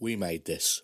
We made this.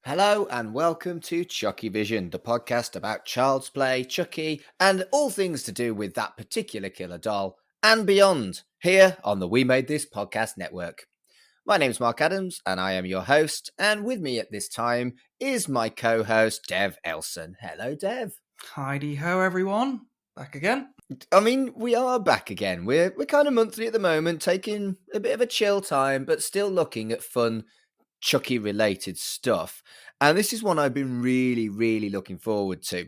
Hello and welcome to CHUCKYVISION, the podcast about child's play, Chucky, and all things to do with that particular killer doll and beyond, here on the We Made This podcast network. My name's Mark Adams and I am your host, and with me at this time is my co-host Dev Elson. Hello, Dev. Heidi ho, everyone. Back again. I mean, we are back again. We're kind of monthly at the moment, taking a bit of a chill time, but still looking at fun Chucky-related stuff. And this is one I've been really looking forward to.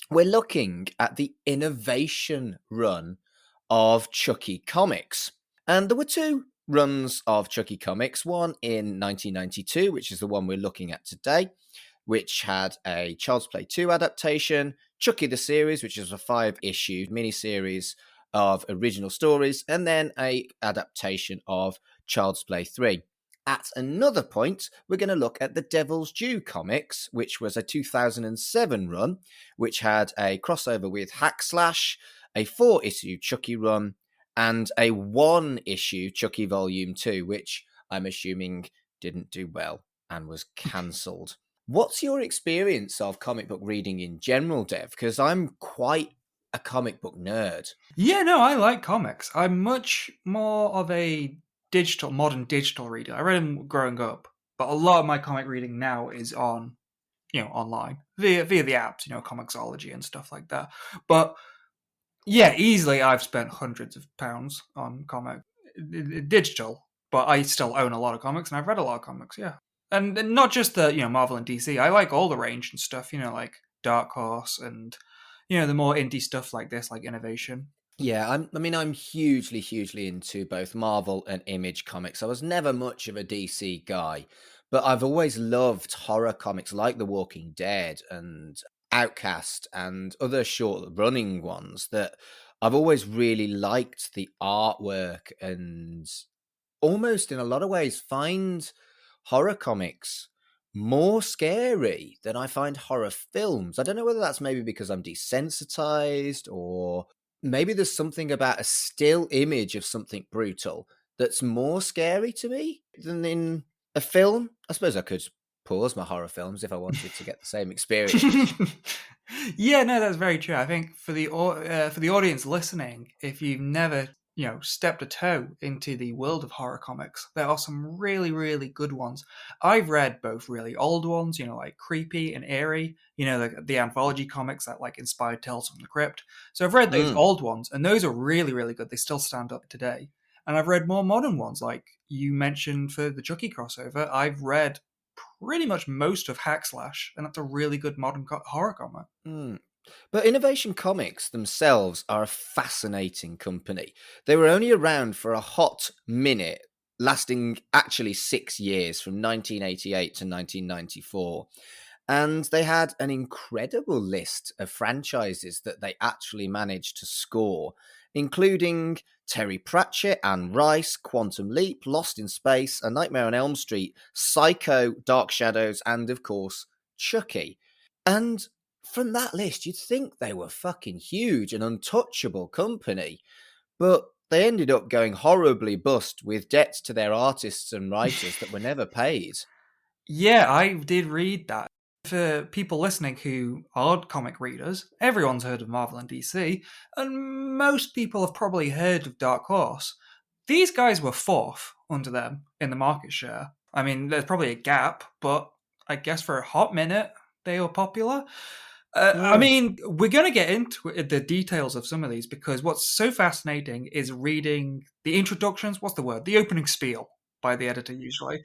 We're looking at the innovation run of Chucky comics. And there were two runs of Chucky comics, one in 1992, which is the one we're looking at today, which had a Child's Play 2 adaptation, Chucky the series, which is a 5-issue miniseries of original stories, and then a adaptation of Child's Play 3. At another point, we're going to look at the Devil's Due comics, which was a 2007 run, which had a crossover with Hack Slash, a 4-issue Chucky run, and a 1-issue Chucky Volume 2, which I'm assuming didn't do well and was cancelled. What's your experience of comic book reading in general, Dev? Because I'm quite a comic book nerd. Yeah, no, I like comics. I'm much more of a modern digital reader. I read them growing up, but a lot of my comic reading now is on, online via the apps, Comixology and stuff like that. But yeah, easily I've spent hundreds of pounds on comic digital, but I still own a lot of comics and I've read a lot of comics. Yeah, and not just the Marvel and DC. I like all the range and stuff. Like Dark Horse and the more indie stuff like this, like Innovation. Yeah, I'm hugely into both Marvel and Image comics. I was never much of a DC guy, but I've always loved horror comics like The Walking Dead and Outcast and other short-running ones that I've always really liked the artwork and almost in a lot of ways find horror comics more scary than I find horror films. I don't know whether that's maybe because I'm desensitized or maybe there's something about a still image of something brutal that's more scary to me than in a film. I suppose I could pause my horror films if I wanted to get the same experience. Yeah, no, that's very true. I think for the audience listening, if you've never stepped a toe into the world of horror comics, there are some really good ones. I've read both really old ones, like Creepy and Eerie, the anthology comics that like inspired Tales from the Crypt. So I've read those old ones, and those are really good. They still stand up today. And I've read more modern ones, like you mentioned for the Chucky crossover. I've read pretty much most of Hack Slash, and that's a really good modern horror comic. But Innovation Comics themselves are a fascinating company. They were only around for a hot minute, lasting actually 6 years from 1988 to 1994. And they had an incredible list of franchises that they actually managed to score, including Terry Pratchett, Anne Rice, Quantum Leap, Lost in Space, A Nightmare on Elm Street, Psycho, Dark Shadows, and of course, Chucky. And from that list, you'd think they were fucking huge and untouchable company, but they ended up going horribly bust with debts to their artists and writers that were never paid. Yeah, I did read that. For people listening who are comic readers, everyone's heard of Marvel and DC, and most people have probably heard of Dark Horse. These guys were fourth under them in the market share. I mean, there's probably a gap, but I guess for a hot minute, they were popular. I Mm. mean, we're going to get into the details of some of these because what's so fascinating is reading the introductions. What's the word? The opening spiel by the editor usually.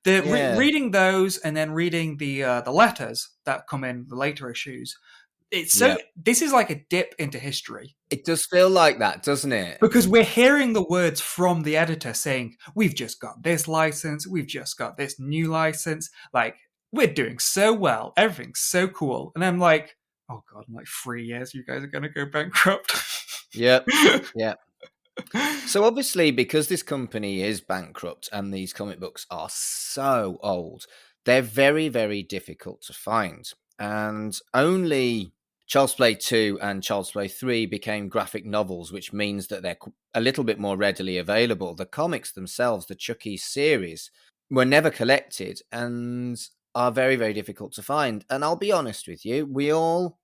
Yeah. Reading those and then reading the letters that come in the later issues. It's so Yeah. this is like a dip into history It does feel like that, doesn't it? because we're hearing the words from the editor saying, "We've just got this license, we've just got this new license, like we're doing so well, everything's so cool." And I'm like, "Oh god, in like 3 years, you guys are going to go bankrupt." Yep. Yeah. So obviously, because this company is bankrupt and these comic books are so old, they're very, very difficult to find. And only Child's Play 2 and Child's Play 3 became graphic novels, which means that they're a little bit more readily available. The comics themselves, the Chucky series, were never collected and are very, very difficult to find. And I'll be honest with you, we all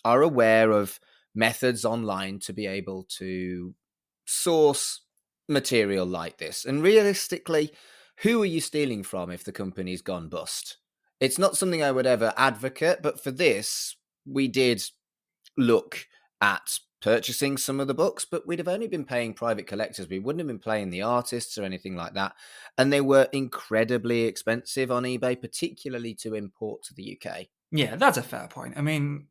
are aware of methods online to be able to source material like this. And realistically, who are you stealing from if the company's gone bust? It's not something I would ever advocate, but for this, we did look at purchasing some of the books, but we'd have only been paying private collectors. We wouldn't have been paying the artists or anything like that. And they were incredibly expensive on eBay, particularly to import to the UK. Yeah, that's a fair point. I mean,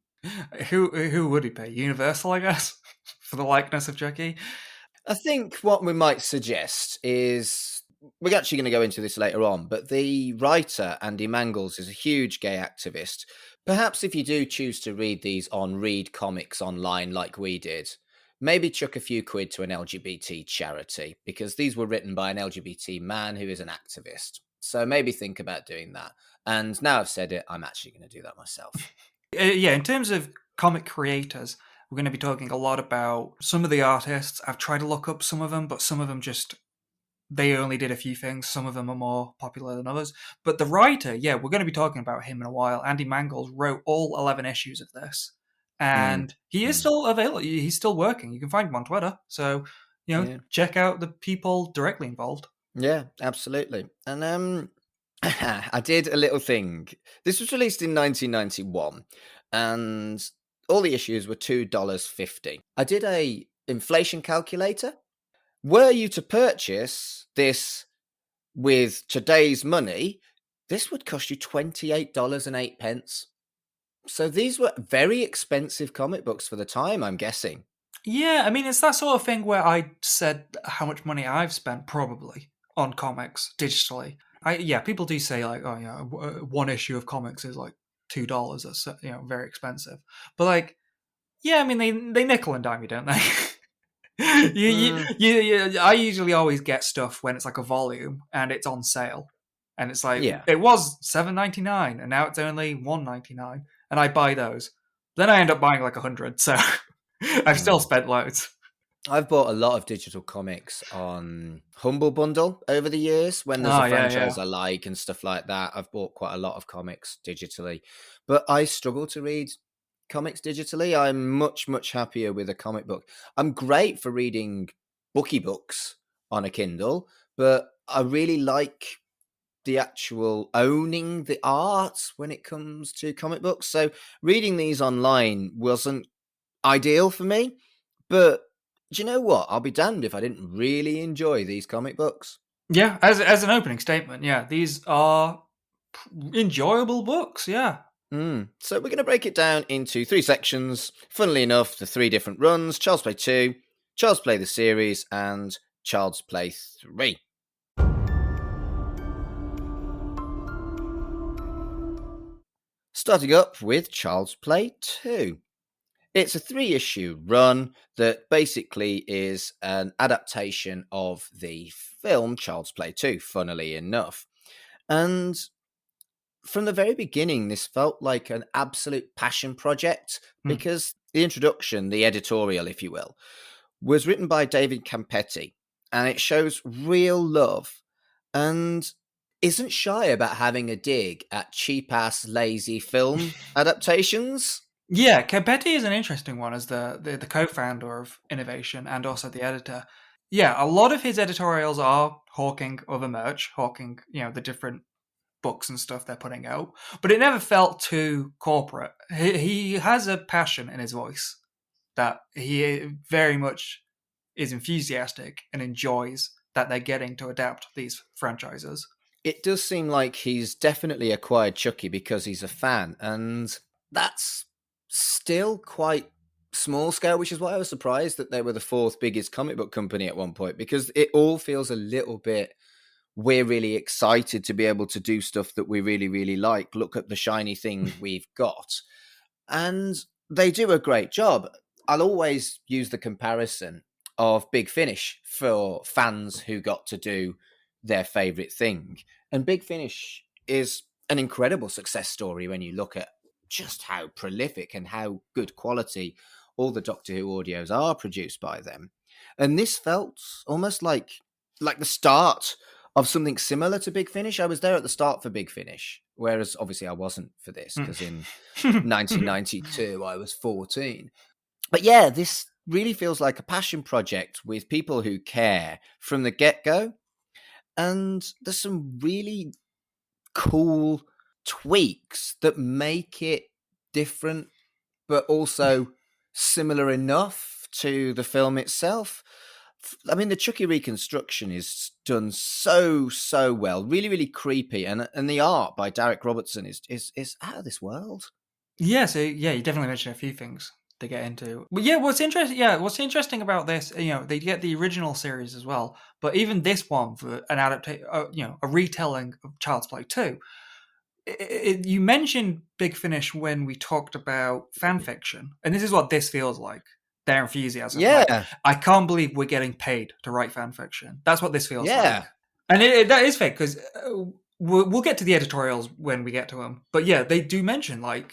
who would he pay? Universal, I guess, for the likeness of Chucky. I think what we might suggest is we're actually going to go into this later on, but the writer, Andy Mangles, is a huge gay activist. Perhaps if you do choose to read these on Read Comics online like we did, maybe chuck a few quid to an LGBT charity because these were written by an LGBT man who is an activist. So maybe think about doing that. And now I've said it, I'm actually going to do that myself. Yeah, in terms of comic creators, we're going to be talking a lot about some of the artists. I've tried to look up some of them, but some of them just they only did a few things. Some of them are more popular than others. But the writer, yeah, we're going to be talking about him in a while. Andy Mangles wrote all 11 issues of this. Mm, And he is mm, still available. He's still working. You can find him on Twitter. So, yeah. check out the people directly involved. Yeah, absolutely. And I did a little thing. This was released in 1991, and all the issues were $2.50. I did a inflation calculator. Were you to purchase this with today's money, this would cost you $28.08. So these were very expensive comic books for the time, I'm guessing. Yeah, I mean, it's that sort of thing where I said how much money I've spent probably on comics digitally. People do say like, oh yeah, one issue of comics is like $2. That's very expensive. But like, yeah, I mean, they nickel and dime you, don't they? Mm, I usually always get stuff when it's like a volume and it's on sale, and it's like yeah. it was $7.99 and now it's only $1.99, and I buy those. Then I end up buying like 100, so I've still Mm. spent loads. I've bought a lot of digital comics on Humble Bundle over the years when there's a Oh yeah, yeah. franchise I like and stuff like that. I've bought quite a lot of comics digitally, but I struggle to read comics digitally. I'm much, much happier with a comic book. I'm great for reading booky books on a Kindle, but I really like the actual owning the art when it comes to comic books. So reading these online wasn't ideal for me, but do you know what? I'll be damned if I didn't really enjoy these comic books. Yeah, as an opening statement, yeah, these are enjoyable books. Yeah. So we're going to break it down into three sections. Funnily enough, the three different runs: Child's Play 2, Child's Play the series, and Child's Play 3. Starting up with Child's Play 2. It's a 3-issue run that basically is an adaptation of the film Child's Play 2, funnily enough. And from the very beginning, this felt like an absolute passion project Hmm. because the introduction, the editorial, if you will, was written by David Campetti, and it shows real love and isn't shy about having a dig at cheap ass, lazy film adaptations. Yeah, Capetti is an interesting one as the co-founder of Innovation and also the editor. Yeah, a lot of his editorials are hawking other merch, hawking the different books and stuff they're putting out, but it never felt too corporate. He has a passion in his voice that he very much is enthusiastic and enjoys that they're getting to adapt these franchises. It does seem like he's definitely acquired Chucky because he's a fan, and that's still quite small scale, which is why I was surprised that they were the fourth biggest comic book company at one point, because it all feels a little bit, we're really excited to be able to do stuff that we really, really like. Look at the shiny thing we've got. And they do a great job. I'll always use the comparison of Big Finish for fans who got to do their favorite thing. And Big Finish is an incredible success story when you look at just how prolific and how good quality all the Doctor Who audios are produced by them. And this felt almost like the start of something similar to Big Finish. I was there at the start for Big Finish, whereas obviously I wasn't for this, because in 1992 I was 14. But yeah, this really feels like a passion project with people who care from the get-go. And there's some really cool tweaks that make it different, but also similar enough to the film itself. I mean, the Chucky reconstruction is done so well, really, really creepy, and the art by Derek Robertson is out of this world. Yeah, so yeah, you definitely mentioned a few things to get into. But yeah, what's interesting about this, they get the original series as well, but even this one for an adaptation, a retelling of Child's Play 2. You mentioned Big Finish when we talked about fan fiction, and this is what this feels like. Their enthusiasm. Yeah. Like, I can't believe we're getting paid to write fan fiction. That's what this feels Yeah. like. And that is fake, because we'll get to the editorials when we get to them. But yeah, they do mention, like,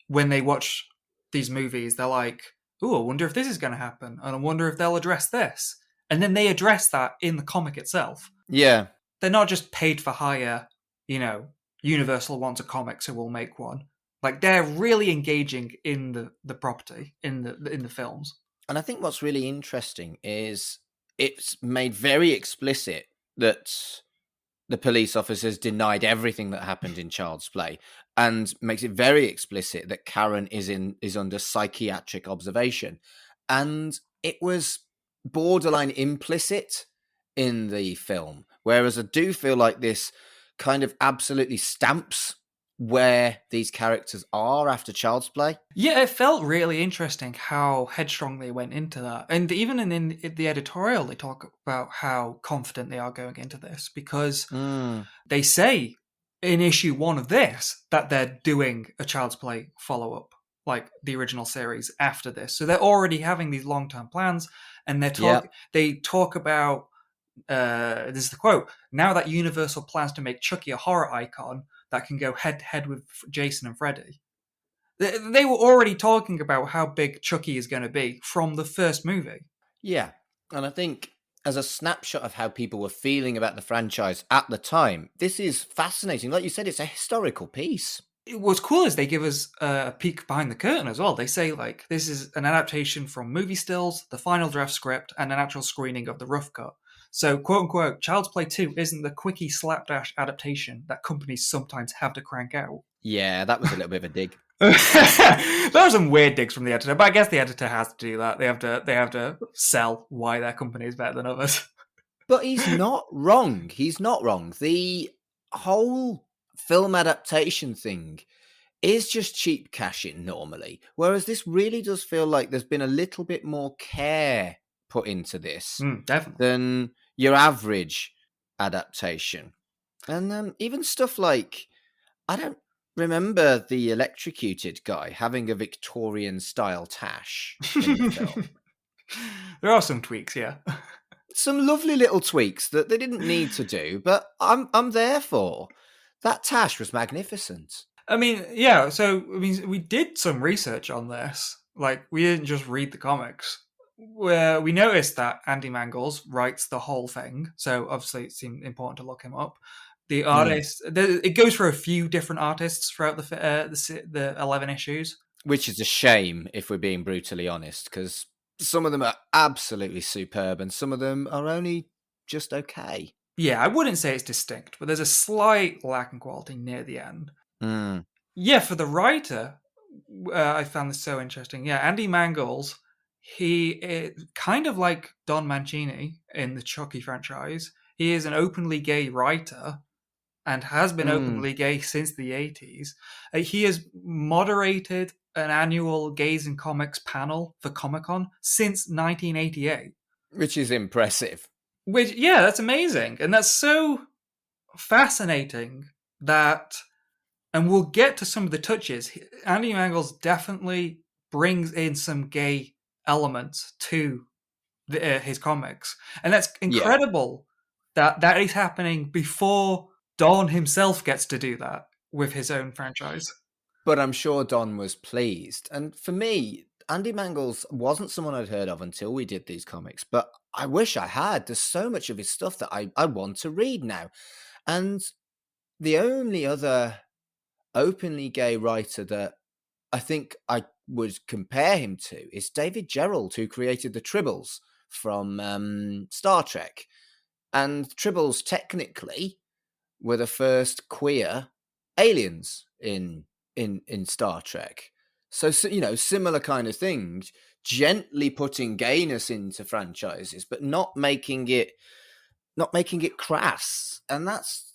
when they watch these movies, they're like, "Ooh, I wonder if this is going to happen, and I wonder if they'll address this." And then they address that in the comic itself. Yeah. They're not just paid for hire, Universal wants a comic, so we'll make one. Like, they're really engaging in the property, in the films. And I think what's really interesting is it's made very explicit that the police officers denied everything that happened in Child's Play, and makes it very explicit that Karen is under psychiatric observation. And it was borderline implicit in the film, whereas I do feel like this kind of absolutely stamps where these characters are after Child's Play. Yeah, it felt really interesting how headstrong they went into that. And even in the editorial, they talk about how confident they are going into this, because they say in issue 1 of this that they're doing a Child's Play follow-up, like the original series, after this. So they're already having these long-term plans, and they talk about, this is the quote, "Now that Universal plans to make Chucky a horror icon that can go head-to-head with Jason and Freddy." They were already talking about how big Chucky is going to be from the first movie. Yeah, and I think as a snapshot of how people were feeling about the franchise at the time, this is fascinating. Like you said, it's a historical piece. What's cool is they give us a peek behind the curtain as well. They say, like, this is an adaptation from movie stills, the final draft script, and an actual screening of the rough cut. So, quote unquote, Child's Play 2 isn't the quickie slapdash adaptation that companies sometimes have to crank out. Yeah, that was a little bit of a dig. There are some weird digs from the editor, but I guess the editor has to do that. They have to sell why their company is better than others. But he's not wrong. He's not wrong. The whole film adaptation thing is just cheap cashing normally, whereas this really does feel like there's been a little bit more care put into this Definitely. than your average adaptation. And even stuff like, I don't remember the electrocuted guy having a Victorian style tash in the film. There are some tweaks, yeah. Some lovely little tweaks that they didn't need to do, but I'm there for. That tash was magnificent. I mean, yeah, so we did some research on this. Like, we didn't just read the comics. Where we noticed that Andy Mangels writes the whole thing, so obviously it seemed important to look him up. The artist, it goes for a few different artists throughout the 11 issues. Which is a shame, if we're being brutally honest, because some of them are absolutely superb and some of them are only just okay. Yeah, I wouldn't say it's distinct, but there's a slight lack in quality near the end. Mm. Yeah, for the writer, I found this so interesting. Yeah, Andy Mangels, he is kind of like Don Mancini in the Chucky franchise. He is an openly gay writer and has been Mm. openly gay since the 80s. He has moderated an annual Gays in Comics panel for Comic Con since 1988. Which is impressive. Which, yeah, that's amazing. And that's so fascinating that, and we'll get to some of the touches. Andy Mangels definitely brings in some gay elements to his comics. And that's Yeah. incredible that that is happening before Don himself gets to do that with his own franchise. But I'm sure Don was pleased. And for me, Andy Mangels wasn't someone I'd heard of until we did these comics, but I wish I had. There's so much of his stuff that I want to read now. And the only other openly gay writer that I think I would compare him to is David Gerrold, who created the Tribbles from Star Trek. And Tribbles technically were the first queer aliens in Star Trek. So similar kind of things, gently putting gayness into franchises, but not making it crass. And that's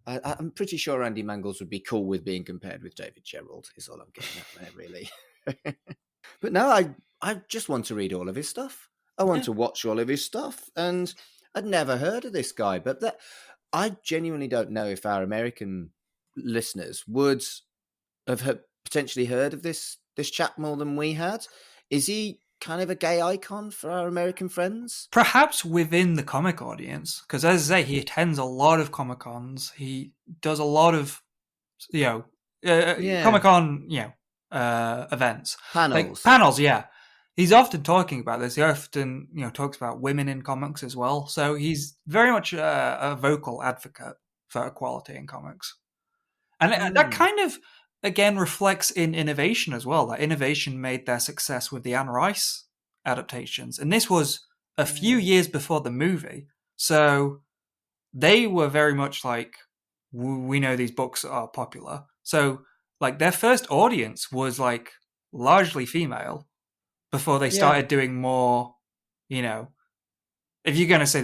I'm pretty sure Andy Mangels would be cool with being compared with David Gerrold. Is all I'm getting at there, really. But no, I just want to read all of his stuff. I want to watch all of his stuff, and I'd never heard of this guy, but I genuinely don't know if our American listeners would have potentially heard of this chap more than we had. Is he kind of a gay icon for our American friends? Perhaps within the comic audience, because as I say, he attends a lot of Comic Cons. He does a lot of, Comic Con, events. Like Panels. panels, yeah. He's often talking about this. He often, talks about women in comics as well. So he's very much a vocal advocate for equality in comics. And that kind of, again, reflects in innovation as well. That innovation made their success with the Anne Rice adaptations. And this was a few years before the movie. So they were very much like, we know these books are popular. So, like, their first audience was, like, largely female before they started doing more, if you're going to say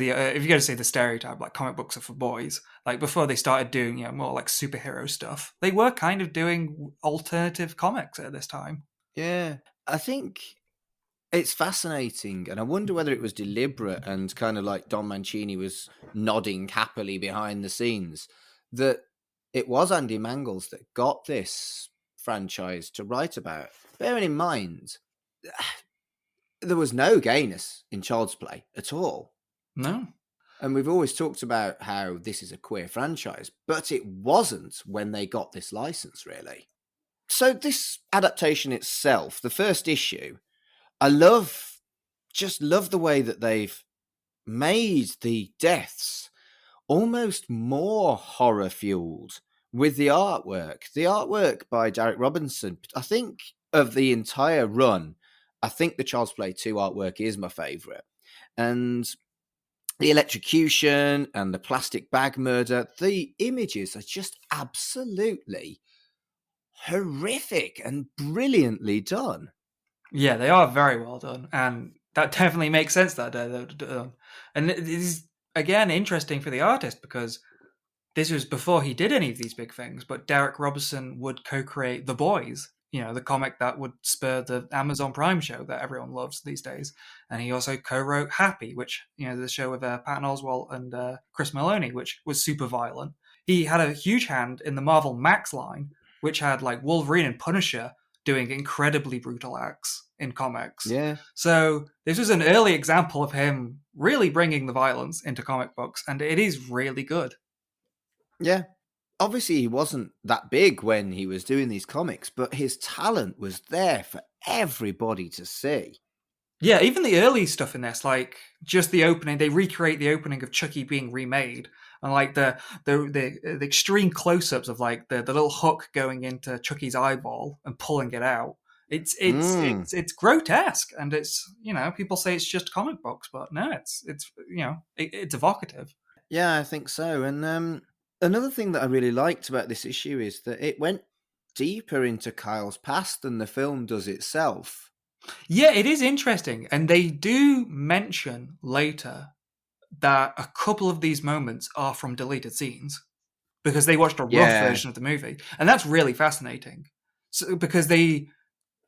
the stereotype, like comic books are for boys, like before they started doing more like superhero stuff, they were kind of doing alternative comics at this time. Yeah, I think it's fascinating, and I wonder whether it was deliberate and kind of like Don Mancini was nodding happily behind the scenes, that it was Andy Mangels that got this franchise to write about. Bearing in mind, there was no gayness in Child's Play at all. No. And we've always talked about how this is a queer franchise, but it wasn't when they got this license, really. So this adaptation itself, the first issue, I just love the way that they've made the deaths almost more horror-fueled with the artwork. The artwork by Derek Robinson, I think of the entire run, I think the Child's Play 2 artwork is my favourite. And the electrocution and the plastic bag murder, the images are just absolutely horrific and brilliantly done. Yeah, they are very well done. And that definitely makes sense that and it is, again, interesting for the artist because this was before he did any of these big things, but Derek Robinson would co-create The Boys, the comic that would spur the Amazon Prime show that everyone loves these days. And he also co-wrote Happy, which, the show with Patton Oswalt and Chris Maloney, which was super violent. He had a huge hand in the Marvel Max line, which had like Wolverine and Punisher doing incredibly brutal acts in comics. Yeah. So this was an early example of him really bringing the violence into comic books, and it is really good. Yeah. Obviously, he wasn't that big when he was doing these comics, but his talent was there for everybody to see. Yeah, even the early stuff in this, like just the opening, they recreate the opening of Chucky being remade, and like the extreme close-ups of like the little hook going into Chucky's eyeball and pulling it out, Mm. It's grotesque, and it's, people say it's just comic books, but no, it's evocative. Yeah, I think so. And another thing that I really liked about this issue is that it went deeper into Kyle's past than the film does itself. Yeah, it is interesting, and they do mention later that a couple of these moments are from deleted scenes because they watched a rough Yeah. version of the movie, and that's really fascinating. So, because they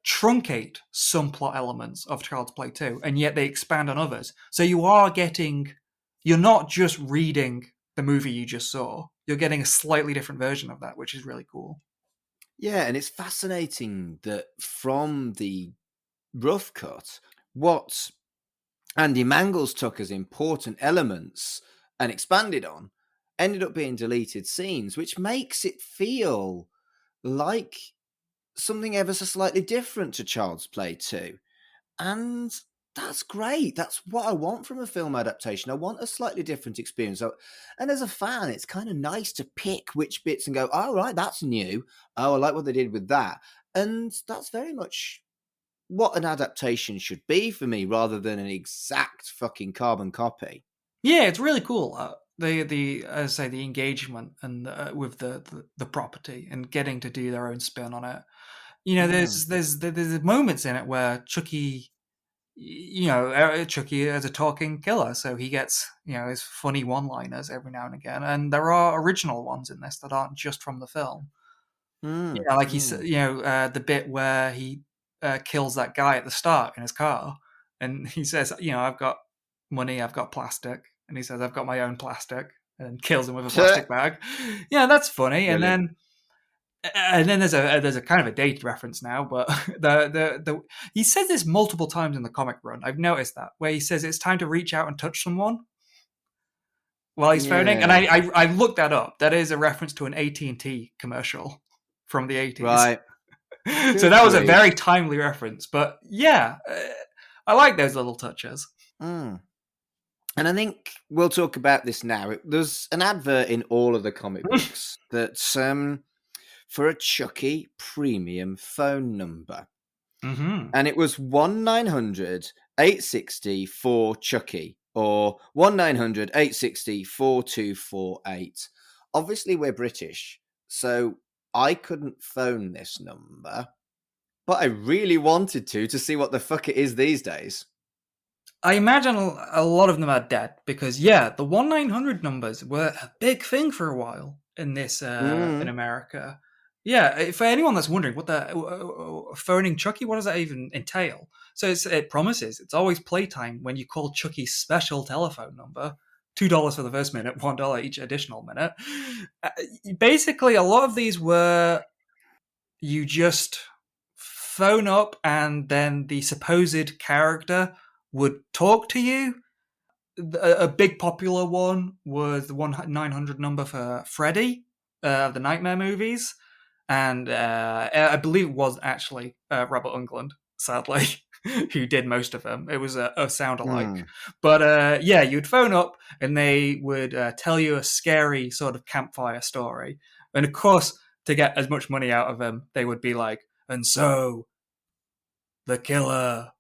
truncate some plot elements of Child's Play 2, and yet they expand on others. So you're not just reading the movie you just saw, you're getting a slightly different version of that, which is really cool. Yeah, and it's fascinating that from the rough cut, what Andy Mangles took as important elements and expanded on ended up being deleted scenes, which makes it feel like something ever so slightly different to Child's Play 2. And that's great. That's what I want from a film adaptation. I want a slightly different experience. And as a fan, it's kind of nice to pick which bits and go, oh, right, that's new. Oh, I like what they did with that. And that's very much what an adaptation should be for me, rather than an exact fucking carbon copy. Yeah, it's really cool. The as I say, the engagement and with the property and getting to do their own spin on it. Mm. There's moments in it where Chucky, Chucky is a talking killer, so he gets his funny one-liners every now and again, and there are original ones in this that aren't just from the film. Mm. Like he's Mm. the bit where he kills that guy at the start in his car, and he says, I've got money, I've got plastic, and he says, I've got my own plastic, and kills him with a plastic bag. Yeah, that's funny. Brilliant. And then there's a kind of a dated reference now, but the he says this multiple times in the comic run. I've noticed that, where he says it's time to reach out and touch someone while he's phoning, and Yeah. I looked that up. That is a reference to an AT&T commercial from the 80s. Right. So Good that was a grief. very timely reference. But yeah, I like those little touches. Mm. And I think we'll talk about this now. There's an advert in all of the comic books that's for a Chucky premium phone number. Mm-hmm. And it was 1-900-860-4-CHUCKY or 1-900-860-4248. Obviously, we're British, so I couldn't phone this number, but I really wanted to see what the fuck it is these days. I imagine a lot of them are dead because, yeah, the 1-900 numbers were a big thing for a while in this in Mm. America. Yeah, for anyone that's wondering what the phoning Chucky, what does that even entail? So it promises it's always playtime when you call Chucky's special telephone number. $2 for the first minute, $1 each additional minute. Uh, Basically, a lot of these were you just phone up and then the supposed character would talk to you. A big popular one was the 1-900 number for Freddy of the Nightmare movies, and I believe it was actually Robert Englund, sadly, who did most of them. It was a sound alike, Mm. but yeah, you'd phone up and they would tell you a scary sort of campfire story, and of course, to get as much money out of them, they would be like, "And so the killer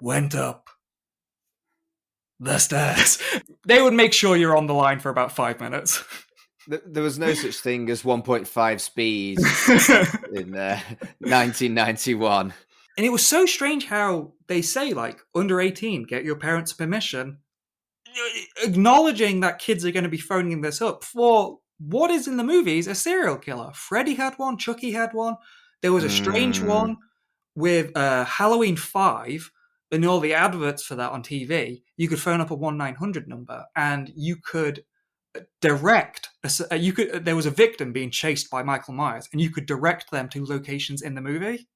went up the stairs." They would make sure you're on the line for about 5 minutes. There was no such thing as 1.5 speed in 1991. And it was so strange how they say, like, under 18, get your parents' permission, acknowledging that kids are going to be phoning this up for what is in the movies a serial killer. Freddy had one, Chucky had one. There was a strange Mm. one with Halloween 5, and all the adverts for that on TV. You could phone up a 1-900 number and you could direct there was a victim being chased by Michael Myers, and you could direct them to locations in the movie.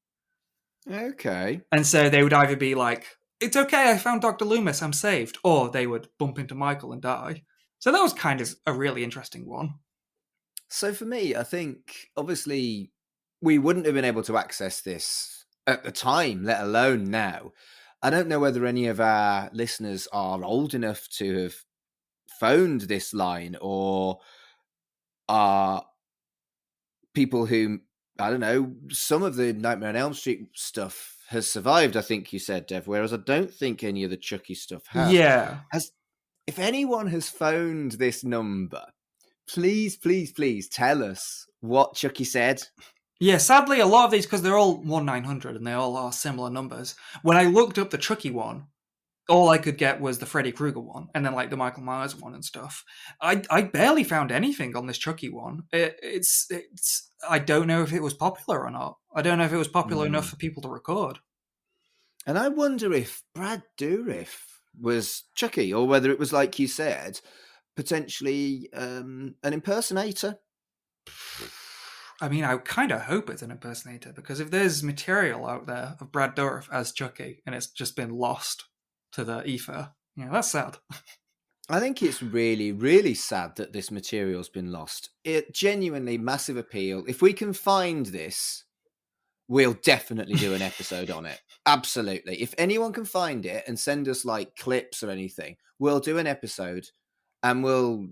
Okay. And so they would either be like, "It's okay, I found Dr. Loomis, I'm saved," or they would bump into Michael and die. So that was kind of a really interesting one. So for me, I think obviously we wouldn't have been able to access this at the time, let alone now. I don't know whether any of our listeners are old enough to have phoned this line or are people who I don't know, some of the Nightmare on Elm Street stuff has survived, I think you said, Dev, whereas I don't think any of the Chucky stuff has. Yeah. Has If anyone has phoned this number, please, please, please tell us what Chucky said. Yeah, sadly, a lot of these, because they're all 1-900 and they all are similar numbers. When I looked up the Chucky one, all I could get was the Freddy Krueger one, and then like the Michael Myers one and stuff. I barely found anything on this Chucky one. It's I don't know if it was popular or not. I don't know if it was popular enough for people to record. And I wonder if Brad Dourif was Chucky, or whether it was, like you said, potentially an impersonator. I mean, I kind of hope it's an impersonator, because if there's material out there of Brad Dourif as Chucky and it's just been lost to the ether, that's sad. I think it's really, really sad that this material's been lost. It genuinely massive appeal. If we can find this, we'll definitely do an episode on it. Absolutely. If anyone can find it and send us like clips or anything, we'll do an episode, and we'll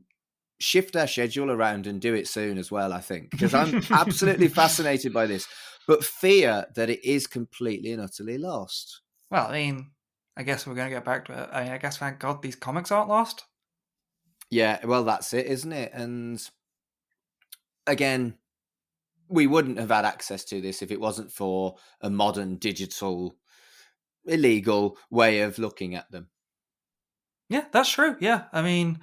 shift our schedule around and do it soon as well, I think, because I'm absolutely fascinated by this, but fear that it is completely and utterly lost. Well, I mean, I guess we're going to get back to it. I guess, thank God, these comics aren't lost. Yeah, well, that's it, isn't it? And again, we wouldn't have had access to this if it wasn't for a modern, digital, illegal way of looking at them. Yeah, that's true. Yeah, I mean,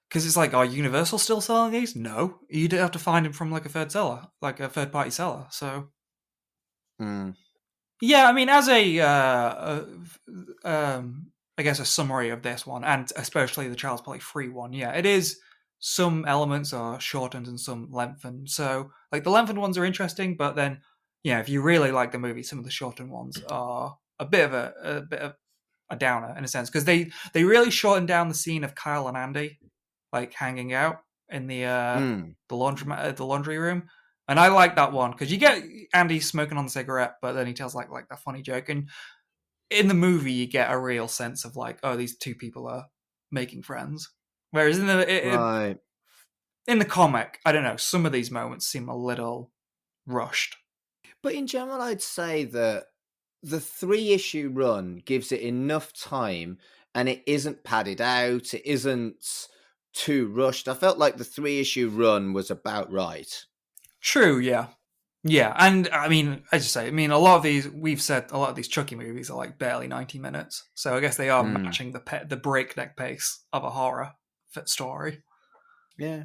because it's like, are Universal still selling these? No, you'd have to find them from like a third-party seller. So, yeah, I mean, as I guess a summary of this one, and especially the Child's Play 3 one, yeah, it is. Some elements are shortened and some lengthened. So, like, the lengthened ones are interesting, but then, if you really like the movie, some of the shortened ones are a bit of a downer in a sense, because they really shortened down the scene of Kyle and Andy, like, hanging out in the laundry room. And I like that one because you get Andy smoking on the cigarette, but then he tells like that funny joke. And in the movie, you get a real sense of like, oh, these two people are making friends. Whereas in the comic, I don't know, some of these moments seem a little rushed. But in general, I'd say that the 3-issue run gives it enough time, and it isn't padded out. It isn't too rushed. I felt like the 3-issue run was about right. True, yeah. Yeah, and I mean, as you say, a lot of these, we've said a lot of these Chucky movies are like barely 90 minutes. So I guess they are matching the breakneck pace of a horror story. Yeah.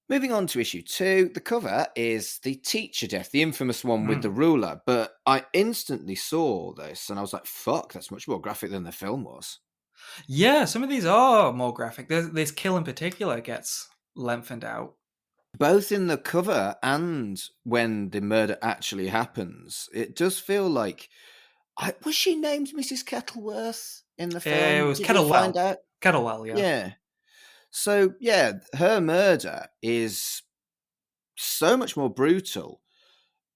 Moving on to issue 2, the cover is the teacher death, the infamous one with the ruler. But I instantly saw this and I was like, fuck, that's much more graphic than the film was. Yeah, some of these are more graphic. This kill in particular gets lengthened out. Both in the cover and when the murder actually happens, it does feel like... was she named Mrs. Kettleworth in the film? It was Kettlewell. Kettlewell, yeah. Yeah. So, yeah, her murder is so much more brutal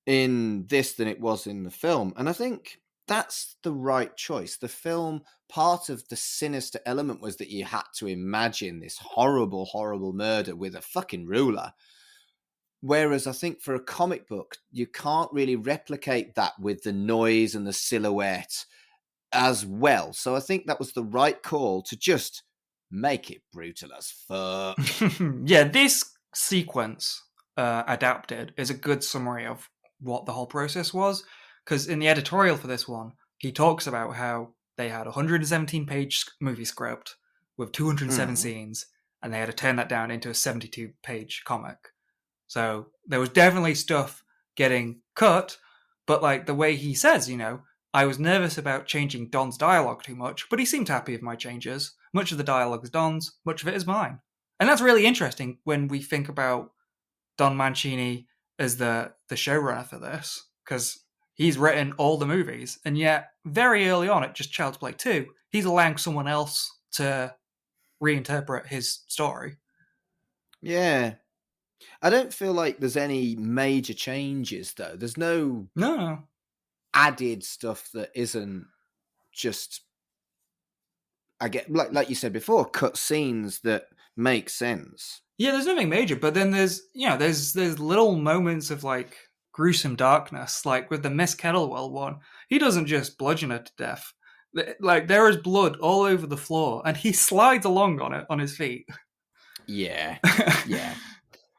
in this than it was in the film. And I think that's the right choice. The film, part of the sinister element was that you had to imagine this horrible, horrible murder with a fucking ruler. Whereas I think for a comic book, you can't really replicate that with the noise and the silhouette as well. So I think that was the right call to just make it brutal as fuck. Yeah, this sequence adapted is a good summary of what the whole process was. Because in the editorial for this one, he talks about how they had a 117-page movie script with 207 scenes, and they had to turn that down into a 72-page comic. So there was definitely stuff getting cut, but like the way he says, I was nervous about changing Don's dialogue too much, but he seemed happy with my changes. Much of the dialogue is Don's, much of it is mine. And that's really interesting when we think about Don Mancini as the showrunner for this, because he's written all the movies, and yet very early on at just Child's Play 2, he's allowing someone else to reinterpret his story. Yeah. I don't feel like there's any major changes, though. There's no added stuff that isn't just, I get like you said before, cut scenes that make sense. Yeah, there's nothing major, but then there's little moments of like gruesome darkness. Like with the Miss Kettlewell one, he doesn't just bludgeon her to death. Like there is blood all over the floor, and he slides along on it on his feet. Yeah. Yeah.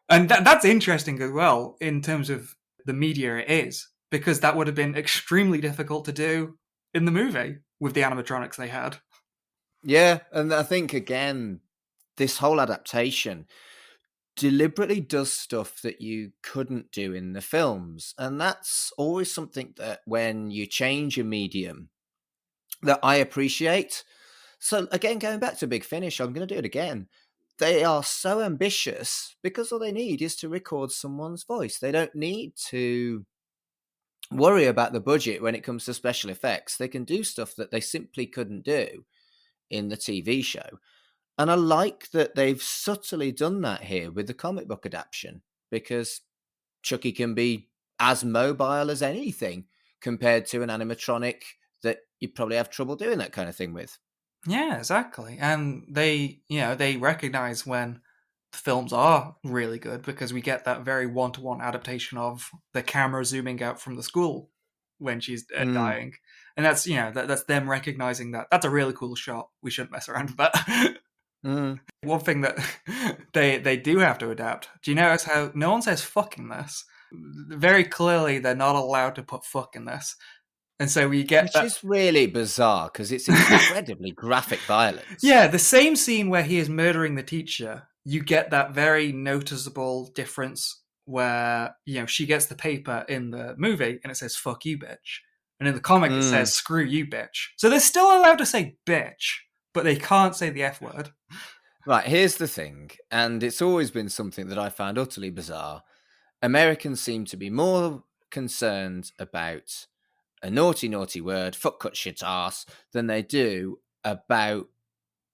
And that's interesting as well in terms of the media it is, because that would have been extremely difficult to do in the movie with the animatronics they had. Yeah, and I think again, this whole adaptation deliberately does stuff that you couldn't do in the films. And that's always something that when you change a medium that I appreciate. So again, going back to Big Finish, I'm going to do it again. They are so ambitious because all they need is to record someone's voice. They don't need to worry about the budget when it comes to special effects. They can do stuff that they simply couldn't do in the TV show. And I like that they've subtly done that here with the comic book adaptation, because Chucky can be as mobile as anything compared to an animatronic that you'd probably have trouble doing that kind of thing with. Yeah, exactly. And they recognize when the films are really good, because we get that very one-to-one adaptation of the camera zooming out from the school when she's Mm, dying. And that's, that's them recognizing that that's a really cool shot. We shouldn't mess around with that. mm. One thing that they do have to adapt. Do you notice how no one says fuck in this? Very clearly, they're not allowed to put fuck in this. And so we get Which that. is really bizarre because it's incredibly graphic violence. Yeah, the same scene where he is murdering the teacher, you get that very noticeable difference where, she gets the paper in the movie and it says fuck you, bitch. And in the comic, it Mm. says screw you, bitch. So they're still allowed to say bitch, but they can't say the F word. Right, here's the thing, and it's always been something that I found utterly bizarre. Americans seem to be more concerned about a naughty, naughty word, fuck cut shit ass, than they do about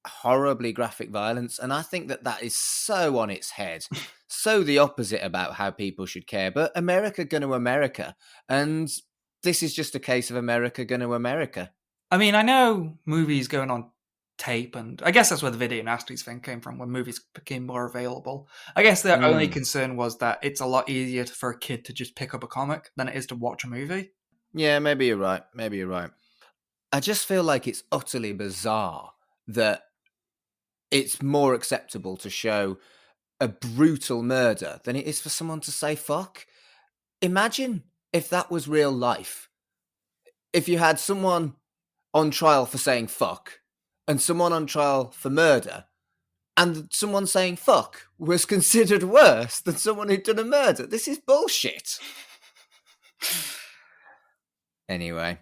horribly graphic violence. And I think that that is so on its head, so the opposite about how people should care. But America gonna America. And this is just a case of America gonna America. I mean, I know movies going on tape, and I guess that's where the video nasties thing came from, when movies became more available. I guess their only Mm. concern was that it's a lot easier for a kid to just pick up a comic than it is to watch a movie. Yeah, maybe you're right. Maybe you're right. I just feel like it's utterly bizarre that it's more acceptable to show a brutal murder than it is for someone to say fuck. Imagine if that was real life. If you had someone on trial for saying fuck and someone on trial for murder, and someone saying fuck was considered worse than someone who'd done a murder. This is bullshit. Anyway,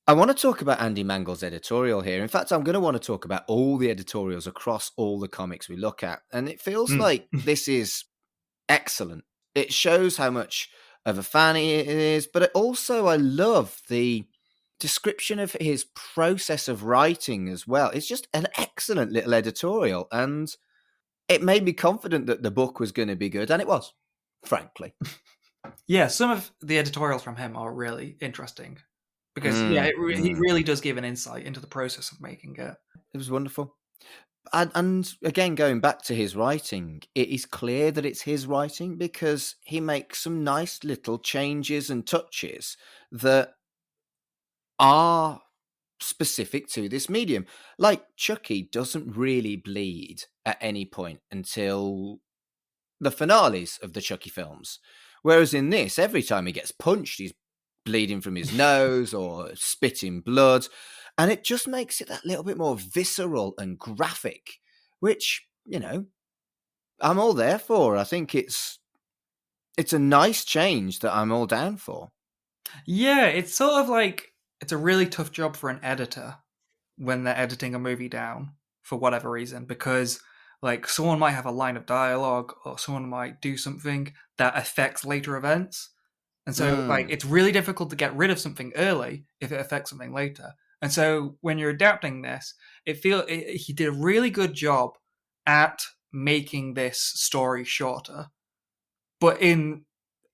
I want to talk about Andy Mangle's editorial here. In fact, I'm going to want to talk about all the editorials across all the comics we look at. And it feels like this is excellent. It shows how much of a fan he is, but also I love the description of his process of writing as well. It's just an excellent little editorial, and it made me confident that the book was going to be good, and it was, frankly. Yeah, some of the editorials from him are really interesting, because he really does give an insight into the process of making it. It was wonderful. And again, going back to his writing, it is clear that it's his writing because he makes some nice little changes and touches that are specific to this medium. Like Chucky doesn't really bleed at any point until the finales of the Chucky films. Whereas in this, every time he gets punched, he's bleeding from his nose or spitting blood. And it just makes it that little bit more visceral and graphic, which, I'm all there for. I think it's a nice change that I'm all down for. Yeah, it's sort of like, it's a really tough job for an editor when they're editing a movie down for whatever reason, because like someone might have a line of dialogue or someone might do something that affects later events. And so like it's really difficult to get rid of something early if it affects something later. And so when you're adapting this, he did a really good job at making this story shorter, but in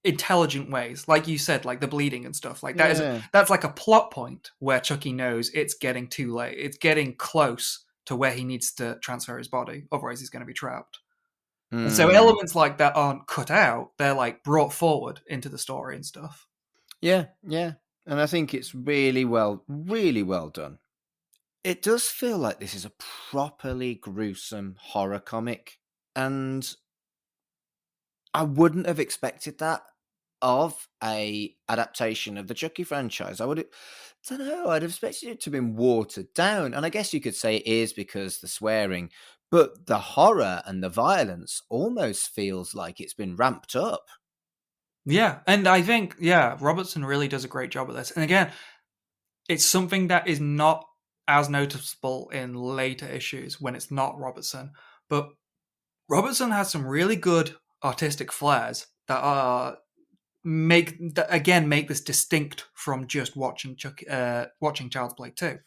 intelligent ways, like you said, like the bleeding and stuff. Like that's like a plot point where Chucky knows it's getting too late. It's getting close to where he needs to transfer his body, otherwise he's going to be trapped. And so Mm. elements like that aren't cut out; they're like brought forward into the story and stuff. Yeah, yeah. And I think it's really well done. It does feel like this is a properly gruesome horror comic, and I wouldn't have expected that of a adaptation of the Chucky franchise. I would, don't know, I'd have expected it to have been watered down, and I guess you could say it is because the swearing, but the horror and the violence almost feels like it's been ramped up. Yeah, and I think Robertson really does a great job of this. And again, it's something that is not as noticeable in later issues when it's not Robertson, but Robertson has some really good artistic flares that are make this distinct from just watching Child's Play 2.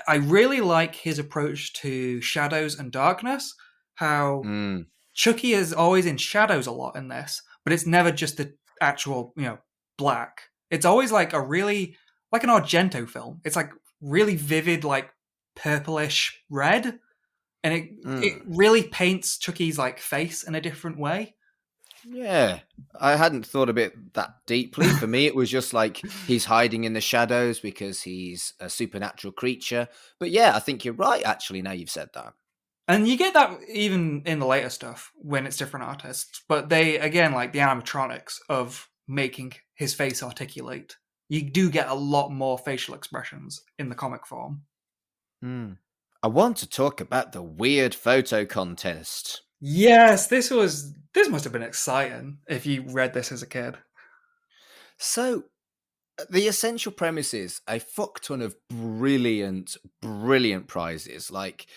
I really like his approach to shadows and darkness. How Mm, Chucky is always in shadows a lot in this, but it's never just the actual, black. It's always like like an Argento film. It's like really vivid, like purplish red, and it mm. really paints Chucky's like face in a different way. Yeah, I hadn't thought of it that deeply. For me, it was just like he's hiding in the shadows because he's a supernatural creature. But yeah, I think you're right, actually, now you've said that. And you get that even in the later stuff when it's different artists. But they, again, like the animatronics of making his face articulate, you do get a lot more facial expressions in the comic form. Hmm. I want to talk about the weird photo contest. Yes, this must have been exciting if you read this as a kid. So, the essential premise is a fuck ton of brilliant prizes, like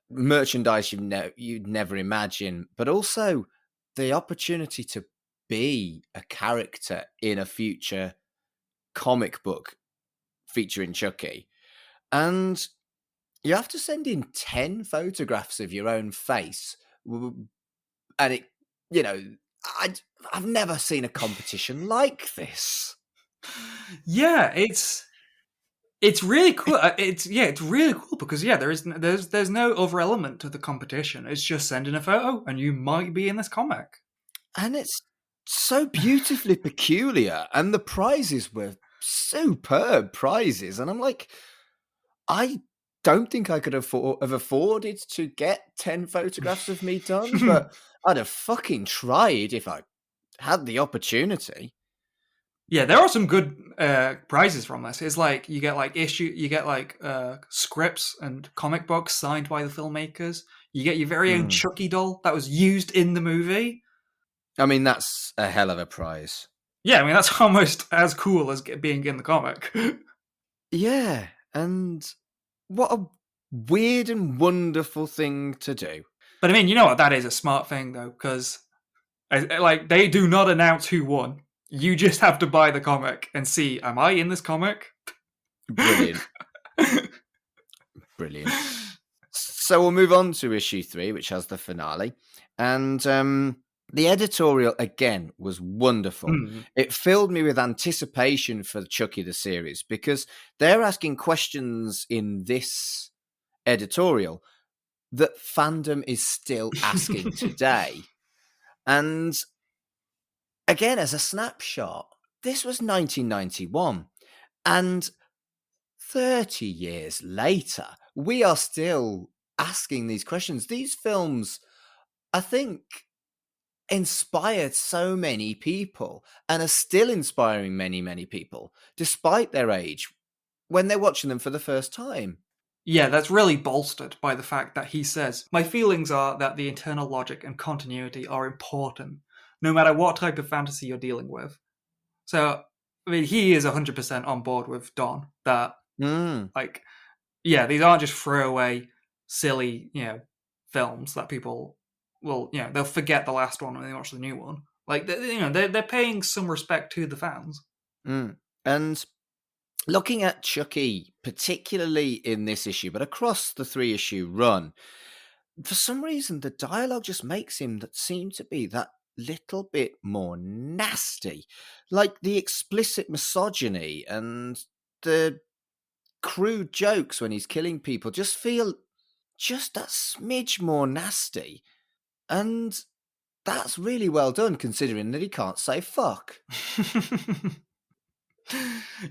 merchandise you'd never imagine, but also the opportunity to be a character in a future comic book featuring Chucky. And you have to send in 10 photographs of your own face. And it, you know, I, I've never seen a competition like this. Yeah, it's really cool. It's really cool because there's no other element to the competition. It's just sending a photo and you might be in this comic. And it's so beautifully peculiar. And the prizes were superb prizes. And I'm like, I don't think I could have afforded to get 10 photographs of me done, but I'd have fucking tried if I had the opportunity. Yeah, there are some good prizes from this. It's like you get like scripts and comic books signed by the filmmakers. You get your very own Mm. Chucky doll that was used in the movie. I mean, that's a hell of a prize. Yeah, I mean that's almost as cool as being in the comic. Yeah, and what a weird and wonderful thing to do. But I mean, you know what? That is a smart thing though, because like they do not announce who won. You just have to buy the comic and see, am I in this comic? Brilliant. Brilliant. So we'll move on to issue 3, which has the finale. And the editorial, again, was wonderful. Mm. It filled me with anticipation for Chucky the series because they're asking questions in this editorial that fandom is still asking today. And again, as a snapshot, this was 1991. And 30 years later, we are still asking these questions. These films, I think, inspired so many people and are still inspiring many people, despite their age, when they're watching them for the first time. Yeah, that's really bolstered by the fact that he says, my feelings are that the internal logic and continuity are important, no matter what type of fantasy you're dealing with. So, I mean, he is 100% on board with Don, that, Mm, like, yeah, these aren't just throwaway, silly, films that people will, they'll forget the last one when they watch the new one. Like, they're paying some respect to the fans. mm. And looking at Chucky, particularly in this issue, but across the 3-issue run, for some reason, the dialogue just makes him that seem to be that little bit more nasty. Like the explicit misogyny and the crude jokes when he's killing people just feel just that smidge more nasty. And that's really well done, considering that he can't say fuck.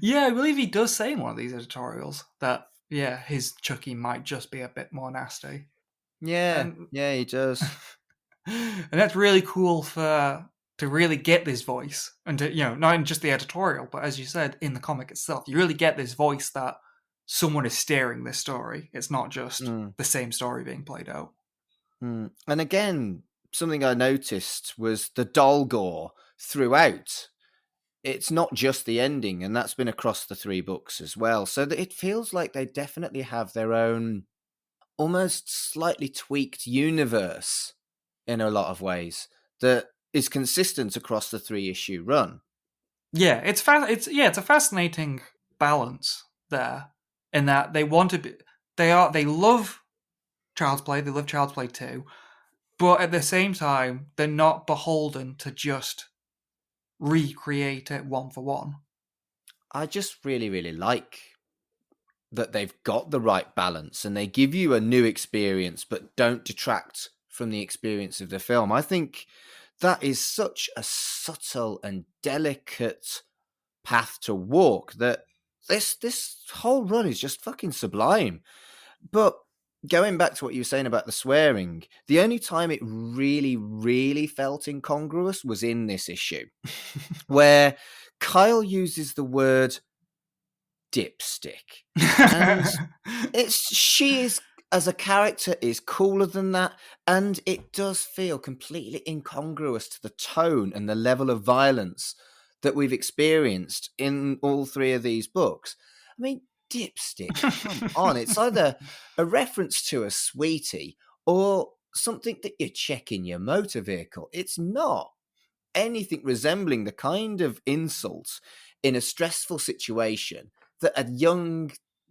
Yeah, I believe he does say in one of these editorials that, yeah, his Chucky might just be a bit more nasty. Yeah, And yeah, he does. and that's really cool to really get this voice, and to, not in just the editorial, but as you said, in the comic itself, you really get this voice that someone is steering this story. It's not just Mm, the same story being played out. mm. And again, something I noticed was the doll gore throughout. It's not just the ending, and that's been across the 3 books as well. So that it feels like they definitely have their own, almost slightly tweaked universe in a lot of ways that is consistent across the 3-issue run. Yeah, it's a fascinating balance there, in that they want to be, they love Child's Play, they love Child's Play 2, but at the same time, they're not beholden to just recreate it one for one. I just really, really like that they've got the right balance and they give you a new experience but don't detract from the experience of the film. I think that is such a subtle and delicate path to walk that this whole run is just fucking sublime. But going back to what you were saying about the swearing, the only time it really, really felt incongruous was in this issue, where Kyle uses the word dipstick. And she is, as a character, is cooler than that, and it does feel completely incongruous to the tone and the level of violence that we've experienced in all 3 of these books. I mean, dipstick, come on. It's either a reference to a sweetie or something that you check in your motor vehicle. It's not anything resembling the kind of insult in a stressful situation that a young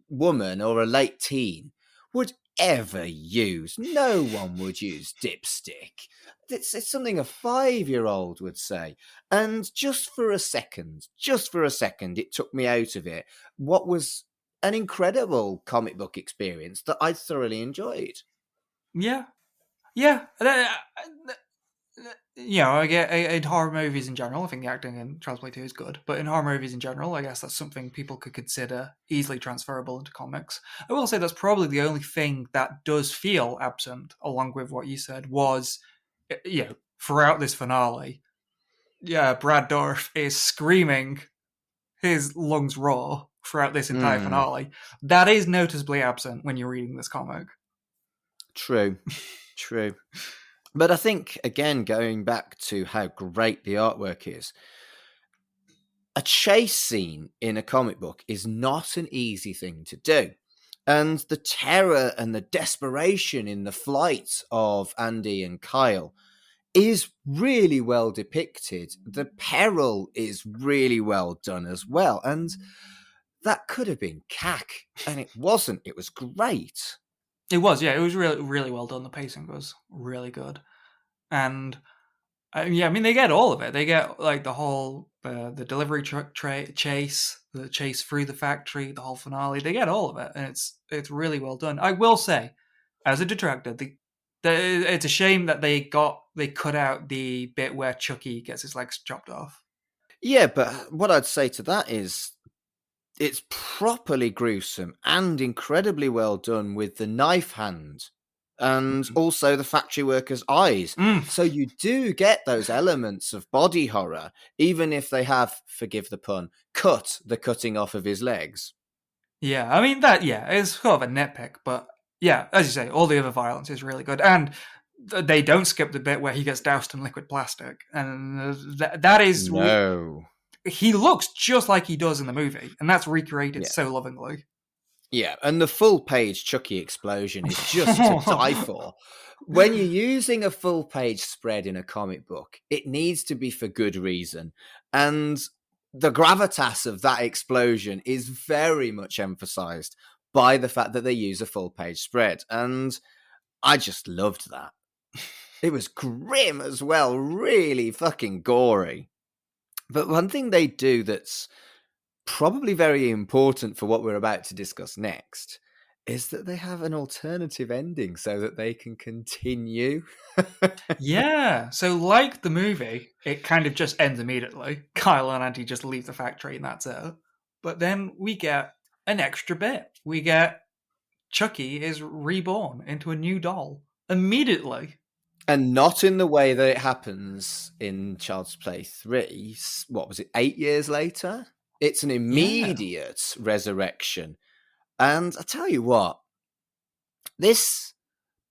woman or a late teen would ever use. No one would use dipstick. It's something a 5-year-old would say. And just for a second, it took me out of it. What was an incredible comic book experience that I thoroughly enjoyed. Yeah, yeah. I get in horror movies in general. I think the acting in Child's Play 2 is good, but in horror movies in general, I guess that's something people could consider easily transferable into comics. I will say that's probably the only thing that does feel absent, along with what you said, was, throughout this finale, Brad Dourif is screaming his lungs raw throughout this entire Mm, finale. That is noticeably absent when you're reading this comic. true, true. But I think, again, going back to how great the artwork is, a chase scene in a comic book is not an easy thing to do. And the terror and the desperation in the flight of Andy and Kyle is really well depicted. The peril is really well done as well. And that could have been cack, and it wasn't. It was great. It was, yeah, it was really, really well done. The pacing was really good. And I mean, they get all of it. They get like the whole the delivery truck chase, the chase through the factory, the whole finale. They get all of it, and it's really well done. I will say, as a detractor, it's a shame that they cut out the bit where Chucky gets his legs chopped off. Yeah, but what I'd say to that is it's properly gruesome and incredibly well done with the knife hand and also the factory worker's eyes. Mm. So you do get those elements of body horror, even if they have, forgive the pun, cut the cutting off of his legs. Yeah, I mean that. Yeah, it's sort of a nitpick, but yeah, as you say, all the other violence is really good, and they don't skip the bit where he gets doused in liquid plastic, and that is No. he looks just like he does in the movie, and that's recreated Yeah. so lovingly. Yeah, and the full page Chucky explosion is just to die for. When you're using a full page spread in a comic book, it needs to be for good reason. And the gravitas of that explosion is very much emphasized by the fact that they use a full page spread. And I just loved that. It was grim as well, really fucking gory. But one thing they do that's probably very important for what we're about to discuss next is that they have an alternative ending so that they can continue. Yeah, so like the movie, it kind of just ends immediately. Kyle and Andy just leave the factory and that's it. But then we get an extra bit. We get Chucky is reborn into a new doll immediately. And not in the way that it happens in Child's Play 3. What was it, 8 years later? It's an Yeah. immediate resurrection. And I tell you what, this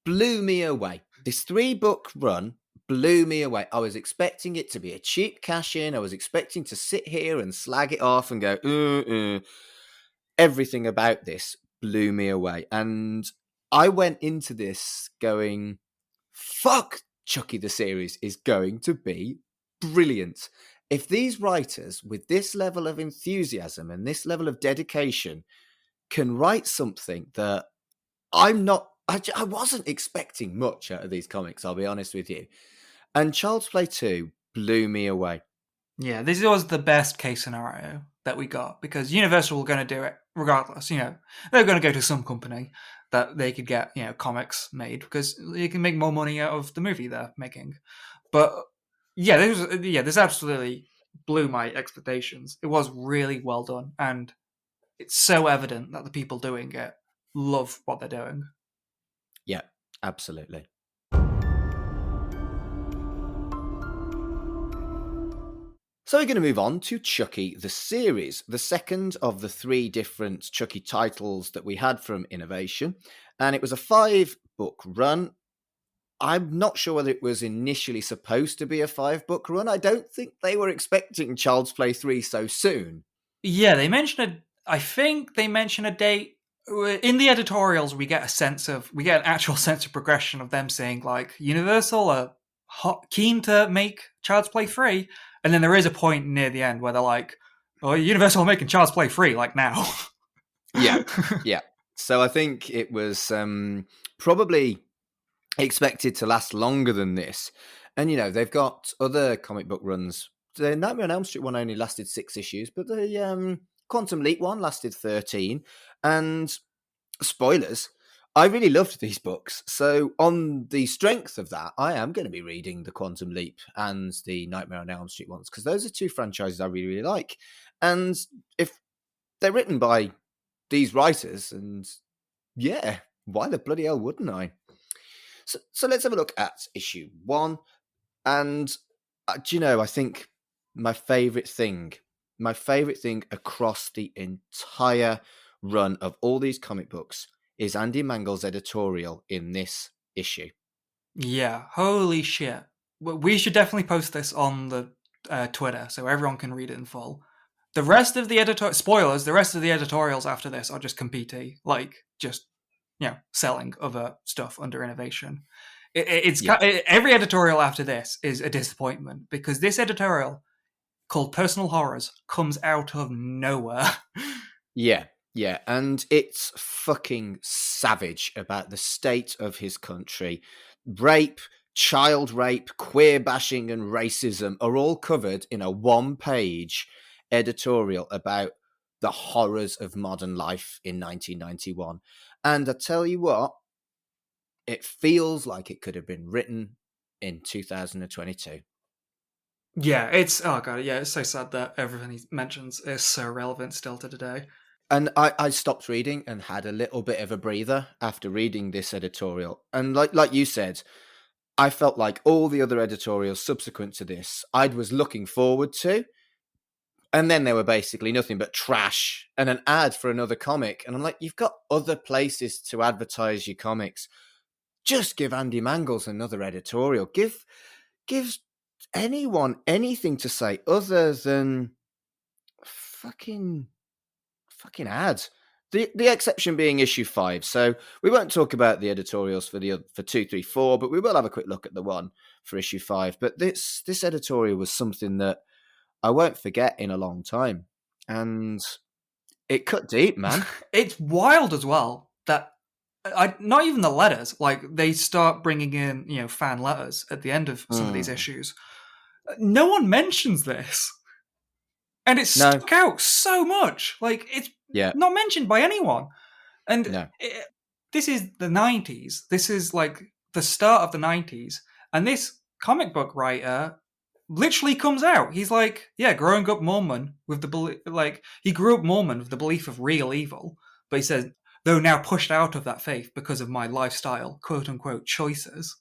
blew me away. This 3-book run blew me away. I was expecting it to be a cheap cash in. I was expecting to sit here and slag it off and go, everything about this blew me away. And I went into this going, fuck, Chucky the series is going to be brilliant. If these writers with this level of enthusiasm and this level of dedication can write something that I wasn't expecting much out of these comics, I'll be honest with you. And Child's Play 2 blew me away. Yeah, this was the best case scenario that we got because Universal were going to do it regardless. They're going to go to some company that they could get, comics made because you can make more money out of the movie they're making. But yeah, this absolutely blew my expectations. It was really well done, and it's so evident that the people doing it love what they're doing. Yeah, absolutely. So we're going to move on to Chucky the series, the second of the 3 different Chucky titles that we had from Innovation. And it was a 5-book run. I'm not sure whether it was initially supposed to be a 5-book run. I don't think they were expecting Child's Play 3 so soon. Yeah, I think they mention a date. In the editorials, we get an actual sense of progression of them saying, like, Universal are keen to make Child's Play 3. And then there is a point near the end where they're like, oh, Universal are making Child's Play 3, like, now. Yeah. So I think it was probably expected to last longer than this. And, they've got other comic book runs. The Nightmare on Elm Street one only lasted 6 issues, but the Quantum Leap one lasted 13. And spoilers, I really loved these books. So on the strength of that, I am going to be reading the Quantum Leap and the Nightmare on Elm Street ones because those are 2 franchises I really, really like. And if they're written by these writers, and yeah, why the bloody hell wouldn't I? So let's have a look at issue 1. And I think my favorite thing across the entire run of all these comic books is Andy Mangel's editorial in this issue. Yeah, holy shit. We should definitely post this on the Twitter so everyone can read it in full. The rest of the spoilers, the rest of the editorials after this are just compete, like just selling other stuff under Innovation. Every editorial after this is a disappointment because this editorial called Personal Horrors comes out of nowhere. Yeah, and it's fucking savage about the state of his country. Rape, child rape, queer bashing, and racism are all covered in a 1-page editorial about the horrors of modern life in 1991. And I tell you what, it feels like it could have been written in 2022. Yeah, it's so sad that everything he mentions is so relevant still to today. And I stopped reading and had a little bit of a breather after reading this editorial. And like you said, I felt like all the other editorials subsequent to this, I was looking forward to. And then they were basically nothing but trash and an ad for another comic. And I'm like, you've got other places to advertise your comics. Just give Andy Mangels another editorial. Give anyone anything to say other than fucking ads. The exception being issue 5. So we won't talk about the editorials for 2, 3, 4, but we will have a quick look at the one for issue 5. But this editorial was something that I won't forget in a long time, and it cut deep, man. It's wild as well that not even the letters, like they start bringing in fan letters at the end of some of these issues. No one mentions this. And it's stuck out so much. Like, it's not mentioned by anyone. And No. this is the 90s. This is like the start of the 90s. And this comic book writer literally comes out. He's like, yeah, growing up Mormon with the he grew up Mormon with the belief of real evil. But he says, though now pushed out of that faith because of my lifestyle, quote unquote, choices.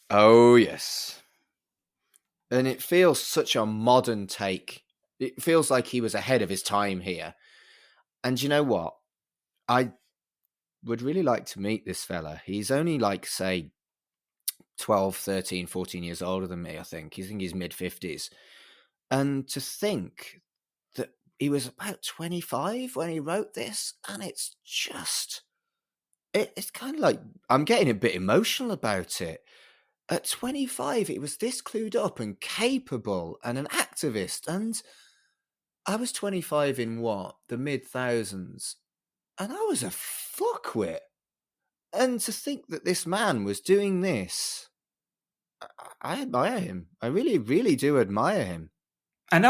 Oh, yes. And it feels such a modern take. It feels like he was ahead of his time here. And you know what? I would really like to meet this fella. He's only like, say, 12, 13, 14 years older than me, I think. I think he's mid-50s. And to think that he was about 25 when he wrote this, and it's just... It's kind of like... I'm getting a bit emotional about it. At 25, he was this clued up and capable and an activist. And I was 25 in what? The mid-thousands. And I was a fuckwit. And to think that this man was doing this, I admire him. I really, really do admire him. And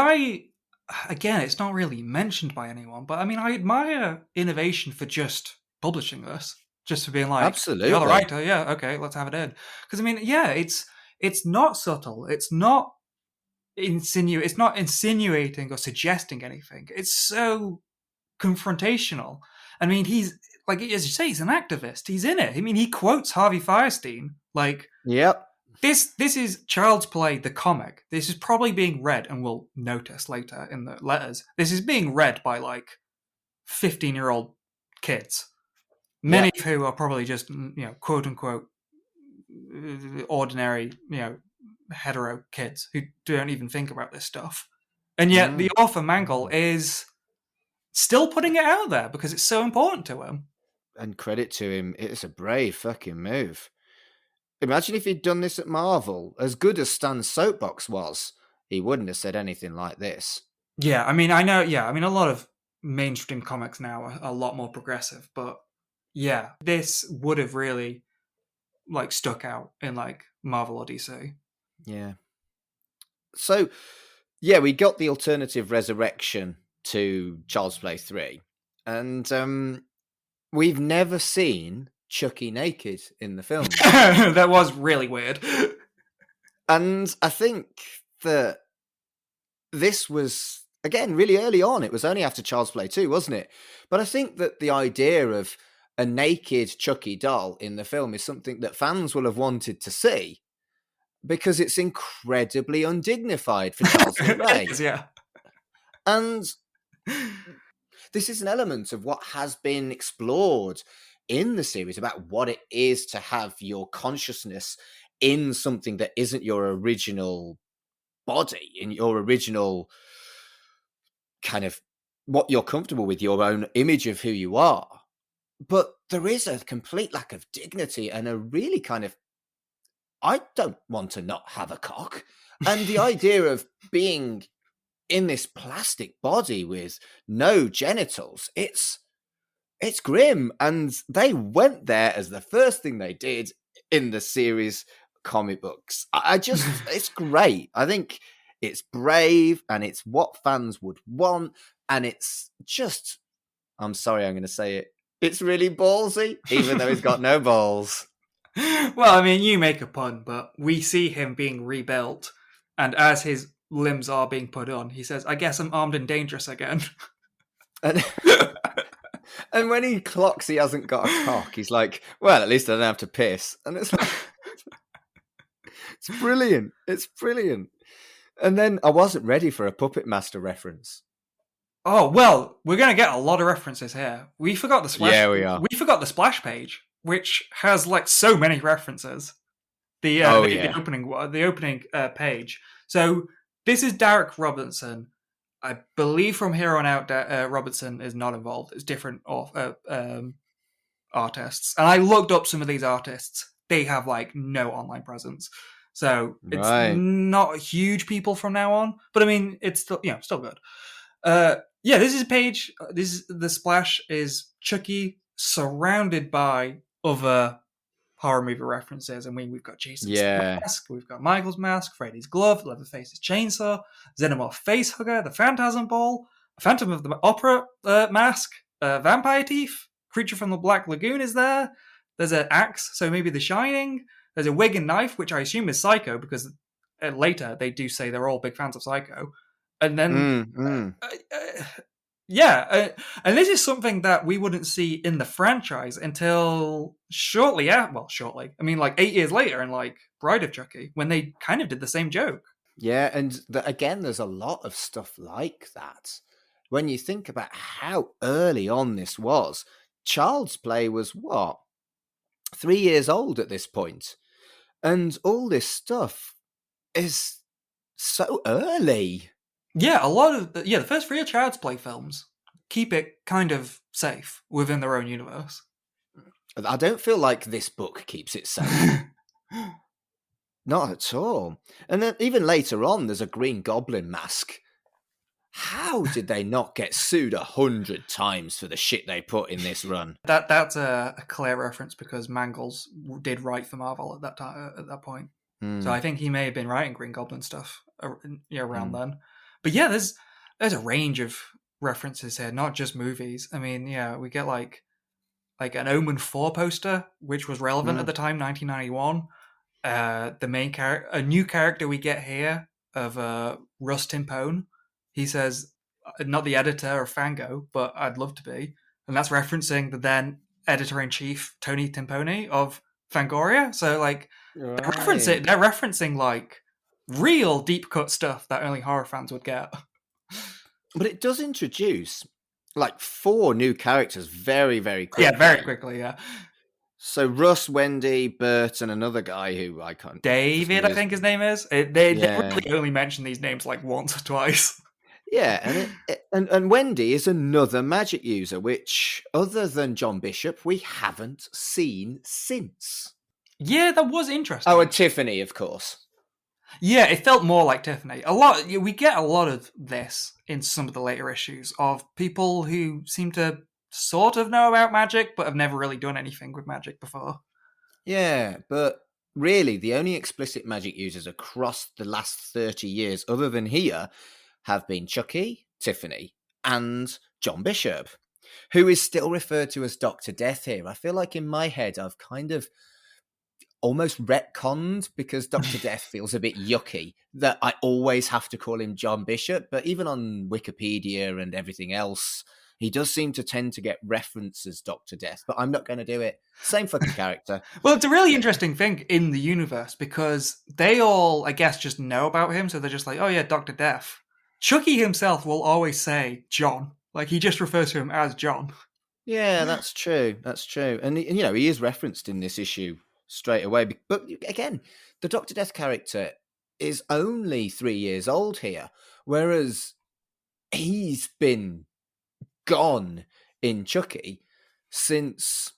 again, it's not really mentioned by anyone, but I mean, I admire innovation for just publishing this, just for being like, Absolutely. you're the writer, yeah, okay, let's have it in. Because I mean, yeah, it's not subtle, it's not insinuating or suggesting anything. It's so confrontational. I mean, he's like, as you say, he's an activist. He's in it. I mean, he quotes Harvey Firestein. Like, yep. This is Child's Play, the comic. This is probably being read, and we'll notice later in the letters, this is being read by like 15-year-old kids, many of who are probably just, quote unquote, ordinary, hetero kids who don't even think about this stuff. And yet the author Mangle is still putting it out there because it's so important to him. And credit to him, it's a brave fucking move. Imagine if he'd done this at Marvel. As good as Stan's soapbox was, he wouldn't have said anything like this. Yeah, I mean, I know, a lot of mainstream comics now are a lot more progressive, but yeah, this would have really, like, stuck out in, like, Marvel or DC. Yeah. So, yeah, we got the alternative resurrection to Child's Play 3. And we've never seen Chucky naked in the film. That was really weird. And I think that this was, again, really early on. It was only after Child's Play 2, wasn't it? But I think that the idea of a naked Chucky doll in the film is something that fans will have wanted to see because it's incredibly undignified for Charlton Ray. Yeah. And this is an element of what has been explored in the series about what it is to have your consciousness in something that isn't your original body, in your original kind of what you're comfortable with, your own image of who you are. But there is a complete lack of dignity and a really kind of, I don't want to not have a cock. And the idea of being in this plastic body with no genitals, it's grim. And they went there as the first thing they did in the series comic books. It's great. I think it's brave and it's what fans would want. And it's just, I'm sorry, I'm going to say it. It's really ballsy, even though he's got no balls. Well, I mean, you make a pun, but we see him being rebuilt. And as his limbs are being put on, he says, I guess I'm armed and dangerous again. And when he clocks he hasn't got a cock, he's like, well, at least I don't have to piss. And it's like, it's brilliant. It's brilliant. And then I wasn't ready for a Puppet Master reference. Oh, well, we're going to get a lot of references here. We forgot the splash. Yeah, we are. We forgot the splash page, which has like so many references. The opening page. So this is Derek Robertson. I believe from here on out, Robertson is not involved. It's different artists. And I looked up some of these artists. They have like no online presence. So it's not huge people from now on. But I mean, it's still, still good. This is a page. The splash is Chucky surrounded by other horror movie references. I mean, we've got Jason's mask, we've got Michael's mask, Freddy's glove, Leatherface's chainsaw, Xenomorph facehugger, the Phantasm ball, Phantom of the Opera mask, vampire teeth, creature from the Black Lagoon is there. There's an axe, so maybe The Shining. There's a wig and knife, which I assume is Psycho, because later they do say they're all big fans of Psycho. And then, and this is something that we wouldn't see in the franchise until shortly. Shortly. I mean, like 8 years later, in like Bride of Chucky, when they kind of did the same joke. Yeah, and again, there's a lot of stuff like that. When you think about how early on this was, Child's Play was what? 3 years old at this point. And all this stuff is so early. Yeah, a lot of the first 3 Child's Play films keep it kind of safe within their own universe. I don't feel like this book keeps it safe. Not at all. And then even later on, there's a Green Goblin mask. How did they not get sued 100 times for the shit they put in this run? That's a clear reference because Mangles did write for Marvel at that point. So I think he may have been writing Green Goblin stuff around then. But yeah, there's a range of references here, not just movies. I mean, yeah, we get like an Omen 4 poster, which was relevant at the time, 1991. The main character, a new character we get here of Russ Timpone. He says, not the editor of Fango, but I'd love to be. And that's referencing the then editor-in-chief, Tony Timpone of Fangoria. So, like, they're referencing, like, real deep-cut stuff that only horror fans would get. But it does introduce, like, 4 new characters very, very quickly. Yeah, very quickly, yeah. So Russ, Wendy, Bert, and another guy who I can't... David, I think his name is. They really only mention these names, like, once or twice. Yeah, and Wendy is another magic user, which, other than John Bishop, we haven't seen since. Yeah, that was interesting. Oh, and Tiffany, of course. Yeah, it felt more like Tiffany. We get a lot of this in some of the later issues of people who seem to sort of know about magic, but have never really done anything with magic before. Yeah, but really, the only explicit magic users across the last 30 years, other than here, have been Chucky, Tiffany, and John Bishop, who is still referred to as Dr. Death here. I feel like in my head, I've kind of almost retconned because Dr. Death feels a bit yucky that I always have to call him John Bishop. But even on Wikipedia and everything else, he does seem to tend to get referenced as Dr. Death, but I'm not going to do it. Same fucking character. Well, it's a really interesting thing in the universe because they all, I guess, just know about him. So they're just like, oh yeah, Dr. Death. Chucky himself will always say John. Like, he just refers to him as John. Yeah, that's true. That's true. And, he is referenced in this issue straight away. But again, the Dr. Death character is only 3 years old here, whereas he's been gone in Chucky since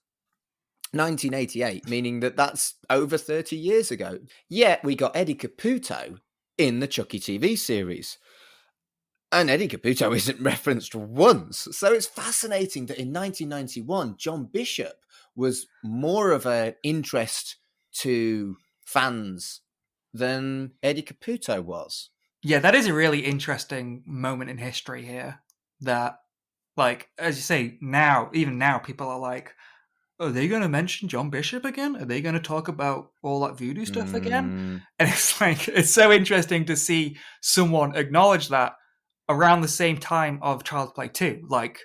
1988, meaning that's over 30 years ago. Yet we got Eddie Caputo in the Chucky TV series. And Eddie Caputo isn't referenced once. So it's fascinating that in 1991, John Bishop was more of an interest to fans than Eddie Caputo was. Yeah, that is a really interesting moment in history here. That, like, as you say, even now, people are like, are they going to mention John Bishop again? Are they going to talk about all that voodoo stuff again? And it's like, it's so interesting to see someone acknowledge that around the same time of Child's Play 2. Like,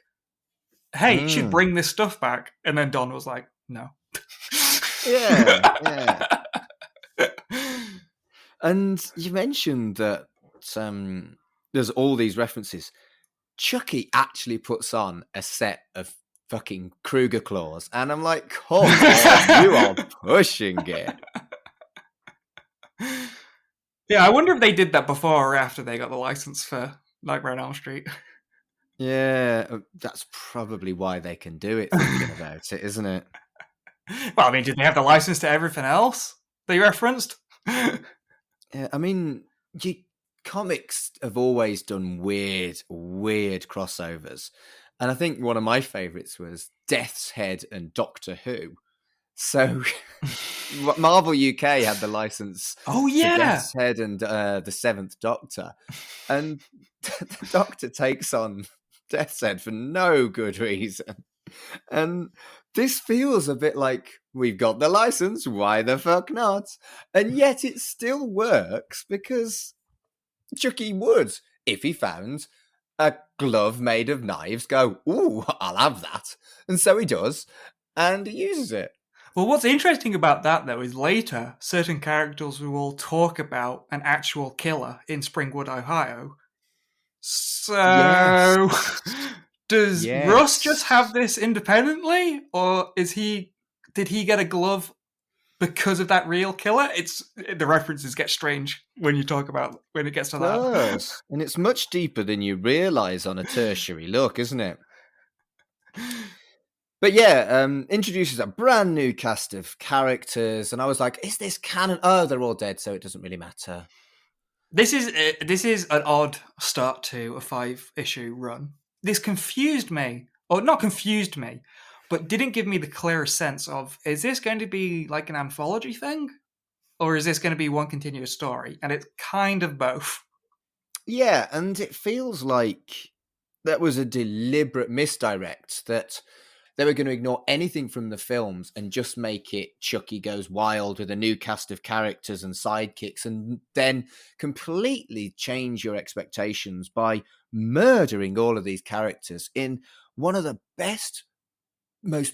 hey, you should bring this stuff back. And then Don was like, no. Yeah. And you mentioned that there's all these references. Chucky actually puts on a set of fucking Kruger claws. And I'm like, come on, you are pushing it. Yeah, I wonder if they did that before or after they got the license for Nightmare on Elm Street. Yeah, that's probably why they can do it, thinking about it, isn't it? Well, I mean, did they have the license to everything else they referenced? Yeah, I mean, comics have always done weird crossovers. And I think one of my favourites was Death's Head and Doctor Who. So Marvel UK had the license for Death's Head and the Seventh Doctor. And the Doctor takes on Death's Head for no good reason. And this feels a bit like we've got the license, why the fuck not? And yet it still works because Chucky would, if he found a glove made of knives, go, ooh, I'll have that. And so he does, and he uses it. Well, what's interesting about that, though, is later, certain characters will talk about an actual killer in Springwood, Ohio. Yes. So, does Russ just have Yes. this independently, or did he get a glove because of that real killer? The references get strange when you talk about when it gets to that. Does. And it's much deeper than you realise on a tertiary look, isn't it? But yeah, introduces a brand new cast of characters, and I was like, "Is this canon?" Oh, they're all dead, so it doesn't really matter. This is an odd start to a 5-issue run. This confused me, or not confused me, but didn't give me the clearest sense of, is this going to be like an anthology thing, or is this going to be one continuous story? And it's kind of both. Yeah, and it feels like that was a deliberate misdirect, that they were going to ignore anything from the films and just make it Chucky Goes Wild with a new cast of characters and sidekicks, and then completely change your expectations by murdering all of these characters in one of the best, most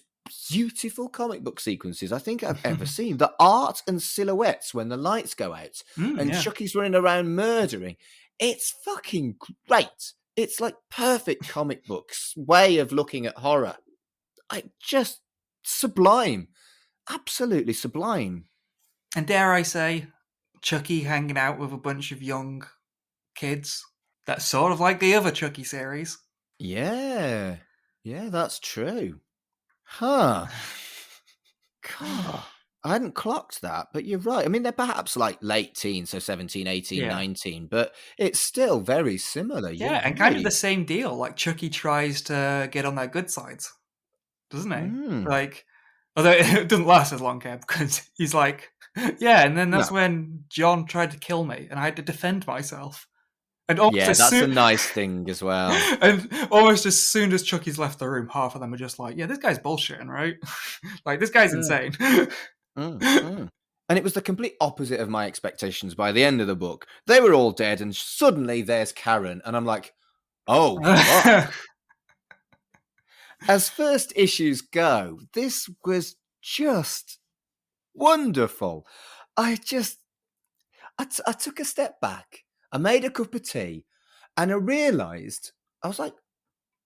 beautiful comic book sequences I think I've ever seen. The art and silhouettes when the lights go out and Yeah. Chucky's running around murdering. It's fucking great. It's like perfect comic books way of looking at horror. Just sublime. Absolutely sublime. And dare I say, Chucky hanging out with a bunch of young kids. That's sort of like the other Chucky series. Yeah. Yeah, that's true. Huh. God. I hadn't clocked that, but you're right. I mean, they're perhaps like late teens, so 17, 18, Yeah. 19, but it's still very similar. You're Yeah, and kind of the right. same deal. Like, Chucky tries to get on their good sides, doesn't he? Mm. Like, although it doesn't last as long, Kev, because he's like, yeah, and then that's No. when John tried to kill me, and I had to defend myself. And almost Yeah, as that's a soon, nice thing as well. and almost as soon as Chucky's left the room, half of them are just like, yeah, this guy's bullshitting, right? Like, this guy's Mm, insane. mm. And it was the complete opposite of my expectations by the end of the book. They were all dead, and suddenly there's Karen, and I'm like, oh, fuck. As first issues go, this was just wonderful. I just, I took a step back. I made a cup of tea, and I realised, I was like,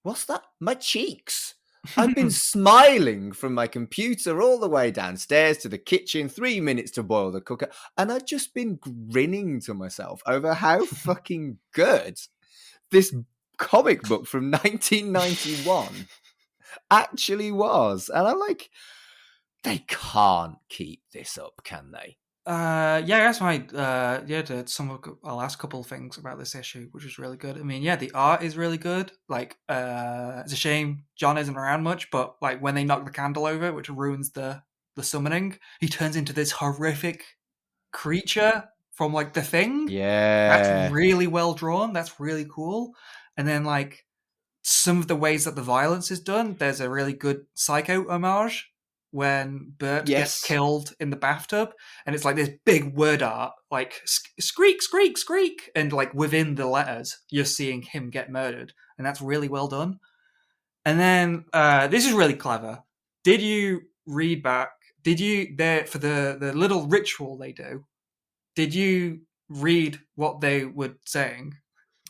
what's that? My cheeks. I've been smiling from my computer all the way downstairs to the kitchen, 3 minutes to boil the cooker, and I've just been grinning to myself over how fucking good this comic book from 1991 actually was. And I'm like, they can't keep this up, can they? Yeah, that's my I'll ask a couple of things about this issue, which is really good. I mean, yeah, the art is really good. Like, it's a shame John isn't around much, but like when they knock the candle over, which ruins the summoning, he turns into this horrific creature from like the Thing. That's Yeah. really well drawn. That's really cool. And then like some of the ways that the violence is done, there's a really good Psycho homage when Bert gets Yes. killed in the bathtub, and it's like this big word art, like "skreek, skreek, skreek," and like within the letters, you're seeing him get murdered, and that's really well done. And then this is really clever. Did you read back? Did you there for the little ritual they do? Did you read what they were saying?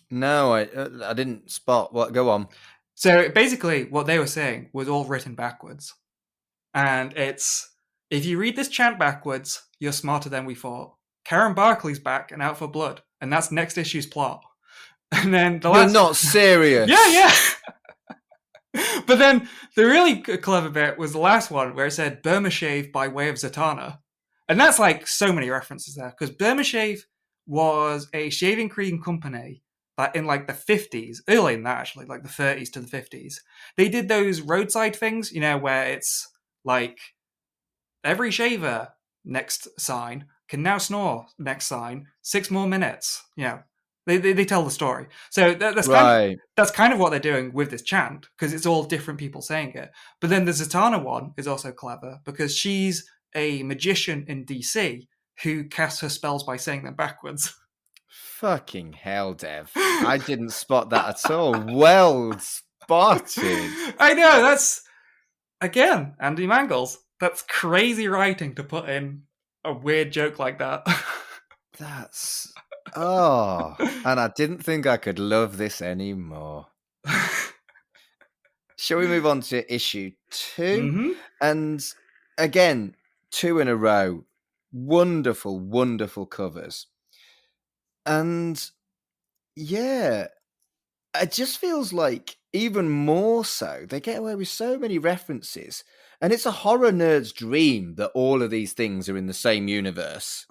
No, I didn't spot what. Go on. So basically, what they were saying was all written backwards. And it's, if you read this chant backwards, you're smarter than we thought. Karen Barkley's back and out for blood. And that's next issue's plot. And then the You're last. not serious. Yeah. But then the really clever bit was the last one where it said Burma Shave by way of Zatanna. And that's like so many references there. Because Burma Shave was a shaving cream company that in like the 50s, early in that actually, like the 30s to the 50s, they did those roadside things, where it's like every shaver, next sign, can now snore, next sign, 6 more minutes, They tell the story. So Right. that's kind of what they're doing with this chant, because it's all different people saying it. But then the Zatanna one is also clever because she's a magician in DC who casts her spells by saying them backwards. Fucking hell, Dev. I didn't spot that at all. Well spotted. I know, that's, again, Andy Mangles. That's crazy writing to put in a weird joke like that. That's... Oh, and I didn't think I could love this anymore. Shall we move on to issue 2? Mm-hmm. And again, 2 in a row. Wonderful, wonderful covers. And yeah, it just feels like even more so, they get away with so many references. And it's a horror nerd's dream that all of these things are in the same universe.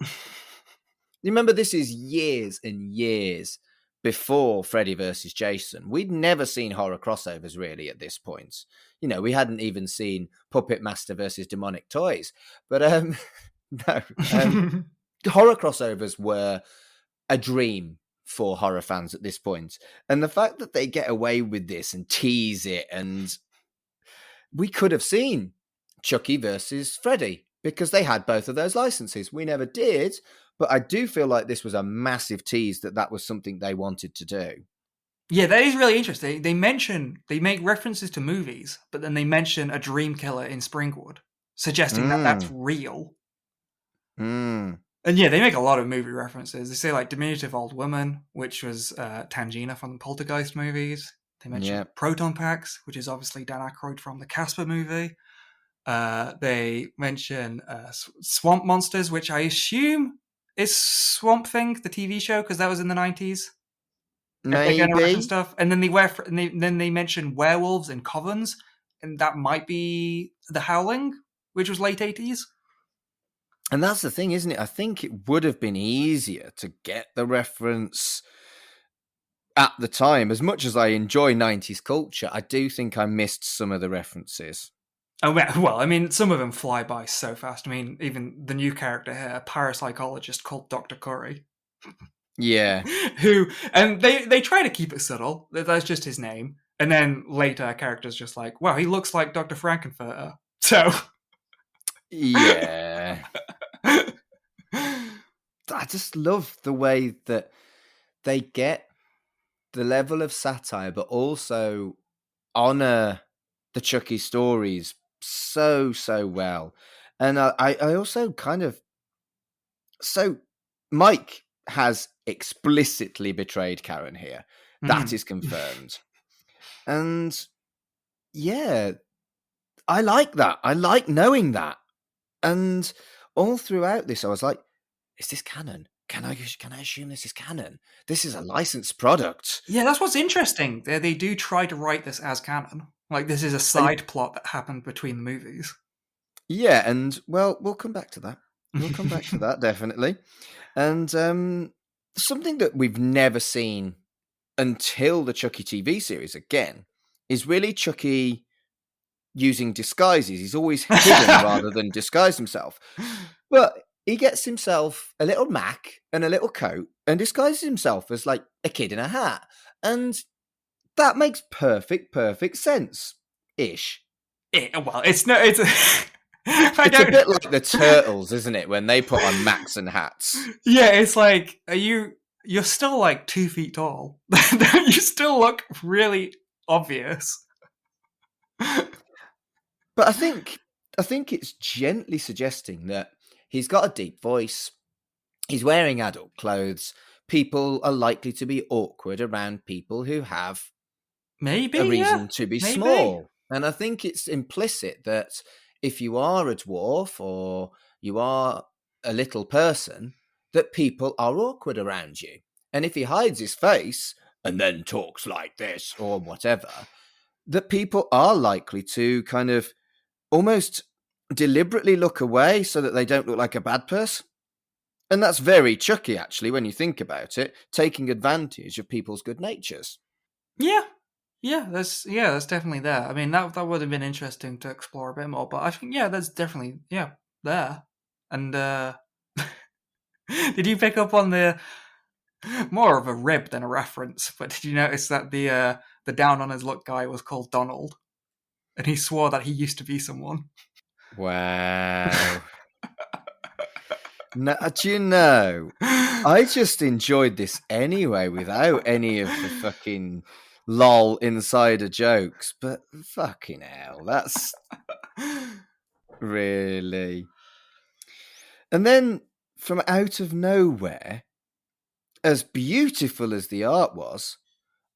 You remember, this is years and years before Freddy versus Jason. We'd never seen horror crossovers really at this point. You know, we hadn't even seen Puppet Master versus Demonic Toys. But no, horror crossovers were a dream for horror fans at this point. And the fact that they get away with this and tease it, and we could have seen Chucky versus Freddy because they had both of those licenses. We never did, but I do feel like this was a massive tease that was something they wanted to do. Yeah, that is really interesting. They make references to movies, but then they mention a dream killer in Springwood, suggesting that that's real. And yeah, they make a lot of movie references. They say like diminutive old woman, which was Tangina from the Poltergeist movies. They mention proton packs, which is obviously Dan Aykroyd from the Casper movie. They mention swamp monsters, which I assume is Swamp Thing, the TV show, because that was in the 90s. Maybe. Stuff. And then they mention werewolves and covens, and that might be The Howling, which was late 80s. And that's the thing, isn't it? I think it would have been easier to get the reference at the time. As much as I enjoy 90s culture, I do think I missed some of the references. Oh, well, I mean, some of them fly by so fast. I mean, even the new character here, a parapsychologist called Dr. Curry. Yeah. And they try to keep it subtle. That's just his name. And then later, a character's just like, wow, he looks like Dr. Frankenfurter. So... Yeah. I just love the way that they get the level of satire, but also honor the Chucky stories so well. And I also kind of... So Mike has explicitly betrayed Karen here. That is confirmed. And yeah, I like that. I like knowing that. And all throughout this, I was like, is this canon? Can I assume this is canon? This is a licensed product. Yeah, that's what's interesting. They do try to write this as canon. Like, this is a side plot that happened between the movies. Yeah, and, well, we'll come back to that. We'll come back to that, definitely. And something that we've never seen until the Chucky TV series, again, is really Chucky using disguises. He's always hidden rather than disguised himself. But he gets himself a little Mac and a little coat and disguises himself as like a kid in a hat. And that makes perfect sense-ish. Well, it's no, it's... It's a bit like the Turtles, isn't it? When they put on Macs and hats. Yeah, it's like, you're still like 2 feet tall. You still look really obvious. But I think it's gently suggesting that he's got a deep voice. He's wearing adult clothes. People are likely to be awkward around people who have a reason to be small. And I think it's implicit that if you are a dwarf or you are a little person, that people are awkward around you. And if he hides his face and then talks like this or whatever, that people are likely to kind of almost deliberately look away so that they don't look like a bad person. And that's very Chucky, actually, when you think about it, taking advantage of people's good natures. Yeah, that's definitely there. I mean, that would have been interesting to explore a bit more, but I think, that's definitely, there. And did you pick up on the More of a rib than a reference. But did you notice that the down on his luck guy was called Donald, and he swore that he used to be someone? Wow. No, do you know? I just enjoyed this anyway without any of the fucking lol insider jokes. But fucking hell, that's really. And then from out of nowhere, as beautiful as the art was,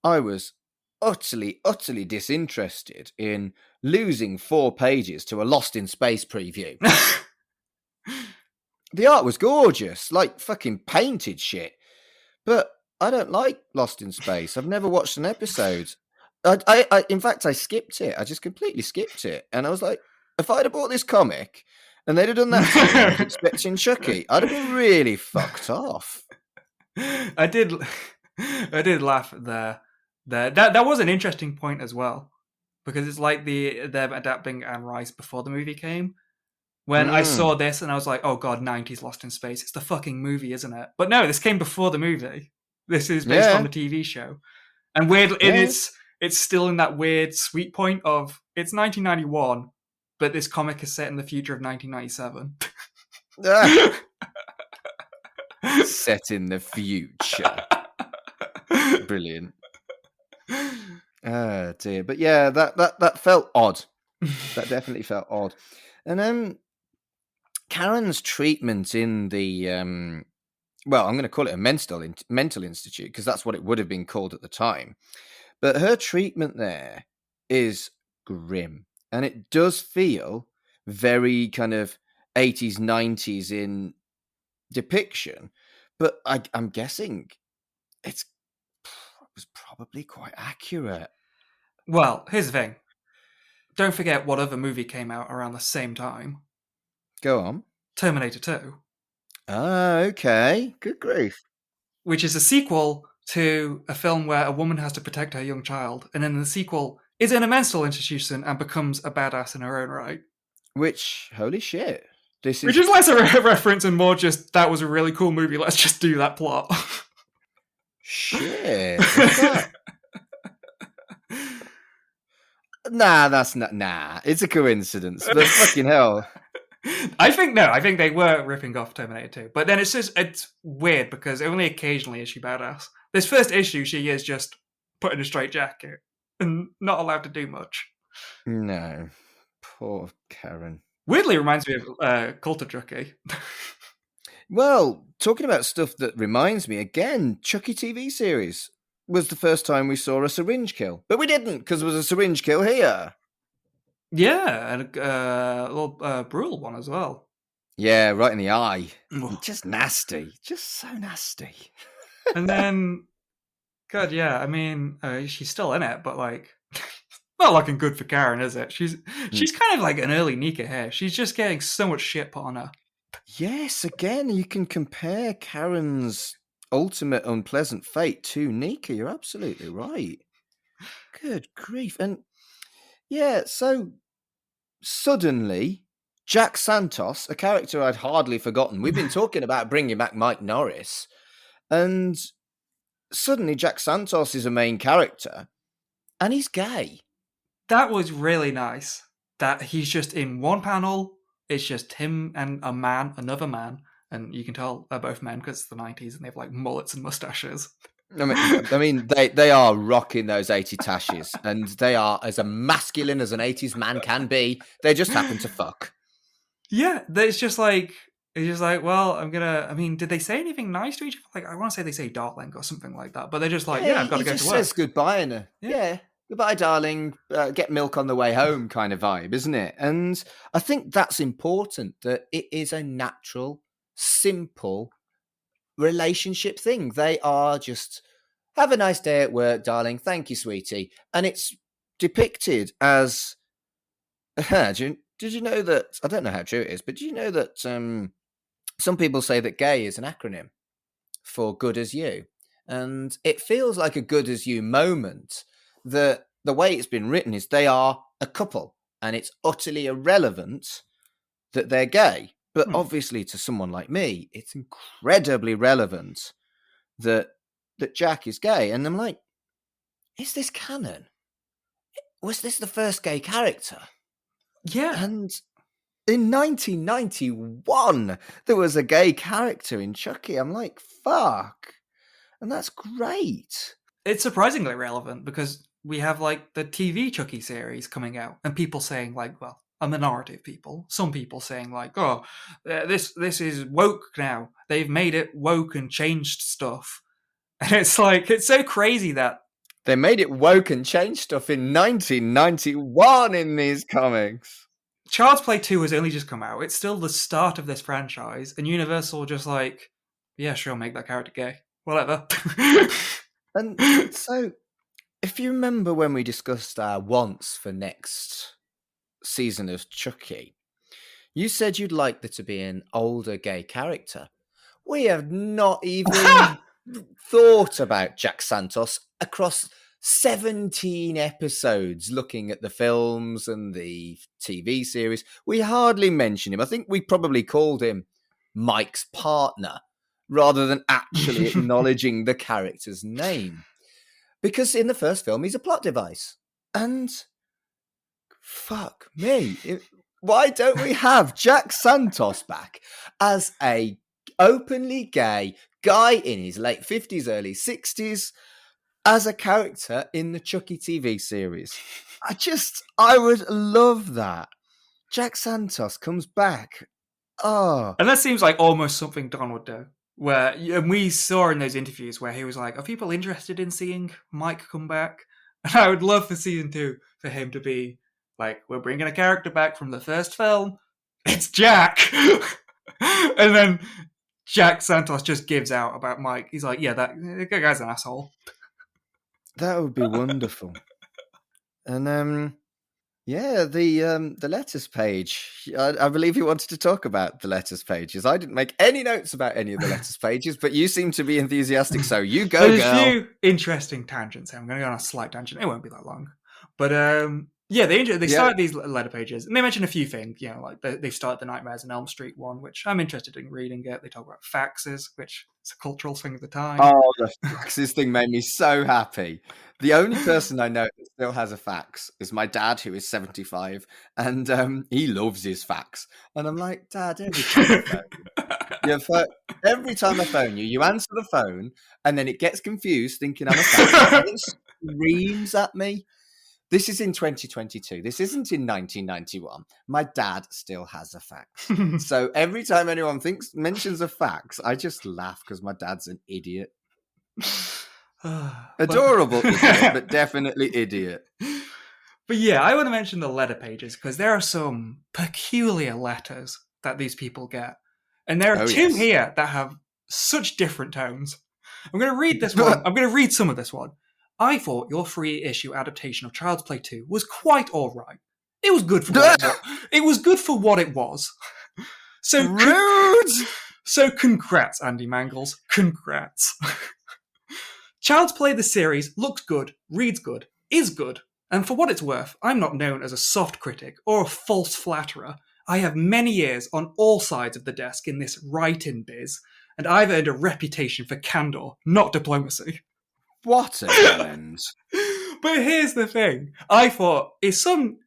I was utterly, utterly disinterested in losing 4 pages to a Lost in Space preview. The art was gorgeous, like fucking painted shit. But I don't like Lost in Space. I've never watched an episode. In fact, I skipped it. I just completely skipped it. And I was like, if I'd have bought this comic and they'd have done that to me and I was expecting Chucky, I'd have been really fucked off. I did laugh there. That was an interesting point as well, because it's like them adapting Anne Rice before the movie came. When I saw this and I was like, oh god, 90s Lost in Space. It's the fucking movie, isn't it? But no, this came before the movie. This is based on the TV show. And weirdly, it's still in that weird sweet point of, it's 1991, but this comic is set in the future of 1997. Set in the future. Brilliant. Oh dear. But yeah, that felt odd. That definitely felt odd. And then Karen's treatment in the well, I'm going to call it a mental institute because that's what it would have been called at the time. But her treatment there is grim, and it does feel very kind of 80s, 90s in depiction. But I'm guessing it was probably quite accurate. Well, here's the thing. Don't forget what other movie came out around the same time. Go on. Terminator 2. Ah, okay. Good grief. Which is a sequel to a film where a woman has to protect her young child, and in the sequel is in a mental institution and becomes a badass in her own right. Which, holy shit. Which is less a reference and more just, that was a really cool movie, let's just do that plot. Shit. What's that? Nah, that's not. Nah, it's a coincidence. But fucking hell. I think they were ripping off Terminator 2. But then it's weird because only occasionally is she badass. This first issue, she is just put in a straight jacket and not allowed to do much. No. Poor Karen. Weirdly reminds me of Cult of Chucky. Well, talking about stuff that reminds me, again, Chucky TV series was the first time we saw a syringe kill. But we didn't, because there was a syringe kill here. Yeah, and a little brutal one as well. Yeah, right in the eye. Just nasty. Just so nasty. And then, God, yeah, I mean, she's still in it, but like, not looking good for Karen, is it? She's kind of like an early Nika here. She's just getting so much shit put on her. Yes, again, you can compare Karen's ultimate unpleasant fate to Nika. You're absolutely right. Good grief. And yeah, so suddenly, Jack Santos, a character I'd hardly forgotten, we've been talking about bringing back Mike Norris, and suddenly Jack Santos is a main character, and he's gay. That was really nice. That he's just in one panel, it's just him and another man, and you can tell they're both men because it's the 90s and they have like mullets and mustaches. I mean, they are rocking those 80 tashes, and they are as masculine as an 80s man can be. They just happen to fuck. Yeah, it's just like, well, I mean, did they say anything nice to each other? Like, I want to say they say darling or something like that, but they're just like, yeah, I've got to go to work. He says goodbye and yeah, goodbye, darling, get milk on the way home kind of vibe, isn't it? And I think that's important, that it is a natural, simple relationship thing. They are just, have a nice day at work, darling, thank you, sweetie. And it's depicted as, did you know that, I don't know how true it is, but do you know that some people say that gay is an acronym for good as you? And it feels like a good as you moment, that the way it's been written is they are a couple, and it's utterly irrelevant that they're gay. But obviously, to someone like me, it's incredibly relevant that that Jack is gay. And I'm like, is this canon? Was this the first gay character? Yeah. And in 1991, there was a gay character in Chucky. I'm like, fuck. And that's great. It's surprisingly relevant because we have like the TV Chucky series coming out, and people saying like, well, a minority of people, some people saying like, oh, this is woke now. They've made it woke and changed stuff. And it's like, it's so crazy that they made it woke and changed stuff in 1991 in these comics. Child's Play 2 has only just come out. It's still the start of this franchise, and Universal just like, yeah, sure, make that character gay. Whatever. And so, if you remember when we discussed our wants for next season of Chucky, you said you'd like there to be an older gay character. We have not even thought about Jack Santos across 17 episodes looking at the films and the TV series. We hardly mention him. I think we probably called him Mike's partner rather than actually acknowledging the character's name. Because in the first film, he's a plot device. And fuck me. Why don't we have Jack Santos back as a openly gay guy in his late 50s, early 60s as a character in the Chucky TV series? I would love that. Jack Santos comes back. Oh. And that seems like almost something Don would do. And we saw in those interviews where he was like, are people interested in seeing Mike come back? And I would love for season 2 for him to be like, we're bringing a character back from the first film. It's Jack. And then Jack Santos just gives out about Mike. He's like, yeah, that guy's an asshole. That would be wonderful. And yeah, the letters page. I believe you wanted to talk about the letters pages. I didn't make any notes about any of the letters pages, but you seem to be enthusiastic, so you go, There's girl. a few interesting tangents. I'm going to go on a slight tangent. It won't be that long. But yeah, they started these letter pages, and they mention a few things. You know, like they've started the Nightmares on Elm Street one, which I'm interested in reading it. They talk about faxes, which is a cultural thing at the time. Oh, the faxes thing made me so happy. The only person I know that still has a fax is my dad, who is 75, and he loves his fax. And I'm like, Dad, every time I phone you, you answer the phone, and then it gets confused, thinking I'm a fax, and it screams at me. This is in 2022. This isn't in 1991. My dad still has a fax. So every time anyone mentions a fax, I just laugh because my dad's an idiot. Adorable idiot, but definitely idiot. But yeah, I want to mention the letter pages because there are some peculiar letters that these people get. And there are two here that have such different tones. I'm going to read this one. I'm going to read some of this one. I thought your free-issue adaptation of Child's Play 2 was quite all right. It was good for what it was. It was good for what it was. So rude. So congrats, Andy Mangles. Congrats. Child's Play the series looks good, reads good, is good. And for what it's worth, I'm not known as a soft critic or a false flatterer. I have many years on all sides of the desk in this writing biz, and I've earned a reputation for candor, not diplomacy. What a villain. But here's the thing. I thought, is some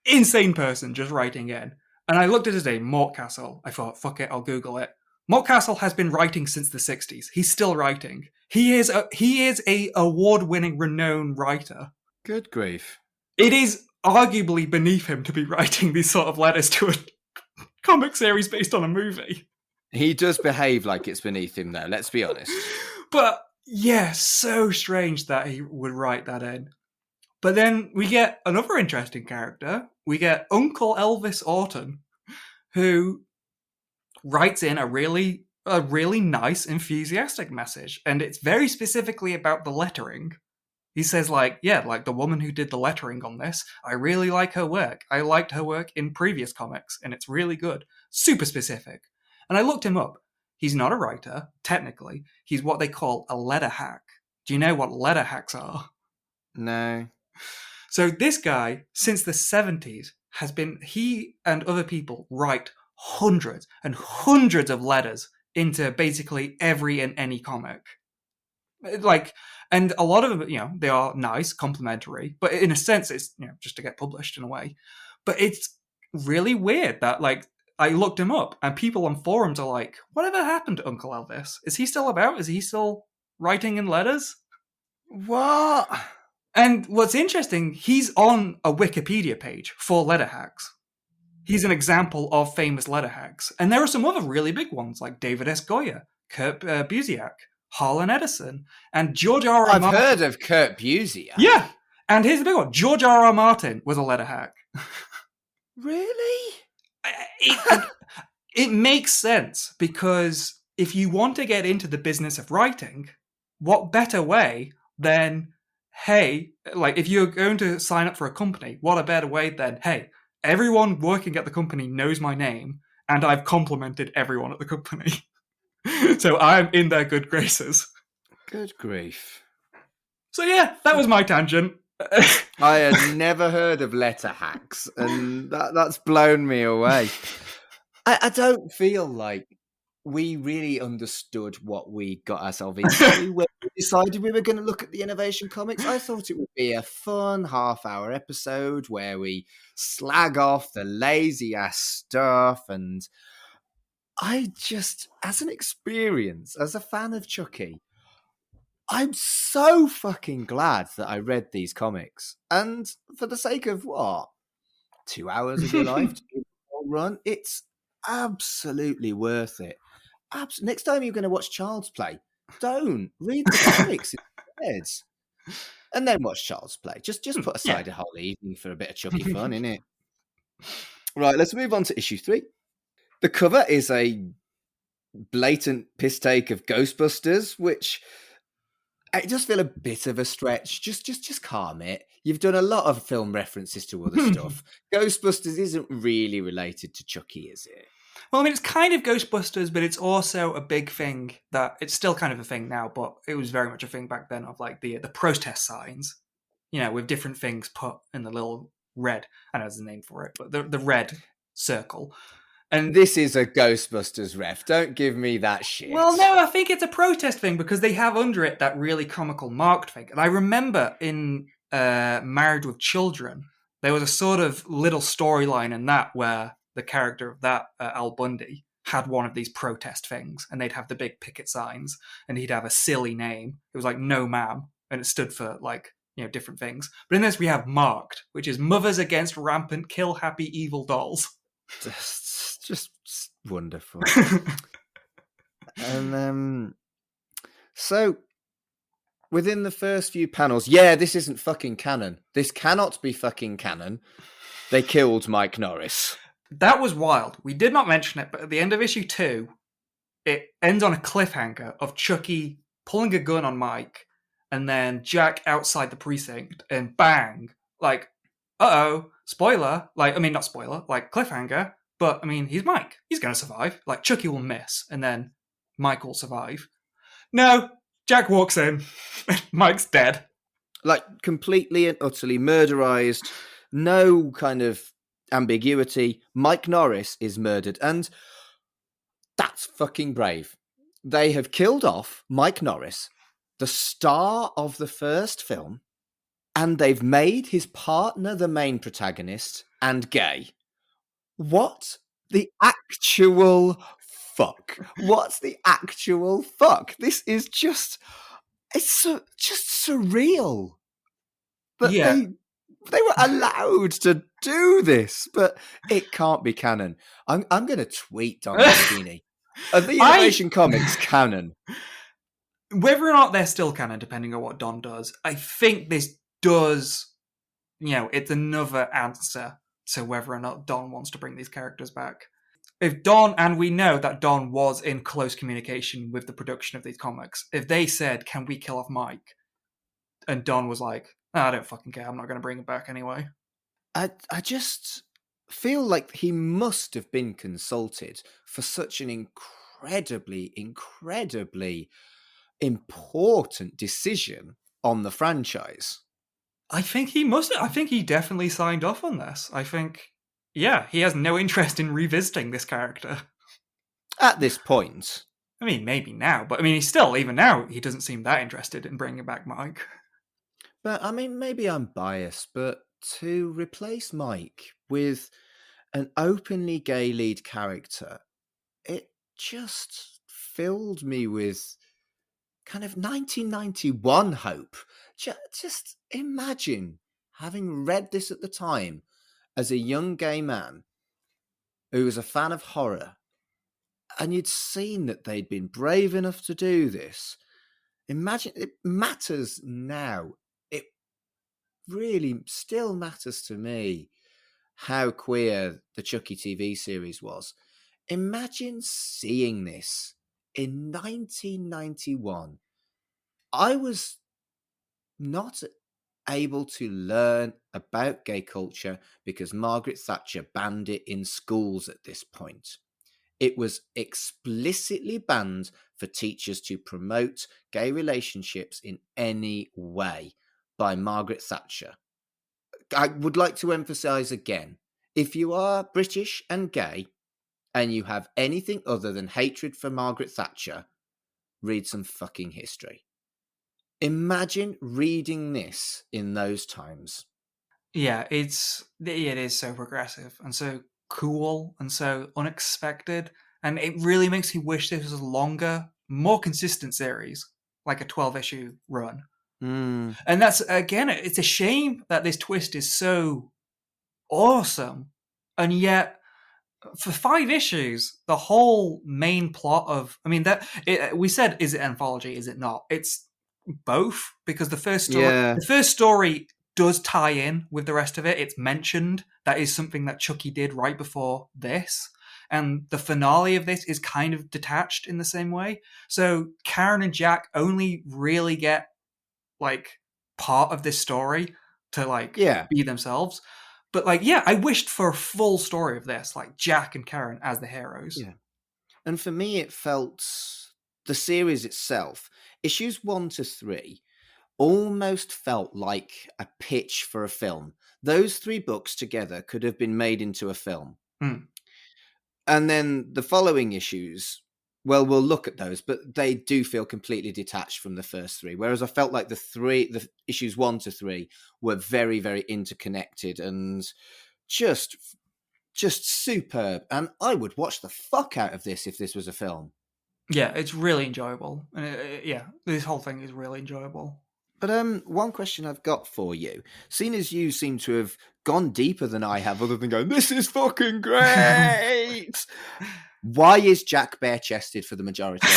insane person just writing in? And I looked at his name, Mort Castle. I thought, fuck it, I'll Google it. Mort Castle has been writing since the 60s. He's still writing. He is a award-winning, renowned writer. Good grief. It is arguably beneath him to be writing these sort of letters to a comic series based on a movie. He does behave like it's beneath him, though, let's be honest. But yeah, so strange that he would write that in. But then we get another interesting character. We get Uncle Elvis Orton, who writes in a really nice, enthusiastic message. And it's very specifically about the lettering. He says, like the woman who did the lettering on this, I really like her work. I liked her work in previous comics, and it's really good. Super specific. And I looked him up. He's not a writer, technically. He's what they call a letter hack. Do you know what letter hacks are? No. So this guy, since the 70s, he and other people write hundreds and hundreds of letters into basically every and any comic. Like, and a lot of them, they are nice, complimentary, but in a sense, it's just to get published in a way. But it's really weird that like I looked him up, and people on forums are like, "Whatever happened to Uncle Elvis? Is he still about? Is he still writing in letters?" What? And what's interesting, he's on a Wikipedia page for letter hacks. He's an example of famous letter hacks. And there are some other really big ones, like David S. Goyer, Kurt Busiek, Harlan Edison, and George R. R. I've Martin. heard of Kurt Busiek. Yeah, and here's the big one. George R. R. Martin was a letter hack. Really? It makes sense, because if you want to get into the business of writing, what better way than, hey, like if you're going to sign up for a company, what a better way than, hey, everyone working at the company knows my name, and I've complimented everyone at the company. So I'm in their good graces. Good grief. So yeah, that was my tangent. I had never heard of letter hacks, and that's blown me away. I don't feel like we really understood what we got ourselves into when we decided we were going to look at the Innovation Comics. I thought it would be a fun half-hour episode where we slag off the lazy-ass stuff, and I just, as an experience, as a fan of Chucky, I'm so fucking glad that I read these comics. And for the sake of what? 2 hours of your life to do the whole run? It's absolutely worth it. Next time you're going to watch Child's Play, don't read the comics instead. And then watch Child's Play. Just put aside a whole evening for a bit of Chucky fun, innit? Right, let's move on to issue 3. The cover is a blatant piss take of Ghostbusters, which it does feel a bit of a stretch. Just calm it. You've done a lot of film references to other stuff. Ghostbusters isn't really related to Chucky, is it? Well, I mean, it's kind of Ghostbusters, but it's also a big thing that it's still kind of a thing now, but it was very much a thing back then of like the protest signs, with different things put in the little red. I know there's a name for it, but the red circle. And this is a Ghostbusters ref. Don't give me that shit. Well, no, I think it's a protest thing because they have under it that really comical marked thing. And I remember in Married with Children, there was a sort of little storyline in that where the character of that, Al Bundy, had one of these protest things, and they'd have the big picket signs, and he'd have a silly name. It was like "No Ma'am," and it stood for like different things. But in this, we have marked, which is Mothers Against Rampant Kill Happy Evil Dolls. Just wonderful. And so within the first few panels, this isn't fucking canon. This cannot be fucking canon. They killed Mike Norris. That was wild. We did not mention it, but at the end of issue 2, it ends on a cliffhanger of Chucky pulling a gun on Mike, and then Jack outside the precinct, and bang, like, uh-oh, spoiler, like, I mean, not spoiler, like, cliffhanger, but, I mean, he's Mike. He's going to survive. Like, Chucky will miss, and then Mike will survive. No, Jack walks in, Mike's dead. Like, completely and utterly murderized, no kind of ambiguity. Mike Norris is murdered, and that's fucking brave. They have killed off Mike Norris, the star of the first film, and they've made his partner the main protagonist and gay. What the actual fuck? What's the actual fuck? This is just surreal. But they were allowed to do this, but it can't be canon. I'm going to tweet Don Mancini. Are the Innovation Comics canon? Whether or not they're still canon, depending on what Don does, I think this does, it's another answer to whether or not Don wants to bring these characters back. If Don, and we know that Don was in close communication with the production of these comics, if they said, "Can we kill off Mike?" and Don was like, "I don't fucking care, I'm not going to bring him back anyway." I just feel like he must have been consulted for such an incredibly important decision on the franchise. I think he must have. I think he definitely signed off on this. I think, he has no interest in revisiting this character. At this point. I mean, maybe now, but I mean, he's still, even now, he doesn't seem that interested in bringing back Mike. But I mean, maybe I'm biased, but to replace Mike with an openly gay lead character, it just filled me with kind of 1991 hope. Just imagine having read this at the time as a young gay man who was a fan of horror, and you'd seen that they'd been brave enough to do this. Imagine it matters now. It really still matters to me how queer the Chucky TV series was. Imagine seeing this in 1991. I was not able to learn about gay culture because Margaret Thatcher banned it in schools at this point. It was explicitly banned for teachers to promote gay relationships in any way by Margaret Thatcher. I would like to emphasise again, if you are British and gay and you have anything other than hatred for Margaret Thatcher, read some fucking history. Imagine reading this in those times. Yeah, it is so progressive and so cool and so unexpected, and it really makes me wish this was a longer, more consistent series, like a 12-issue run. Mm. And that's, again, it's a shame that this twist is so awesome, and yet for 5 issues, the whole main plot of, I mean, we said, is it anthology? Is it not? It's both, because Yeah. the first story does tie in with the rest of it. It's mentioned. That is something that Chucky did right before this. And the finale of this is kind of detached in the same way. So Karen and Jack only really get like part of this story to like Yeah. be themselves. But like, yeah, I wished for a full story of this, like Jack and Karen as the heroes. Yeah. And for me, it felt the series itself, issues 1 to 3, almost felt like a pitch for a film. Those 3 books together could have been made into a film. Mm. And then the following issues, well, we'll look at those, but they do feel completely detached from the first 3. Whereas I felt like the issues 1 to 3 were very, very interconnected and just superb. And I would watch the fuck out of this if this was a film. Yeah, it's really enjoyable. Yeah, this whole thing is really enjoyable. But one question I've got for you, seeing as you seem to have gone deeper than I have, other than going, this is fucking great. Why is Jack bare-chested for the majority of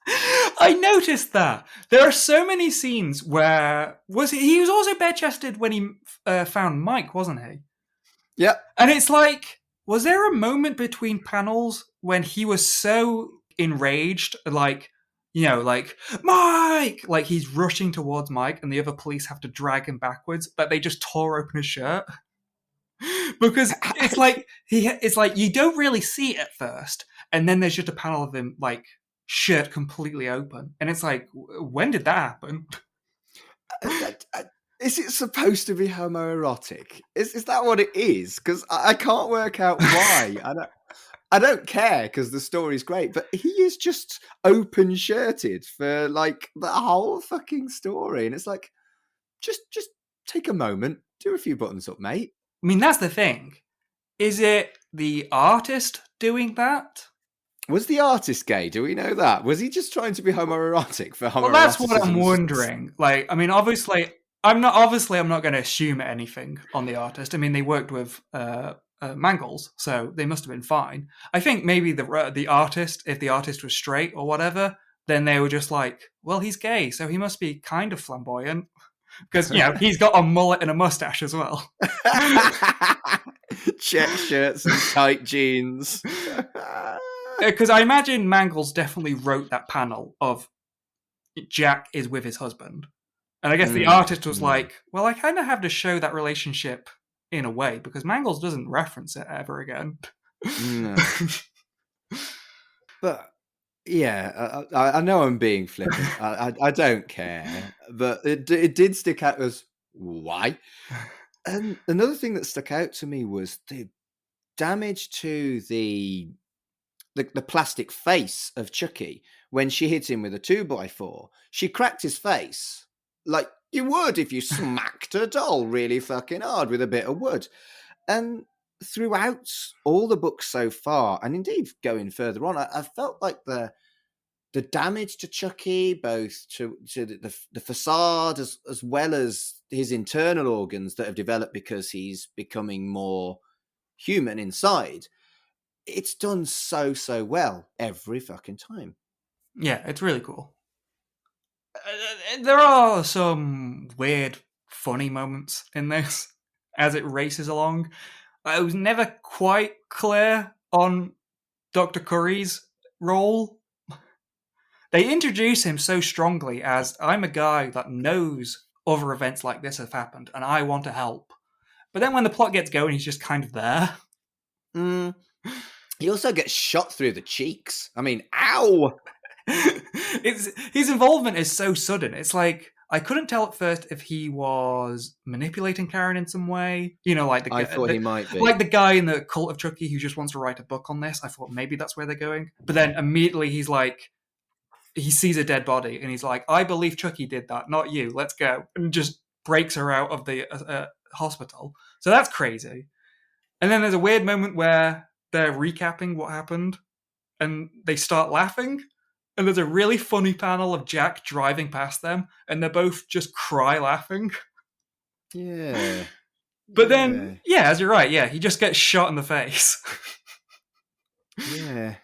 it? I noticed that there are so many scenes where he was also bare-chested when he found Mike, wasn't he? Yep. And it's like, was there a moment between panels when he was so enraged, like, you know, like, Mike! Like, he's rushing towards Mike and the other police have to drag him backwards, but they just tore open his shirt? Because it's like, you don't really see it at first, and then there's just a panel of him, like, shirt completely open. And it's like, when did that happen? Is it supposed to be homoerotic? Is that what it is? Because I can't work out why. I don't care because the story's great, but he is just open shirted for like the whole fucking story, and it's like, just take a moment, do a few buttons up, mate. I mean, that's the thing. Is it the artist doing that? Was the artist gay? Do we know that? Was he just trying to be homoerotic for homoeroticism? Well, that's what I'm wondering. Like, I mean, obviously, I'm not going to assume anything on the artist. I mean, they worked with Mangles, so they must have been fine. I think maybe the artist, if the artist was straight or whatever, then they were just like, well, he's gay, so he must be kind of flamboyant. Because, you know, he's got a mullet and a mustache as well. Check shirts and tight jeans. Because I imagine Mangles definitely wrote that panel of Jack is with his husband. And I guess the artist was like, well, I kind of have to show that relationship in a way, because Mangles doesn't reference it ever again. No. But, yeah, I know I'm being flippant. I don't care. But it did stick out as, why? And another thing that stuck out to me was the damage to the the plastic face of Chucky when she hit him with a 2x4. She cracked his face like you would if you smacked a doll really fucking hard with a bit of wood. And throughout all the books so far, and indeed going further on, I felt like the damage to Chucky, both to the facade as well as his internal organs that have developed because he's becoming more human inside, it's done so well every fucking time. Yeah, it's really cool. There are some weird, funny moments in this as it races along. I was never quite clear on Dr. Curry's role. They introduce him so strongly as, I'm a guy that knows other events like this have happened, and I want to help. But then when the plot gets going, he's just kind of there. He also gets shot through the cheeks. I mean, ow! His involvement is so sudden. It's like, I couldn't tell at first if he was manipulating Karen in some way. You know, like I thought he might be. Like the guy in the Cult of Chucky who just wants to write a book on this. I thought maybe that's where they're going. But then immediately he's like, he sees a dead body and he's like, I believe Chucky did that, not you. Let's go. And just breaks her out of the hospital. So that's crazy. And then there's a weird moment where they're recapping what happened and they start laughing. And there's a really funny panel of Jack driving past them and they're both just cry laughing. Yeah. But then, as you're right, he just gets shot in the face. Yeah.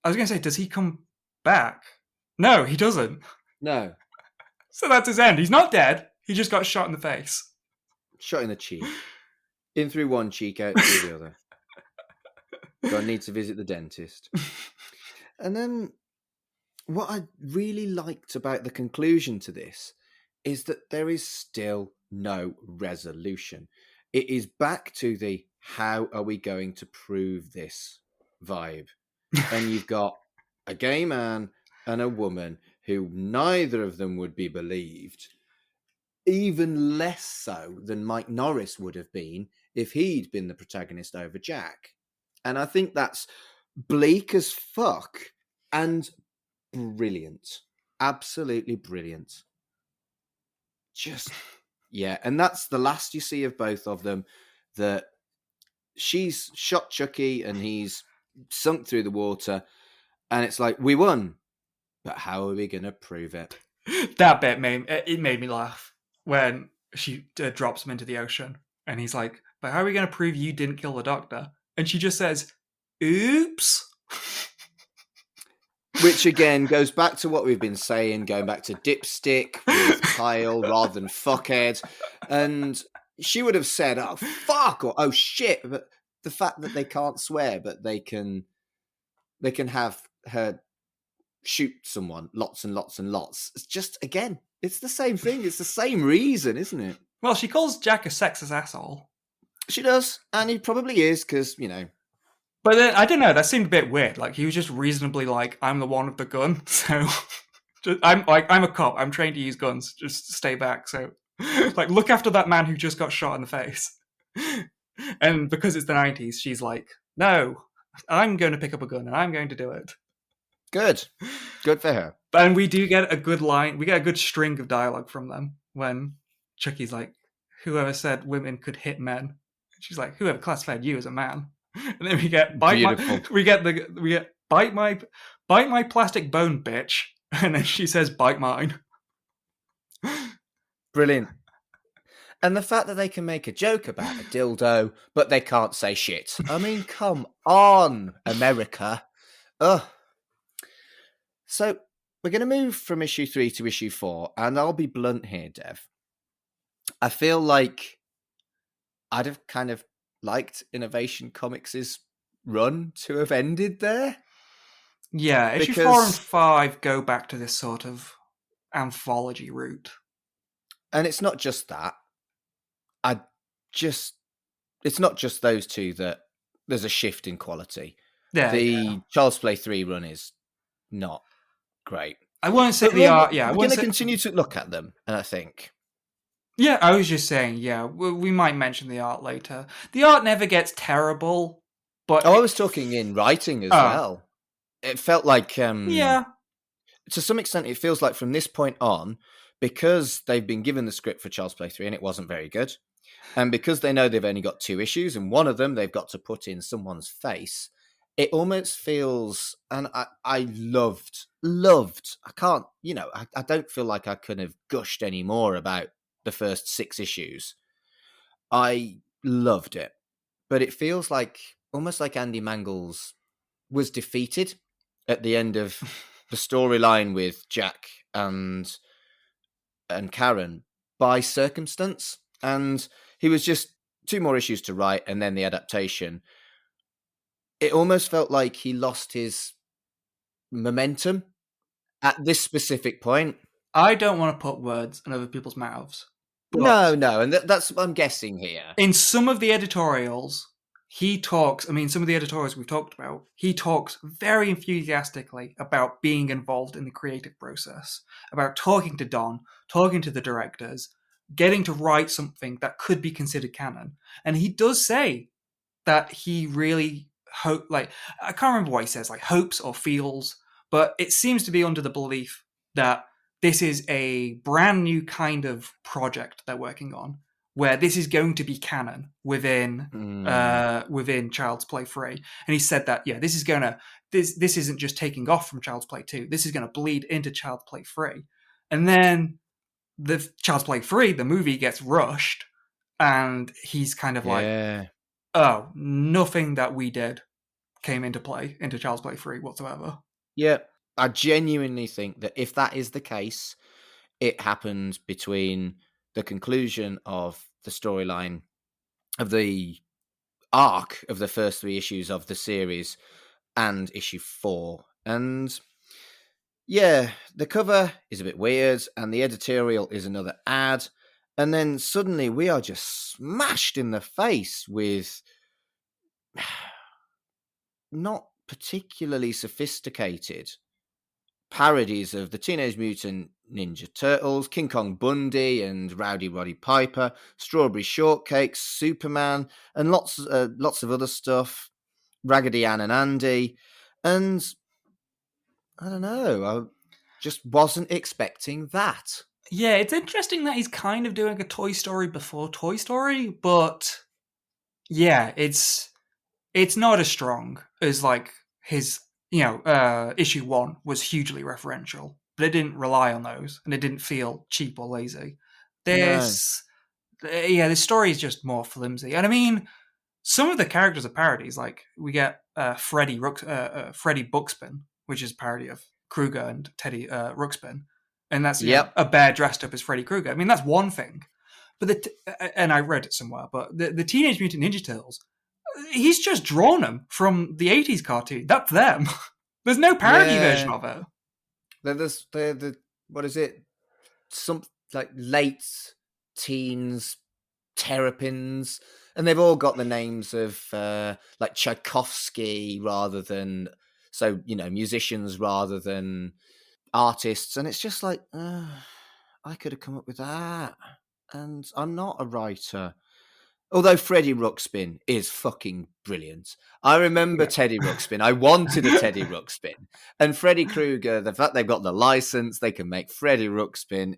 I was going to say, does he come back? No, he doesn't. No. So that's his end. He's not dead. He just got shot in the face. Shot in the cheek. In through one cheek, out through the other. Gonna need to visit the dentist. And then what I really liked about the conclusion to this is that there is still no resolution. It is back to the how are we going to prove this vibe. And you've got a gay man and a woman who neither of them would be believed, even less so than Mike Norris would have been if he'd been the protagonist over Jack. And I think that's bleak as fuck and brilliant. Absolutely brilliant. Just, yeah. And that's the last you see of both of them, that she's shot Chucky and he's sunk through the water. And it's like, we won. But how are we going to prove it? That bit made me laugh when she drops him into the ocean. And he's like, but how are we going to prove you didn't kill the doctor? And she just says, oops. Which again goes back to what we've been saying, going back to dipstick with Kyle rather than fuckhead. And she would have said, oh, fuck, or oh, shit. But the fact that they can't swear, but they can have her shoot someone lots and lots and lots. It's just, again, it's the same thing. It's the same reason, isn't it? Well, she calls Jack a sexist asshole. She does, and he probably is, because, you know. But then, I don't know, that seemed a bit weird. Like, he was just reasonably like, I'm the one with the gun, so... I'm a cop, I'm trained to use guns, just stay back, so... Like, look after that man who just got shot in the face. And because it's the 90s, she's like, no, I'm going to pick up a gun, and I'm going to do it. Good for her. And we do get a good line, we get a good string of dialogue from them, when Chucky's like, whoever said women could hit men? She's like, whoever classified you as a man? And then we get bite my plastic bone, bitch. And then she says, bite mine. Brilliant. And the fact that they can make a joke about a dildo, but they can't say shit. I mean, come on, America. Ugh. So we're going to move from issue 3 to issue 4, and I'll be blunt here, Dev. I feel like I'd have kind of liked Innovation Comics' run to have ended there. Yeah, issue 4 and 5 go back to this sort of anthology route. And it's not just that. It's not just those two that there's a shift in quality. Yeah, the Child's Play 3 run is not great. I won't say the art. Yeah, we're going to continue to look at them, and I think. Yeah, I was just saying. Yeah, we might mention the art later. The art never gets terrible, but I was talking in writing as well. it felt like, Yeah. to some extent, it feels like from this point on, because they've been given the script for Child's Play 3 and it wasn't very good, and because they know they've only got 2 issues, and one of them they've got to put in someone's face, it almost feels, and I loved, I can't, I don't feel like I could have gushed any more about the first 6 issues. I loved it, but it feels like, almost like Andy Mangles was defeated at the end of the storyline with Jack and Karen by circumstance, and he was just 2 more issues to write, and then the adaptation. It almost felt like he lost his momentum at this specific point. I don't want to put words in other people's mouths, but No, and that's what I'm guessing here. in some of the editorials, he talks, I mean, some of the editorials we've talked about, he talks very enthusiastically about being involved in the creative process, about talking to Don, talking to the directors, getting to write something that could be considered canon. And he does say that he really I can't remember what he says, like hopes or feels, but it seems to be under the belief that this is a brand new kind of project they're working on, where this is going to be canon within Child's Play 3. And he said that, yeah, this isn't just taking off from Child's Play 2. This is going to bleed into Child's Play 3. And then the Child's Play 3, the movie, gets rushed, and he's kind of like, oh, nothing that we did came into Child's Play 3 whatsoever. Yeah, I genuinely think that if that is the case, it happened between the conclusion of the storyline of the arc of the first 3 issues of the series and issue 4. And yeah, the cover is a bit weird, and the editorial is another ad. And then suddenly we are just smashed in the face with not particularly sophisticated parodies of the Teenage Mutant Ninja Turtles, King Kong Bundy and Rowdy Roddy Piper, Strawberry Shortcake, Superman, and lots of other stuff, Raggedy Ann and Andy. And I don't know, I just wasn't expecting that. Yeah, it's interesting that he's kind of doing a Toy Story before Toy Story, but yeah, it's not as strong as like his, issue 1 was hugely referential, but it didn't rely on those, and it didn't feel cheap or lazy. This story is just more flimsy, and I mean, some of the characters are parodies. Like we get Freddy Buxpin, which is a parody of Krueger and Teddy Ruxpin, and that's a bear dressed up as Freddy Krueger. I mean, that's one thing, but and I read it somewhere, but the Teenage Mutant Ninja Turtles, he's just drawn them from the 80s cartoon. That's them. There's no parody version of it. They're what is it? Some like late teens terrapins, and they've all got the names of like Tchaikovsky rather than musicians rather than artists, and it's just like I could have come up with that, and I'm not a writer. Although Freddie Ruxpin is fucking brilliant. I remember Teddy Ruxpin. I wanted a Teddy Ruxpin. And Freddy Krueger, the fact they've got the license, they can make Freddie Ruxpin.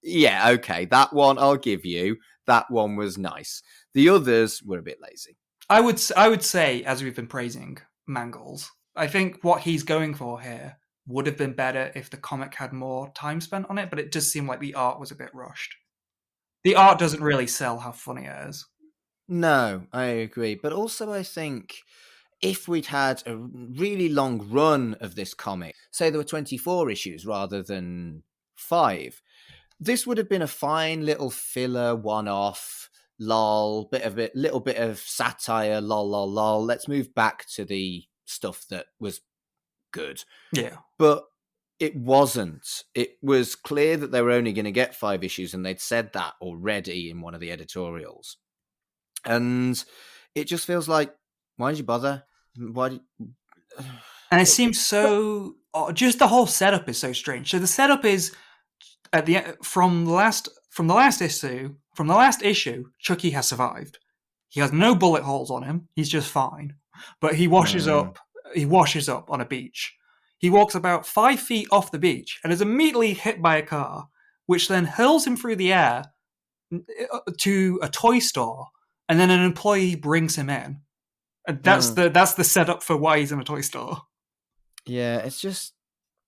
Okay, that one I'll give you. That one was nice. The others were a bit lazy. I would say, as we've been praising Mangles, I think what he's going for here would have been better if the comic had more time spent on it, but it does seem like the art was a bit rushed. The art doesn't really sell how funny it is. No, I agree. But also I think if we'd had a really long run of this comic, say there were 24 issues rather than 5, this would have been a fine little filler one-off, lol, little bit of satire, lol. Let's move back to the stuff that was good. Yeah. But it wasn't. It was clear that they were only going to get 5 issues, and they'd said that already in one of the editorials. And it just feels like, why did you bother? And it seems so. Just the whole setup is so strange. So the setup is at the from the last issue, Chucky has survived. He has no bullet holes on him. He's just fine. But he washes up. He washes up on a beach, He walks about 5 feet off the beach and is immediately hit by a car, which then hurls him through the air to a toy store, and then an employee brings him in. And Mm. that's the setup for why he's in a toy store. Yeah, it's just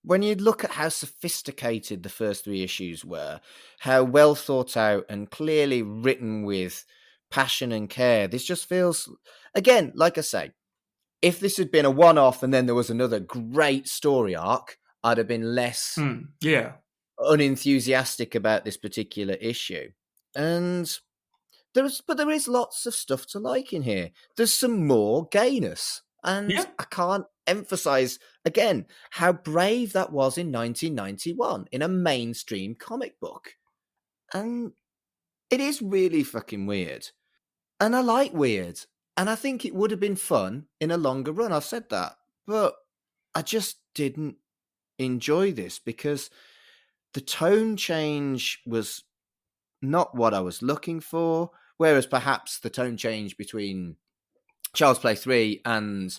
when you look at how sophisticated the first three issues were, how well thought out and clearly written with passion and care, this just feels, again, like I say, if this had been a one-off and then there was another great story arc, I'd have been less Yeah. unenthusiastic about this particular issue. And there is lots of stuff to like in here. There's some more gayness. And Yeah. I can't emphasize again how brave that was in 1991 in a mainstream comic book. And it is really fucking weird. And I like weird. And I think it would have been fun in a longer run. I've said that. But I just didn't enjoy this because the tone change was not what I was looking for. Whereas perhaps the tone change between Child's Play 3 and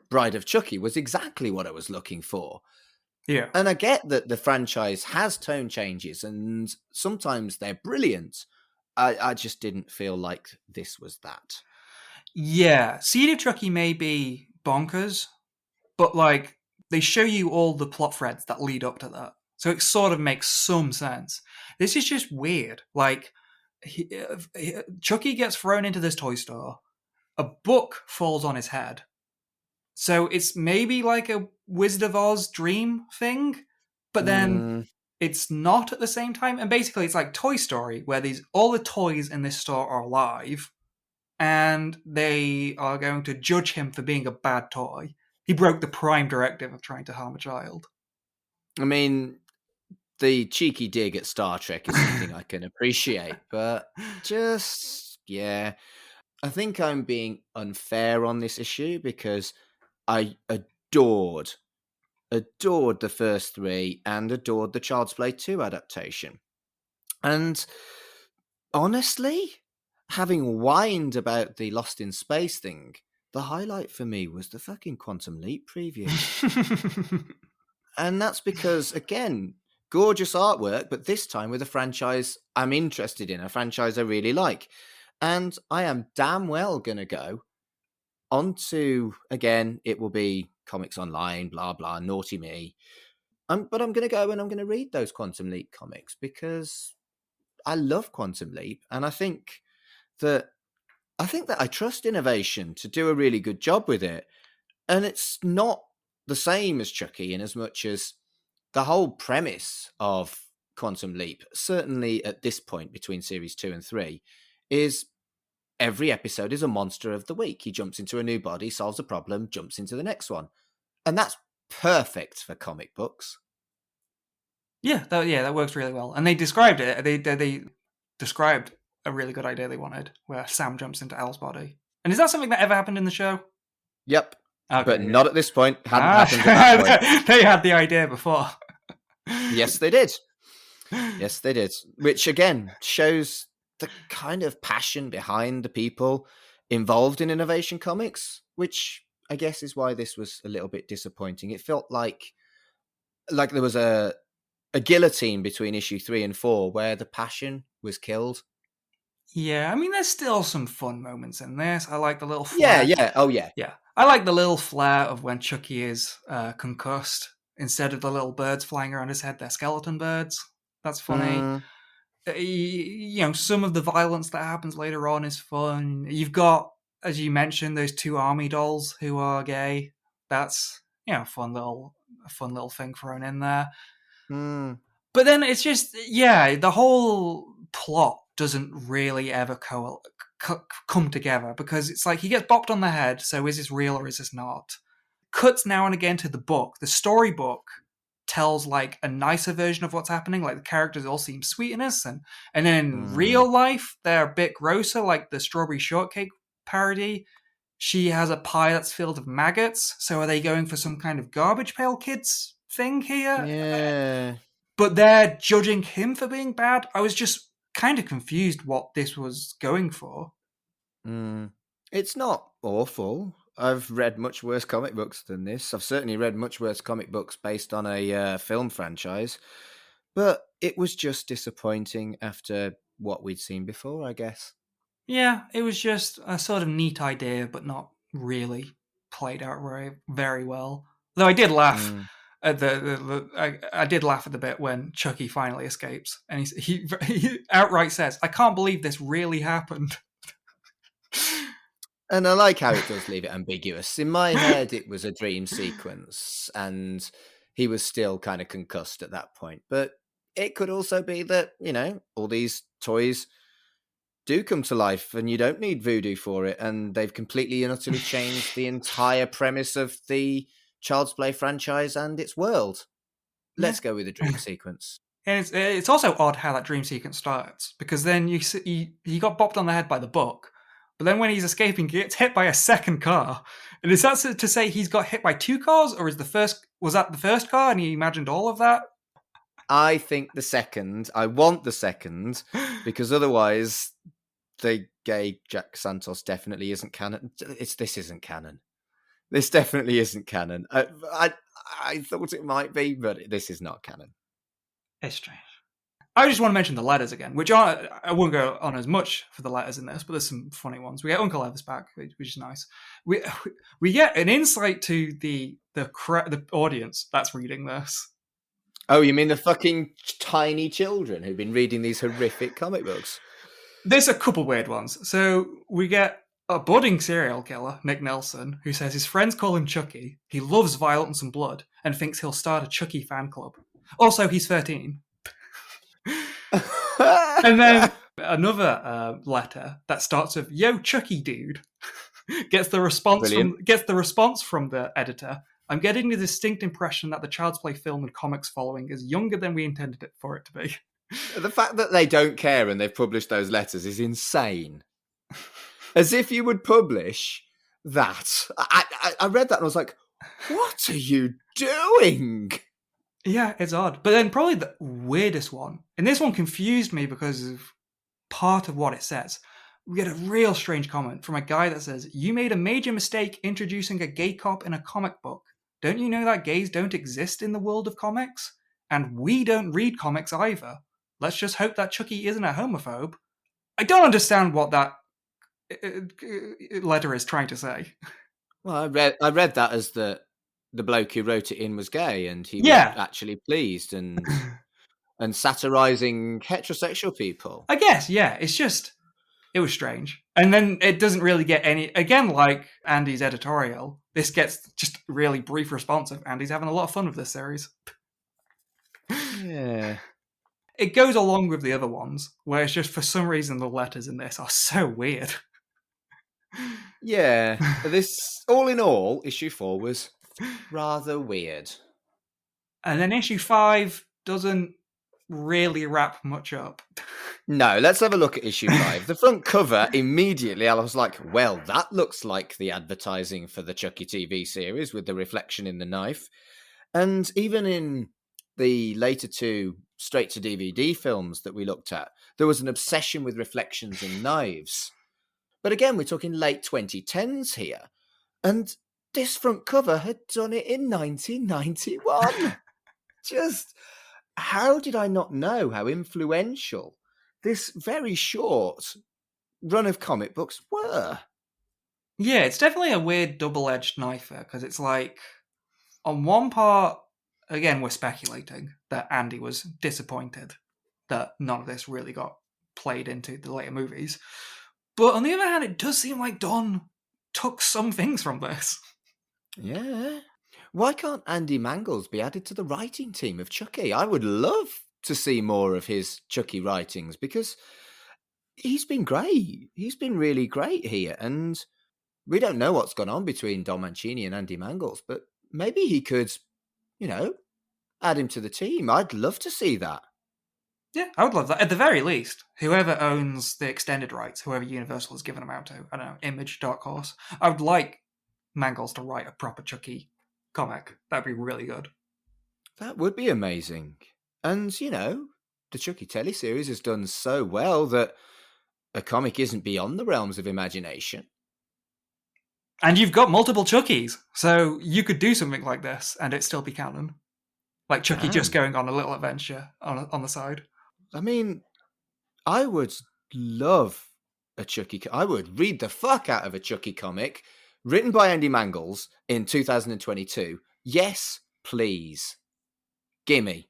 Bride of Chucky was exactly what I was looking for. Yeah. And I get that the franchise has tone changes and sometimes they're brilliant. I just didn't feel like this was that. Yeah. Seed of Chucky may be bonkers, but like they show you all the plot threads that lead up to that. So it sort of makes some sense. This is just weird. Like, Chucky gets thrown into this toy store. A book falls on his head. So it's maybe like a Wizard of Oz dream thing, but then it's not at the same time. And basically, it's like Toy Story, where all the toys in this store are alive, and they are going to judge him for being a bad toy. He broke the prime directive of trying to harm a child. I mean, the cheeky dig at Star Trek is something I can appreciate, but just, yeah. I think I'm being unfair on this issue because I adored the first three and adored the Child's Play 2 adaptation. And honestly, having whined about the Lost in Space thing, the highlight for me was the fucking Quantum Leap preview. And that's because, again, gorgeous artwork, but this time with a franchise I'm interested in, a franchise I really like. And I am damn well going to go onto, again, it will be Comics Online, blah, blah, naughty me. But I'm going to go and I'm going to read those Quantum Leap comics because I love Quantum Leap. And I think that I trust Innovation to do a really good job with it. And it's not the same as Chucky in as much as the whole premise of Quantum Leap, certainly at this point between series 2 and 3, is every episode is a monster of the week. He jumps into a new body, solves a problem, jumps into the next one. And that's perfect for comic books. Yeah, that works really well. And they described it. They described a really good idea they wanted, where Sam jumps into Al's body. And is that something that ever happened in the show? Yep. Okay, but yeah. Not at this point. Hadn't happened at that point. They had the idea before. Yes, they did. Yes, they did. Which, again, shows the kind of passion behind the people involved in Innovation Comics, which I guess is why this was a little bit disappointing. It felt like there was a guillotine between issue 3 and 4 where the passion was killed. Yeah, I mean, there's still some fun moments in this. I like the little flair. Yeah. Oh, yeah. Yeah. I like the little flair of when Chucky is concussed. Instead of the little birds flying around his head, they're skeleton birds. That's funny. Some of the violence that happens later on is fun. You've got, as you mentioned, those two army dolls who are gay. That's a fun little thing thrown in there. But then it's just the whole plot doesn't really ever come together because it's like he gets bopped on the head. So is this real or is this not? Cuts now and again to the book. The storybook tells like a nicer version of what's happening. Like the characters all seem sweet and innocent, and then in real life they're a bit grosser. Like the Strawberry Shortcake parody, she has a pie that's filled with maggots. So are they going for some kind of Garbage Pail Kids thing here? Yeah. But they're judging him for being bad. I was just kind of confused what this was going for. It's not awful. I've read much worse comic books than this. I've certainly read much worse comic books based on a film franchise, but it was just disappointing after what we'd seen before, I guess. Yeah, it was just a sort of neat idea, but not really played out very well. Though I did laugh Mm. at I did laugh at the bit when Chucky finally escapes, and he outright says, "I can't believe this really happened." And I like how it does leave it ambiguous. In my head, it was a dream sequence, and he was still kind of concussed at that point. But it could also be that, all these toys do come to life and you don't need voodoo for it. And they've completely and utterly changed the entire premise of the Child's Play franchise and its world. Yeah. Let's go with the dream sequence. And it's also odd how that dream sequence starts, because then he got bopped on the head by the book, but then when he's escaping, he gets hit by a second car. And is that to say he's got hit by two cars, or was that the first car and he imagined all of that? I think the second. I want the second, because otherwise the gay Jack Santos definitely isn't canon. This isn't canon. This definitely isn't canon. I thought it might be, but this is not canon. It's strange. I just want to mention the letters again, which I won't go on as much for the letters in this, but there's some funny ones. We get Uncle Ever's back, which is nice. We get an insight to the audience that's reading this. Oh, you mean the fucking tiny children who've been reading these horrific comic books? There's a couple weird ones. So we get a budding serial killer, Nick Nelson, who says his friends call him Chucky. He loves violence and blood and thinks he'll start a Chucky fan club. Also, he's 13. And then another letter that starts with "Yo, Chucky, dude," gets the response from the editor. I'm getting the distinct impression that the Child's Play film and comics following is younger than we intended it for it to be. The fact that they don't care and they've published those letters is insane. As if you would publish that. I read that and I was like, what are you doing? Yeah, it's odd. But then probably the weirdest one, and this one confused me because of part of what it says. We get a real strange comment from a guy that says, "You made a major mistake introducing a gay cop in a comic book. Don't you know that gays don't exist in the world of comics? And we don't read comics either. Let's just hope that Chucky isn't a homophobe." I don't understand what that letter is trying to say. Well, I read that as the bloke who wrote it in was gay and he was actually pleased and satirizing heterosexual people. I guess, yeah. It's just, it was strange. And then it doesn't really get any, again, like Andy's editorial, this gets just really brief response of Andy's having a lot of fun with this series. Yeah. It goes along with the other ones, where it's just for some reason the letters in this are so weird. Yeah. This, all in all, issue 4 was rather weird. And then issue 5 doesn't really wrap much up. No, let's have a look at issue 5. The front cover, immediately I was like, well, that looks like the advertising for the Chucky TV series with the reflection in the knife. And even in the later 2 straight-to-DVD films that we looked at, there was an obsession with reflections in knives. But again, we're talking late 2010s here. And this front cover had done it in 1991. Just, how did I not know how influential this very short run of comic books were? Yeah, it's definitely a weird double-edged knife there, because it's like, on one part, again, we're speculating that Andy was disappointed that none of this really got played into the later movies. But on the other hand, it does seem like Don took some things from this. Yeah. Why can't Andy Mangles be added to the writing team of Chucky? I would love to see more of his Chucky writings because he's been great. He's been really great here. And we don't know what's gone on between Don Mancini and Andy Mangles, but maybe he could, add him to the team. I'd love to see that. Yeah, I would love that. At the very least, whoever owns the extended rights, whoever Universal has given them out to, I don't know, Image, Dark Horse, I would like Mangles to write a proper Chucky comic. That'd be really good. That would be amazing. And, the Chucky teleseries has done so well that a comic isn't beyond the realms of imagination. And you've got multiple Chuckies, so you could do something like this and it still be canon. Like Chucky just Damn. going on a little adventure on the side. I mean, I would love a Chucky. I would read the fuck out of a Chucky comic written by Andy Mangles in 2022. Yes, please. Gimme.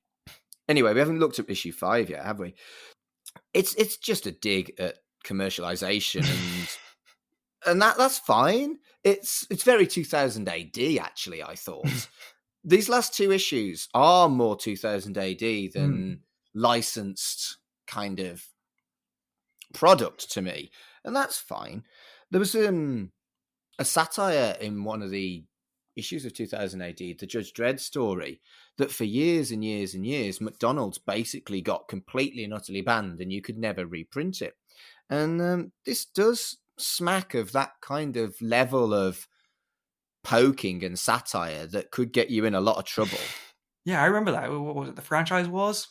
Anyway, we haven't looked at issue 5 yet, have we? It's just a dig at commercialization and that's fine. It's very 2000 AD actually, I thought. These last 2 issues are more 2000 AD than licensed kind of product to me, and that's fine. There was a satire in one of the issues of 2000 AD, the Judge Dredd story, that for years and years and years, McDonald's basically got completely and utterly banned, and you could never reprint it. And this does smack of that kind of level of poking and satire that could get you in a lot of trouble. Yeah, I remember that. What was it? The Franchise Wars?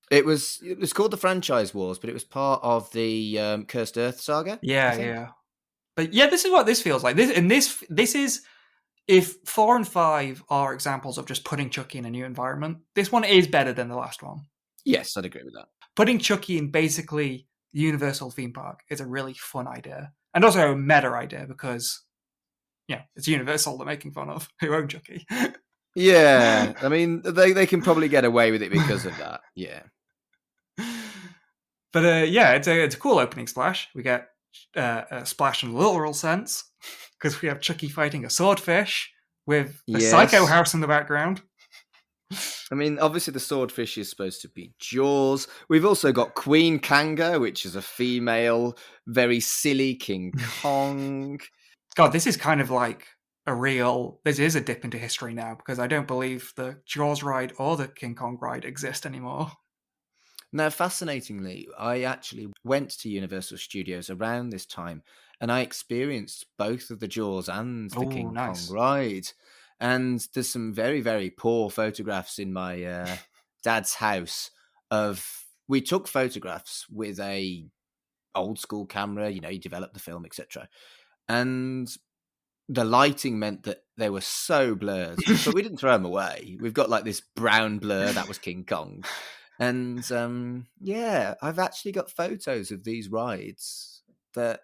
It was called the Franchise Wars, but it was part of the Cursed Earth saga. Yeah, yeah. But yeah, this is what this feels like. This is, if 4 and 5 are examples of just putting Chucky in a new environment, this one is better than the last one. Yes, I'd agree with that. Putting Chucky in basically Universal theme park is a really fun idea, and also a meta idea because, yeah, it's Universal they're making fun of, who own Chucky. Yeah, I mean, they can probably get away with it because of that. Yeah. But yeah, it's a cool opening splash. We get a splash in a literal sense because we have Chucky fighting a swordfish with the Psycho House in the background. I mean, obviously the swordfish is supposed to be Jaws. We've also got Queen Kanga, which is a female, very silly King Kong. God, this is kind of like this is a dip into history now, because I don't believe the Jaws ride or the King Kong ride exist anymore. Now, fascinatingly, I actually went to Universal Studios around this time, and I experienced both of the Jaws and the King Kong ride. And there's some very, very poor photographs in my dad's house we took photographs with a old school camera, you develop the film, etc. And the lighting meant that they were so blurred, but we didn't throw them away. We've got like this brown blur, that was King Kong. And yeah, I've actually got photos of these rides that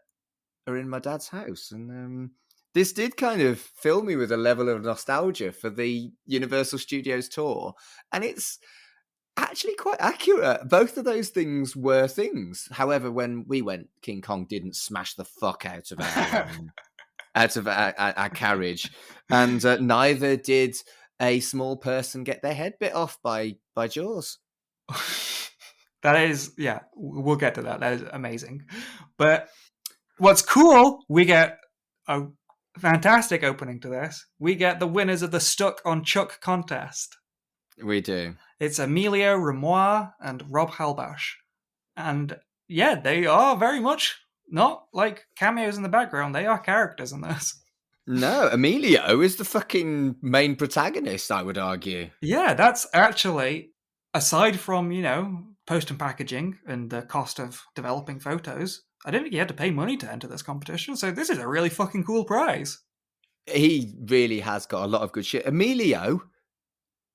are in my dad's house. And this did kind of fill me with a level of nostalgia for the Universal Studios tour. And it's actually quite accurate. Both of those things were things. However, when we went, King Kong didn't smash the fuck out of our carriage. And neither did a small person get their head bit off by Jaws. That is, yeah, we'll get to that. That is amazing. But what's cool, we get a fantastic opening to this. We get the winners of the Stuck on Chuck contest. We do. It's Emilio Remoir and Rob Halbash. And yeah, they are very much not like cameos in the background. They are characters in this. No, Emilio is the fucking main protagonist, I would argue. Yeah, that's actually, aside from, post and packaging and the cost of developing photos, I didn't think you had to pay money to enter this competition, so this is a really fucking cool prize. He really has got a lot of good shit. Emilio,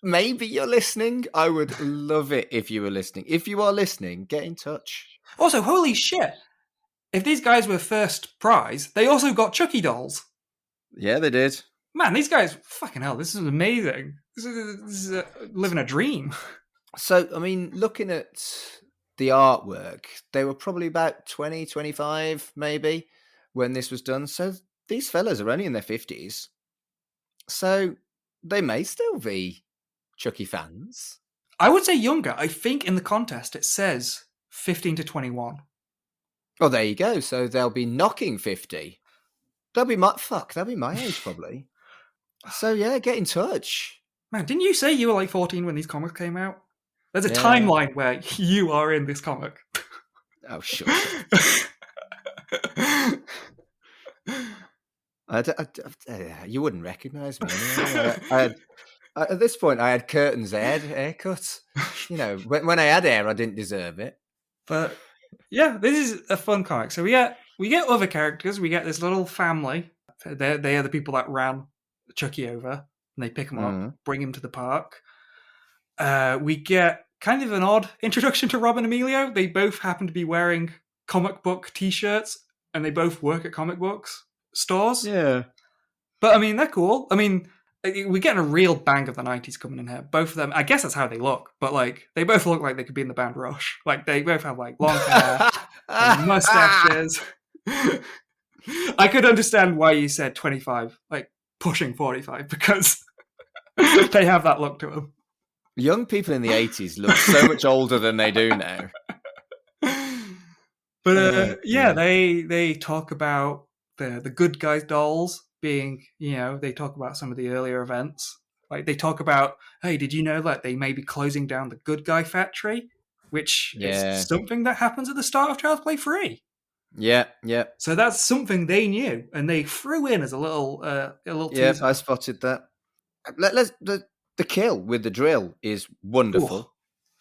maybe you're listening. I would love it if you were listening. If you are listening, get in touch. Also, holy shit, if these guys were first prize, they also got Chucky dolls. Yeah, they did. Man, these guys, fucking hell, this is amazing. This is living a dream. So, I mean, looking at the artwork, they were probably about 20, 25 maybe when this was done. So these fellas are only in their 50s. So they may still be Chucky fans. I would say younger. I think in the contest it says 15 to 21. Oh, there you go. So they'll be knocking 50. They'll be my age probably. So yeah, get in touch. Man, didn't you say you were like 14 when these comics came out? There's a timeline where you are in this comic. Oh, sure. You wouldn't recognise me anyway. At this point, I had curtains haircut. When I had hair, I didn't deserve it. But yeah, this is a fun comic. So we get other characters. We get this little family They are the people that ran Chucky over, and they pick him up, bring him to the park. We get kind of an odd introduction to Rob and Emilio. They both happen to be wearing comic book T-shirts, and they both work at comic books stores. Yeah. But I mean, they're cool. I mean, we're getting a real bang of the 90s coming in here. Both of them, I guess that's how they look, but like they both look like they could be in the band Rush. Like they both have like long hair, and mustaches. I could understand why you said 25, like pushing 45, because they have that look to them. Young people in the 80s look so much older than they do now. But they talk about the good guys dolls being, they talk about some of the earlier events. Like they talk about, hey, did you know that they may be closing down the good guy factory, which is something that happens at the start of Child's Play 3. Yeah. So that's something they knew, and they threw in as a little teaser. Yeah, I spotted that. The kill with the drill is wonderful. Ooh,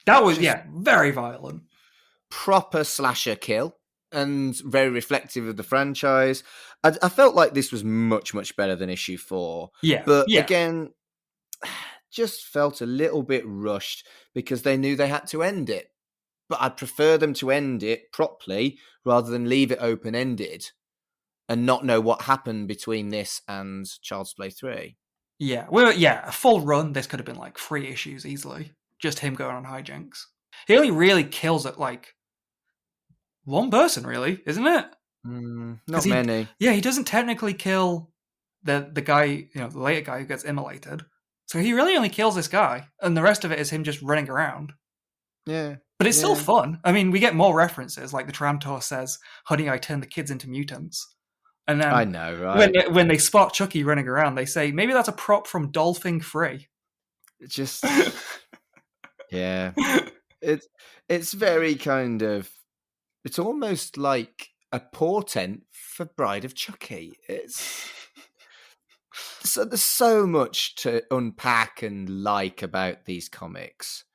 that was very violent, proper slasher kill, and very reflective of the franchise. I felt like this was much better than issue 4. But again, just felt a little bit rushed because they knew they had to end it. But I'd prefer them to end it properly rather than leave it open-ended and not know what happened between this and Child's Play 3. Yeah, well, a full run, this could have been like 3 issues easily. Just him going on hijinks. He only really kills at like one person, really, isn't it? Not many. Yeah, he doesn't technically kill the guy, the later guy who gets immolated. So he really only kills this guy, and the rest of it is him just running around. Yeah. But it's still fun. I mean, we get more references, like the Trantor says, "Honey, I turned the kids into mutants." And then I know, right? When they spot Chucky running around, they say, maybe that's a prop from Dolphin 3. Just, yeah. It's very kind of, it's almost like a portent for Bride of Chucky. So there's so much to unpack and like about these comics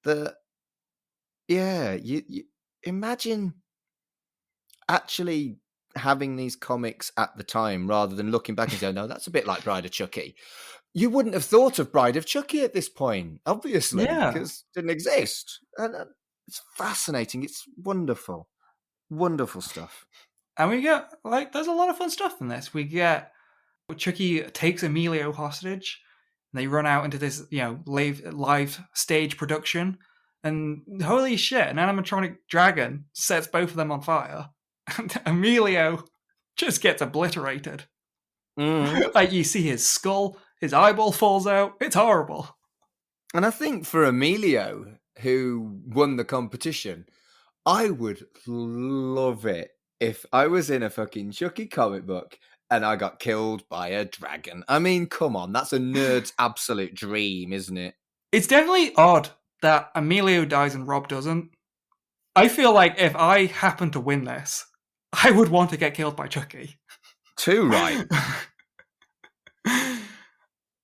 that, you imagine actually having these comics at the time rather than looking back and say, no, that's a bit like Bride of Chucky. You wouldn't have thought of Bride of Chucky at this point, obviously, because it didn't exist. And it's fascinating. It's wonderful. Wonderful stuff. And we get, there's a lot of fun stuff in this. We get Chucky takes Emilio hostage, and they run out into this, live stage production. And holy shit, an animatronic dragon sets both of them on fire. And Emilio just gets obliterated. Like you see his skull, his eyeball falls out. It's horrible. And I think for Emilio, who won the competition, I would love it if I was in a fucking Chucky comic book and I got killed by a dragon. I mean, come on, that's a nerd's absolute dream, isn't it? It's definitely odd that Emilio dies and Rob doesn't. I feel like if I happen to win this, I would want to get killed by Chucky. Too right.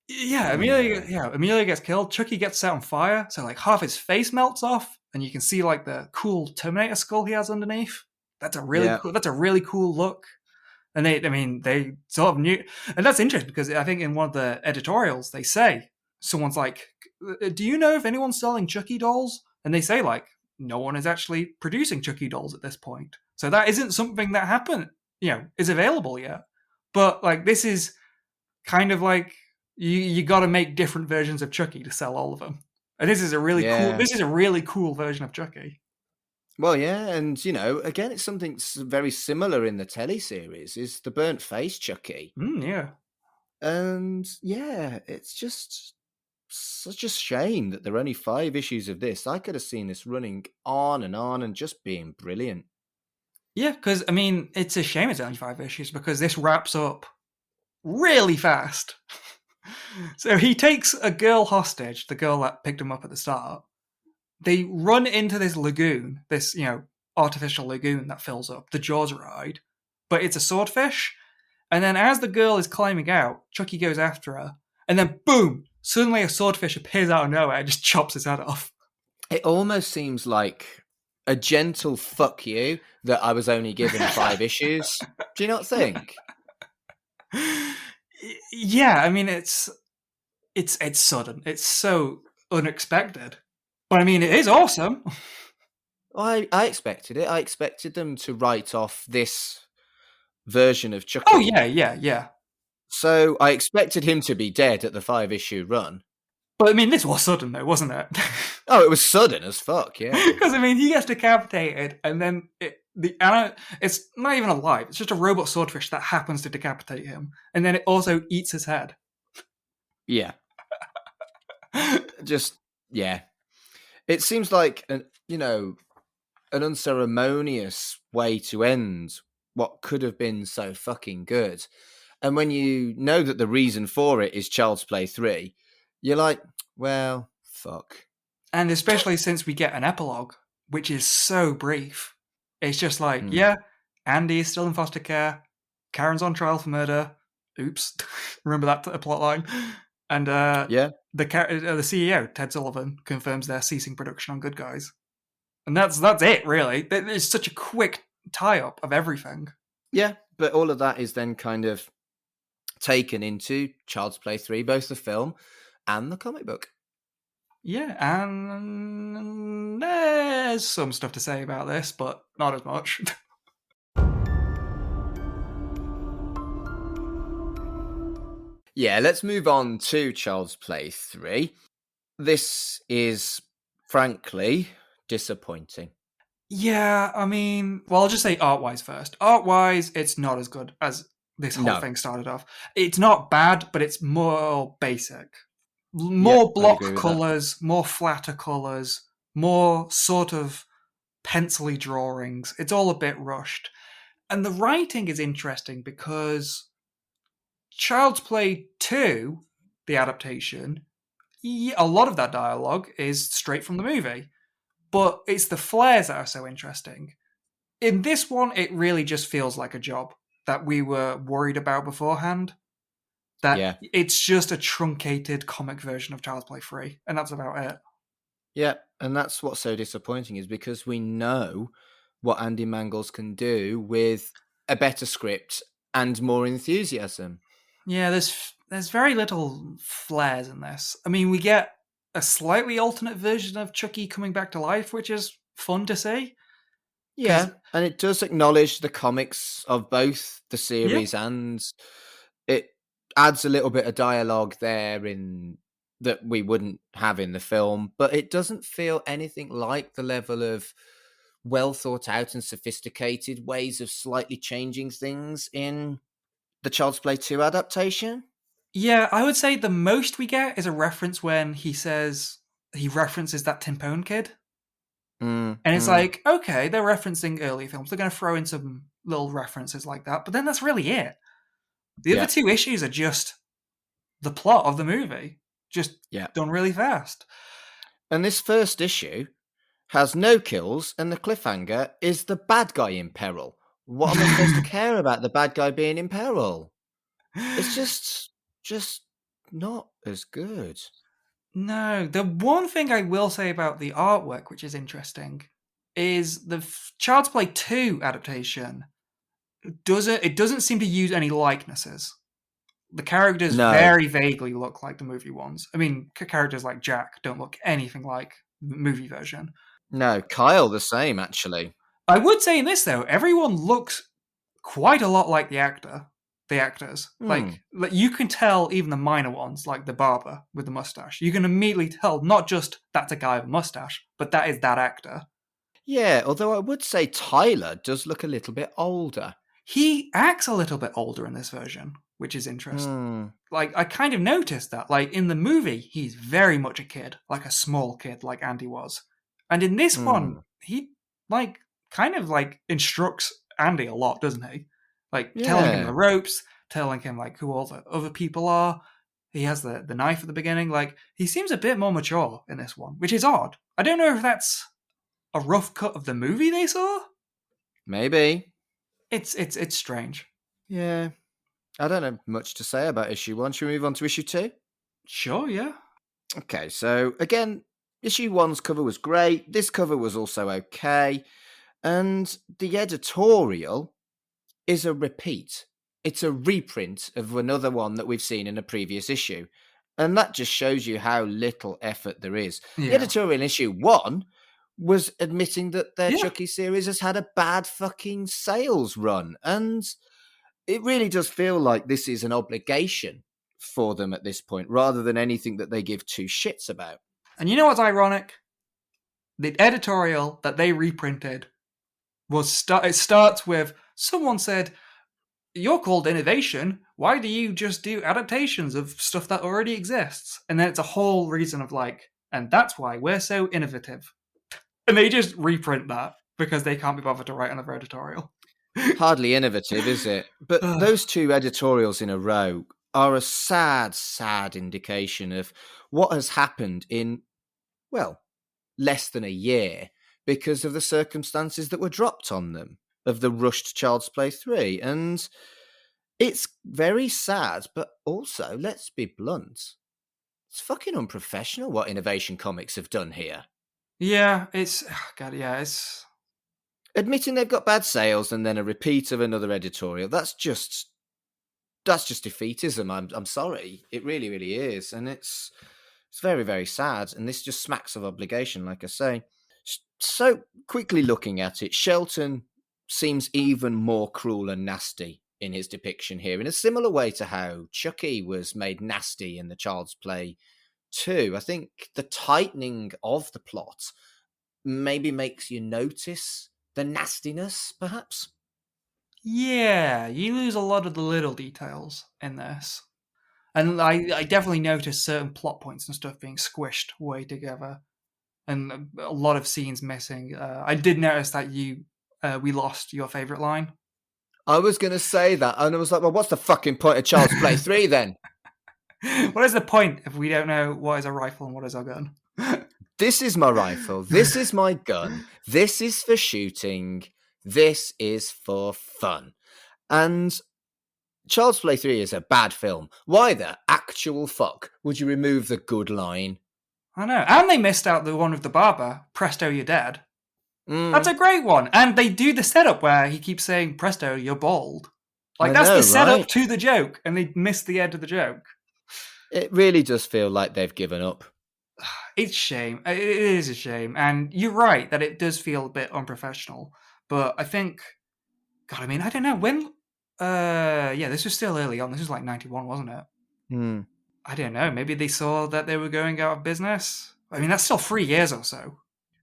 Emilio gets killed. Chucky gets set on fire, so like half his face melts off, and you can see like the cool Terminator skull he has underneath. That's a really cool look. And they sort of knew, and that's interesting because I think in one of the editorials they say someone's like, "Do you know if anyone's selling Chucky dolls?" And they say like, no one is actually producing Chucky dolls at this point. So that isn't something that happened, is available yet. But like this is kind of like you got to make different versions of Chucky to sell all of them. And this is a really cool version of Chucky. Well, yeah, and again, it's something very similar in the telly series. Is the burnt face Chucky? Yeah, and it's just such a shame that there are only 5 issues of this. I could have seen this running on and just being brilliant. Yeah, because it's a shame it's only 5 issues because this wraps up really fast. So he takes a girl hostage, the girl that picked him up at the start. They run into this lagoon, this, artificial lagoon that fills up, the Jaws ride, but it's a swordfish. And then as the girl is climbing out, Chucky goes after her, and then boom, suddenly a swordfish appears out of nowhere and just chops his head off. It almost seems like a gentle fuck you that I was only given 5 issues. Do you not think? Yeah, I mean it's sudden. It's so unexpected. But I mean it is awesome. I expected it. I expected them to write off this version of Oh Chucky. yeah, yeah, yeah. So I expected him to be dead at the 5-issue run. But I mean this was sudden though, wasn't it? Oh, it was sudden as fuck, yeah. Because I mean he gets decapitated and then it's not even alive. It's just a robot swordfish that happens to decapitate him, and then it also eats his head. Yeah. Just, yeah. It seems like, an unceremonious way to end what could have been so fucking good. And when you know that the reason for it is Child's Play 3, you're like, well, fuck. And especially since we get an epilogue, which is so brief. It's just like, Mm. yeah, Andy is still in foster care. Karen's on trial for murder. Oops. Remember that plot line? And Yeah. the CEO, Ted Sullivan, confirms they're ceasing production on Good Guys. And that's it, really. It's such a quick tie-up of everything. Yeah, but all of that is then kind of taken into Child's Play 3, both the film and the comic book. Yeah, and there's some stuff to say about this, but not as much. Yeah, let's move on to Child's Play 3. This is, frankly, disappointing. Yeah, I mean, well, I'll just say art-wise first. Art-wise, it's not as good as this whole No. thing started off. It's not bad, but it's more basic. Yeah, More I'd agree block with that. colours, more flatter colours, more sort of pencil-y drawings. It's all a bit rushed. And the writing is interesting because Child's Play 2, the adaptation, a lot of that dialogue is straight from the movie. But it's the flares that are so interesting. In this one, it really just feels like a job that we were worried about beforehand. That it's just a truncated comic version of Child's Play 3, and that's about it. Yeah, and that's what's so disappointing is because we know what Andy Mangels can do with a better script and more enthusiasm. Yeah, there's very little flares in this. I mean, we get a slightly alternate version of Chucky coming back to life, which is fun to see. Yeah, and it does acknowledge the comics of both the series, and it adds a little bit of dialogue there in that we wouldn't have in the film, but it doesn't feel anything like the level of well thought out and sophisticated ways of slightly changing things in the Child's Play 2 adaptation. Yeah, I would say the most we get is a reference when he references that Timpone kid. And it's like, okay, they're referencing earlier films. They're going to throw in some little references like that, but then that's really it. The other two issues are just the plot of the movie, just done really fast. And this first issue has no kills, and the cliffhanger is the bad guy in peril. What am I supposed to care about the bad guy being in peril? It's just not as good. No, the one thing I will say about the artwork, which is interesting, is the Child's Play 2 adaptation doesn't seem to use any likenesses. The characters very vaguely look like the movie ones. I mean, characters like Jack don't look anything like the movie version. No, Kyle the same, actually. I would say in this, though, everyone looks quite a lot like the actors. Like you can tell even the minor ones, like the barber with the mustache. You can immediately tell not just that's a guy with a mustache, but that is that actor. Yeah, although I would say Tyler does look a little bit older. He acts a little bit older in this version, which is interesting. Like, I kind of noticed that. Like, in the movie, he's very much a kid, like a small kid, like Andy was. And in this one, he, like, kind of, like, instructs Andy a lot, doesn't he? Like, telling him the ropes, telling him, like, who all the other people are. He has the knife at the beginning. Like, he seems a bit more mature in this one, which is odd. I don't know if that's a rough cut of the movie they saw. Maybe. It's strange. Yeah. I don't have much to say about issue 1. Should we move on to issue 2? Sure, yeah. Okay, so again, issue 1's cover was great. This cover was also okay. And the editorial is a repeat. It's a reprint of another one that we've seen in a previous issue. And that just shows you how little effort there is. The Yeah. editorial in issue 1 was admitting that their Yeah. Chucky series has had a bad fucking sales run. And it really does feel like this is an obligation for them at this point, rather than anything that they give two shits about. And you know what's ironic? The editorial that they reprinted it starts with someone said, "You're called innovation. Why do you just do adaptations of stuff that already exists?" And then it's a whole reason of like, and that's why we're so innovative. And they just reprint that because they can't be bothered to write another editorial. Hardly innovative, is it? But those two editorials in a row are a sad, sad indication of what has happened in, well, less than a year because of the circumstances that were dropped on them of the rushed Child's Play 3. And it's very sad, but also, let's be blunt, it's fucking unprofessional what Innovation Comics have done here. Yeah, it's Admitting they've got bad sales and then a repeat of another editorial, that's just defeatism. I'm sorry. It really, really is. And it's very, very sad. And this just smacks of obligation, like I say. So, quickly looking at it, Shelton seems even more cruel and nasty in his depiction here, in a similar way to how Chucky was made nasty in the Child's Play 2. I think the tightening of the plot maybe makes you notice the nastiness, perhaps. Yeah, you lose a lot of the little details in this. And I definitely noticed certain plot points and stuff being squished way together, and a lot of scenes missing. I did notice that we lost your favorite line. I was going to say that, and I was like, well, what's the fucking point of Child's Play 3 then? What is the point if we don't know what is a rifle and what is our gun? This is my rifle. This is my gun. This is for shooting. This is for fun. And Child's Play 3 is a bad film. Why the actual fuck would you remove the good line? I know. And they missed out the one with the barber, Presto, you're dead. That's a great one. And they do the setup where he keeps saying, Presto, you're bald. Like, that's the setup to the joke, and they missed the end of the joke. It really does feel like they've given up. It's a shame. It is a shame. And you're right that it does feel a bit unprofessional. But I think, God, I mean, I don't know. When, this was still early on. This was like 91, wasn't it? I don't know. Maybe they saw that they were going out of business. I mean, that's still 3 years or so.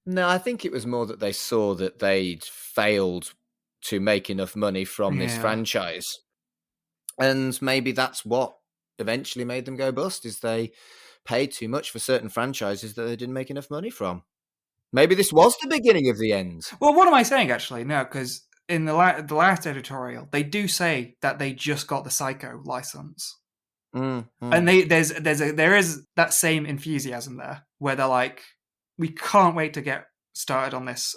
No, I think it was more that they saw that they'd failed to make enough money from this franchise. And maybe that's what eventually made them go bust, is they paid too much for certain franchises that they didn't make enough money from. Maybe this was the beginning of the end. Well, what am I saying, actually? No, because in the last editorial, they do say that they just got the Psycho license. And there is that same enthusiasm there, where they're like, we can't wait to get started on this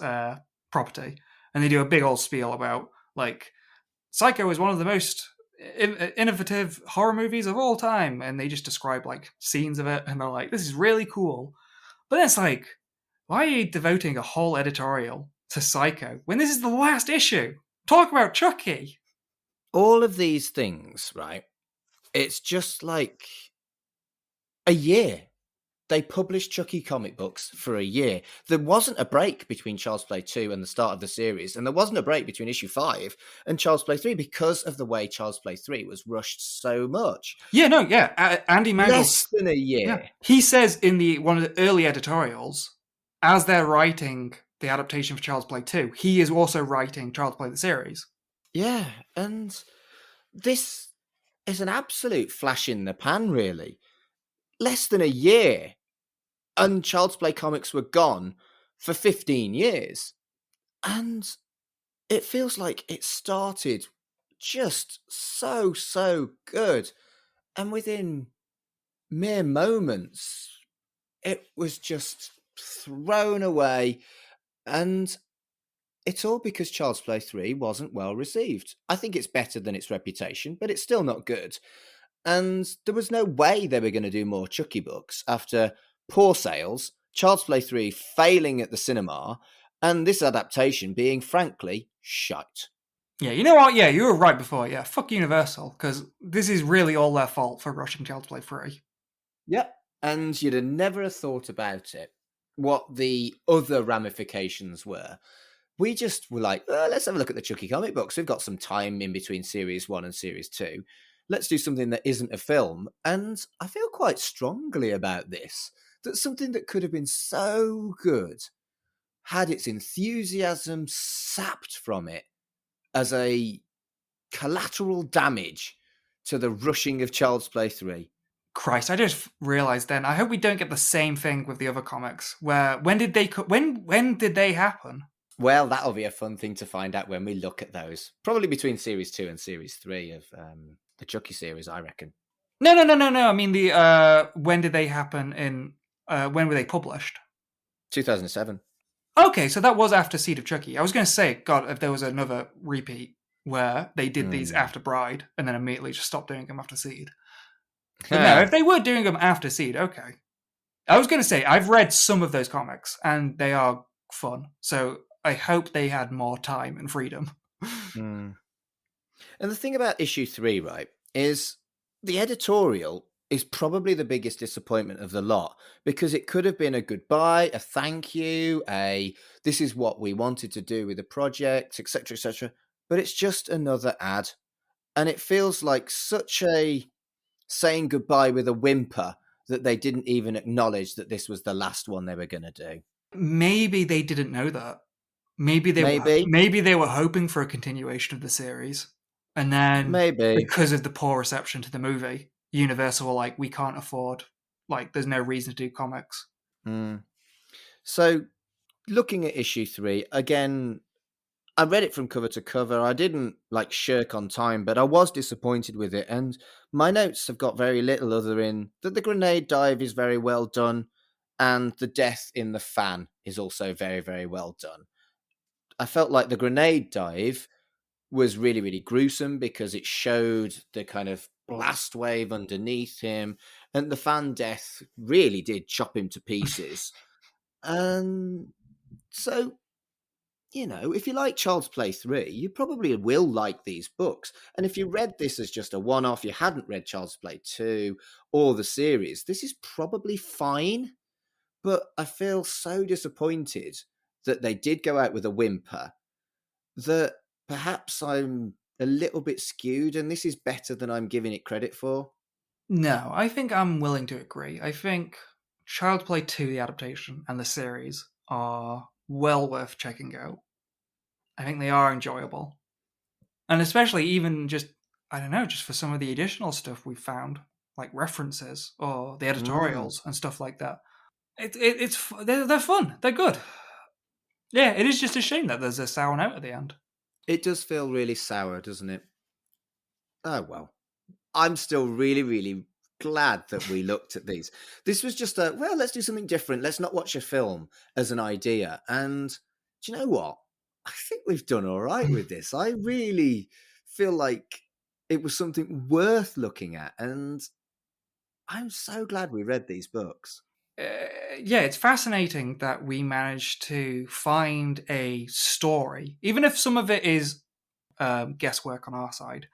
property. And they do a big old spiel about, like, Psycho is one of the most innovative horror movies of all time. And they just describe, like, scenes of it. And they're like, this is really cool. But then it's like, why are you devoting a whole editorial to Psycho when this is the last issue? Talk about Chucky. All of these things, right? It's just like a year. They published Chucky comic books for a year. There wasn't a break between Child's Play 2 and the start of the series, and there wasn't a break between issue 5 and Child's Play 3 because of the way Child's Play 3 was rushed so much. Andy Mangle. Less than a year. Yeah. He says in one of the early editorials, as they're writing the adaptation for Child's Play 2, he is also writing Child's Play the series. Yeah, and this is an absolute flash in the pan, really. Less than a year, and Child's Play comics were gone for 15 years. And it feels like it started just so good. And within mere moments, it was just thrown away. And it's all because Child's Play 3 wasn't well received. I think it's better than its reputation, but it's still not good. And there was no way they were going to do more Chucky books after poor sales, Child's Play 3 failing at the cinema, and this adaptation being, frankly, shite. Yeah, you know what? Yeah, you were right before. Yeah, fuck Universal, because this is really all their fault for rushing Child's Play 3. Yep. And you'd have never have thought about it, what the other ramifications were. We just were like, let's have a look at the Chucky comic books. We've got some time in between series 1 and series 2. Let's do something that isn't a film. And I feel quite strongly about this, that something that could have been so good had its enthusiasm sapped from it as a collateral damage to the rushing of Child's Play 3. Christ, I just realized then. I hope we don't get the same thing with the other comics. Where when did they happen? Well, that'll be a fun thing to find out when we look at those. Probably between series 2 and series 3 of the Chucky series, I reckon. No. I mean when did they happen in? When were they published? 2007. Okay, so that was after Seed of Chucky. I was going to say, God, if there was another repeat where they did these after Bride and then immediately just stopped doing them after Seed. But no, if they were doing them after Seed, okay. I was going to say, I've read some of those comics and they are fun. So I hope they had more time and freedom. And the thing about issue 3, right, is the editorial is probably the biggest disappointment of the lot, because it could have been a goodbye, a thank you, a this is what we wanted to do with the project, etc., etc. But it's just another ad. And it feels like such a saying goodbye with a whimper that they didn't even acknowledge that this was the last one they were going to do. Maybe they didn't know that. Maybe they were hoping for a continuation of the series. And then because of the poor reception to the movie, Universal were like, we can't afford, like, there's no reason to do comics. So looking at issue 3, again, I read it from cover to cover. I didn't like shirk on time, but I was disappointed with it. And my notes have got very little other in that the grenade dive is very well done. And the death in the fan is also very, very well done. I felt like the grenade dive was really, really gruesome because it showed the kind of blast wave underneath him. And the fan death really did chop him to pieces. And so, you know, if you like Child's Play 3, you probably will like these books. And if you read this as just a one-off, you hadn't read Child's Play 2 or the series, this is probably fine. But I feel so disappointed that they did go out with a whimper that perhaps I'm a little bit skewed and this is better than I'm giving it credit for. No, I think I'm willing to agree. I think Child's Play 2, the adaptation, and the series are well worth checking out. I think they are enjoyable. And especially even just, I don't know, just for some of the additional stuff we've found, like references or the editorials and stuff like that. They're fun. They're good. Yeah, it is just a shame that there's a sour note at the end. It does feel really sour, doesn't it? Oh, well. I'm still really, really glad that we looked at these. This was just let's do something different. Let's not watch a film as an idea. And do you know what? I think we've done all right with this. I really feel like it was something worth looking at. And I'm so glad we read these books. Yeah, it's fascinating that we managed to find a story, even if some of it is guesswork on our side.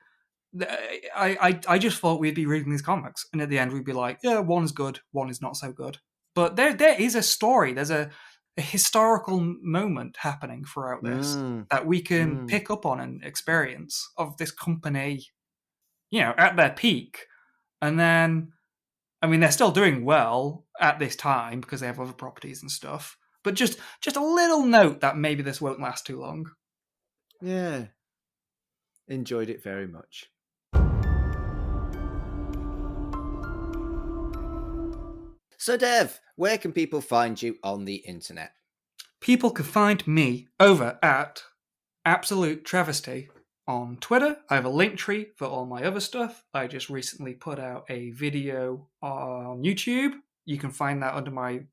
I just thought we'd be reading these comics, and at the end we'd be like, yeah, one's good, one is not so good. But there is a story. There's a historical moment happening throughout this that we can pick up on and experience of this company, you know, at their peak. And then, I mean, they're still doing well at this time because they have other properties and stuff. But just a little note that maybe this won't last too long. Yeah. Enjoyed it very much. So, Dev, where can people find you on the internet? People can find me over at Absolute Travesty on Twitter. I have a link tree for all my other stuff. I just recently put out a video on YouTube. You can find that under my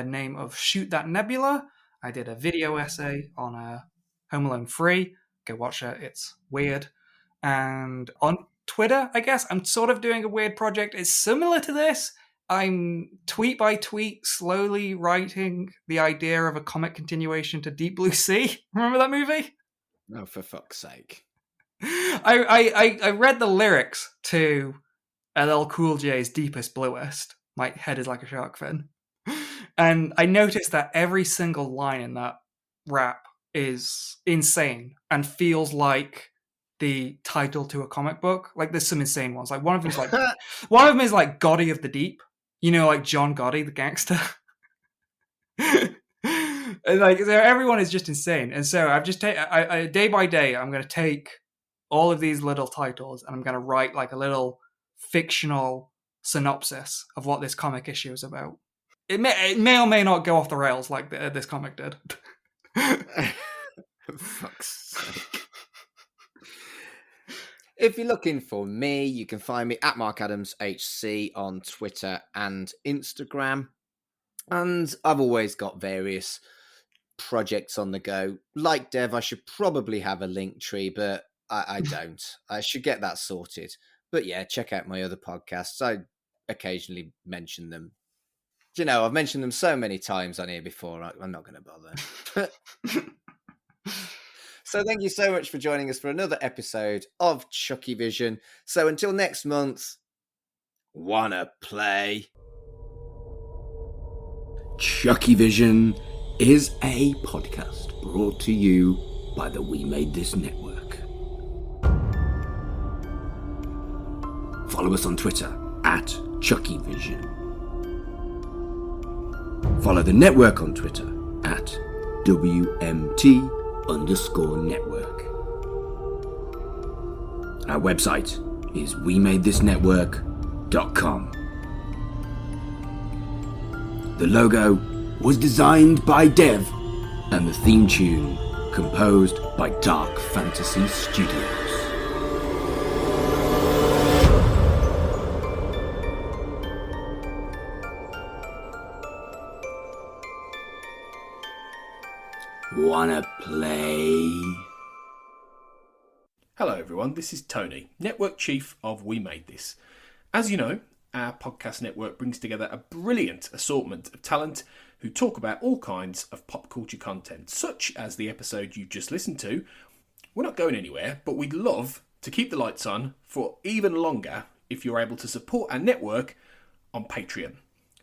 name of Shoot That Nebula. I did a video essay on Home Alone 3. Go watch it. It's weird. And on Twitter, I guess, I'm sort of doing a weird project. It's similar to this. I'm tweet by tweet slowly writing the idea of a comic continuation to Deep Blue Sea. Remember that movie? Oh, for fuck's sake. I read the lyrics to LL Cool J's Deepest Bluest. My head is like a shark fin. And I noticed that every single line in that rap is insane and feels like the title to a comic book. Like there's some insane ones. Like one of them is like Gotti of the Deep. You know, like John Gotti, the gangster. And like so everyone is just insane. And so I've just day by day, I'm going to take all of these little titles and I'm going to write like a little fictional synopsis of what this comic issue is about. It may or may not go off the rails like this comic did. Fuck's sake. If you're looking for me, you can find me at Mark Adams HC on Twitter and Instagram. And I've always got various projects on the go. Like Dev, I should probably have a link tree, but I don't. I should get that sorted. But yeah, check out my other podcasts. I occasionally mention them. You know, I've mentioned them so many times on here before, I'm not going to bother. So thank you so much for joining us for another episode of Chucky Vision. So until next month, wanna play? Chucky Vision is a podcast brought to you by the We Made This Network. Follow us on Twitter at CHUCKYVISION. Follow the network on Twitter at WMT_network. Our website is wemadethisnetwork.com. The logo was designed by Dev, and the theme tune composed by Dark Fantasy Studios. Wanna play? Hello everyone, this is Tony, Network Chief of We Made This. As you know, our podcast network brings together a brilliant assortment of talent who talk about all kinds of pop culture content, such as the episode you just listened to. We're not going anywhere, but we'd love to keep the lights on for even longer if you're able to support our network on Patreon.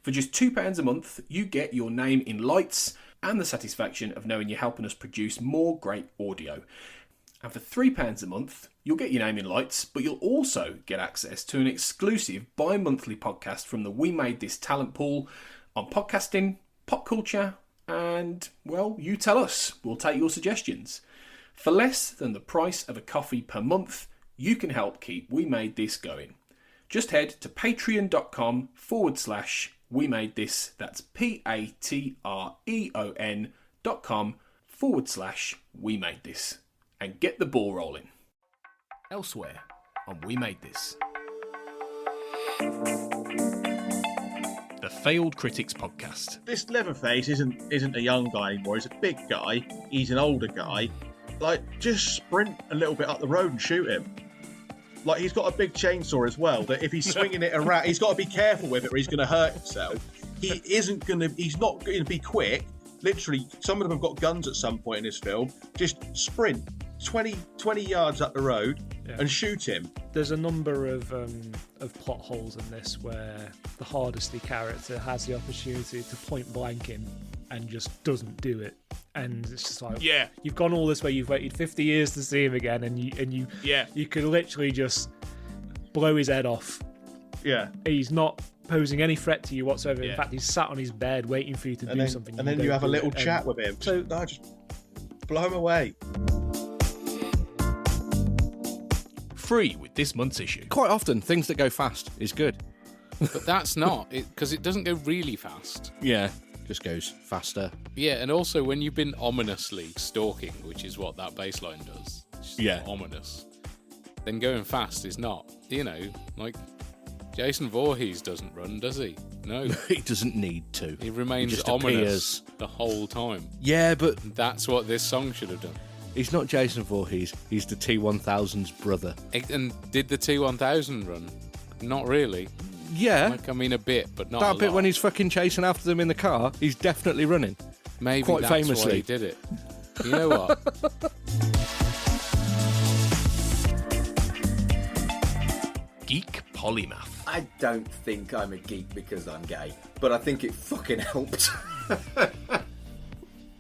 For just £2 a month, you get your name in lights and the satisfaction of knowing you're helping us produce more great audio. And for £3 a month, you'll get your name in lights, but you'll also get access to an exclusive bi-monthly podcast from the We Made This talent pool on podcasting, pop culture, and, well, you tell us. We'll take your suggestions. For less than the price of a coffee per month, you can help keep We Made This going. Just head to patreon.com/We Made This. That's patreon.com/We Made This. And get the ball rolling. Elsewhere on We Made This. The Failed Critics Podcast. This Leatherface isn't a young guy anymore. He's a big guy. He's an older guy. Like, just sprint a little bit up the road and shoot him. Like, he's got a big chainsaw as well, that if he's swinging it around, he's got to be careful with it or he's going to hurt himself. He's not going to be quick. Literally, some of them have got guns at some point in this film. Just sprint 20 yards up the road and shoot him. There's a number of plot holes in this where the Hardesty character has the opportunity to point blank him and just doesn't do it. And it's just like, you've gone all this way, you've waited 50 years to see him again, and you could literally just blow his head off. Yeah. He's not posing any threat to you whatsoever. In fact, he's sat on his bed waiting for you to do something. And then you have a little chat with him. So just blow him away. Free with this month's issue. Quite often, things that go fast is good. But that's not, because it doesn't go really fast. Yeah, just goes faster. Yeah, and also when you've been ominously stalking, which is what that baseline does, it's ominous, then going fast is not. You know, like, Jason Voorhees doesn't run, does he? No. He doesn't need to. He remains ominous the whole time. Yeah, but that's what this song should have done. He's not Jason Voorhees, he's the T-1000's brother. And did the T-1000 run? Not really. Yeah. Like, I mean, a bit, but not that a bit lot. when he's fucking chasing after them in the car, he's definitely running. Maybe quite that's famously. why he did it. You know what? geek polymath. I don't think I'm a geek because I'm gay, but I think it fucking helped.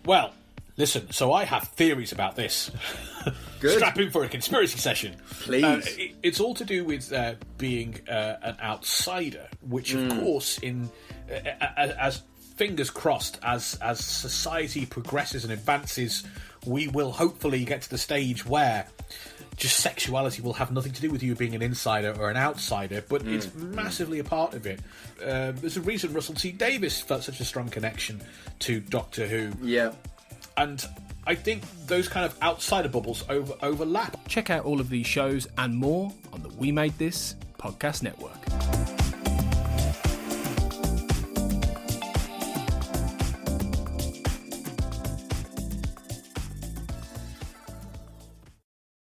Well, listen, so I have theories about this. Good. Strap in for a conspiracy session. Please. It's all to do with being an outsider, which, of course, as fingers crossed, as society progresses and advances, we will hopefully get to the stage where just sexuality will have nothing to do with you being an insider or an outsider, but it's massively a part of it. There's a reason Russell T Davies felt such a strong connection to Doctor Who. Yeah. And I think those kind of outsider bubbles overlap. Check out all of these shows and more on the We Made This podcast network.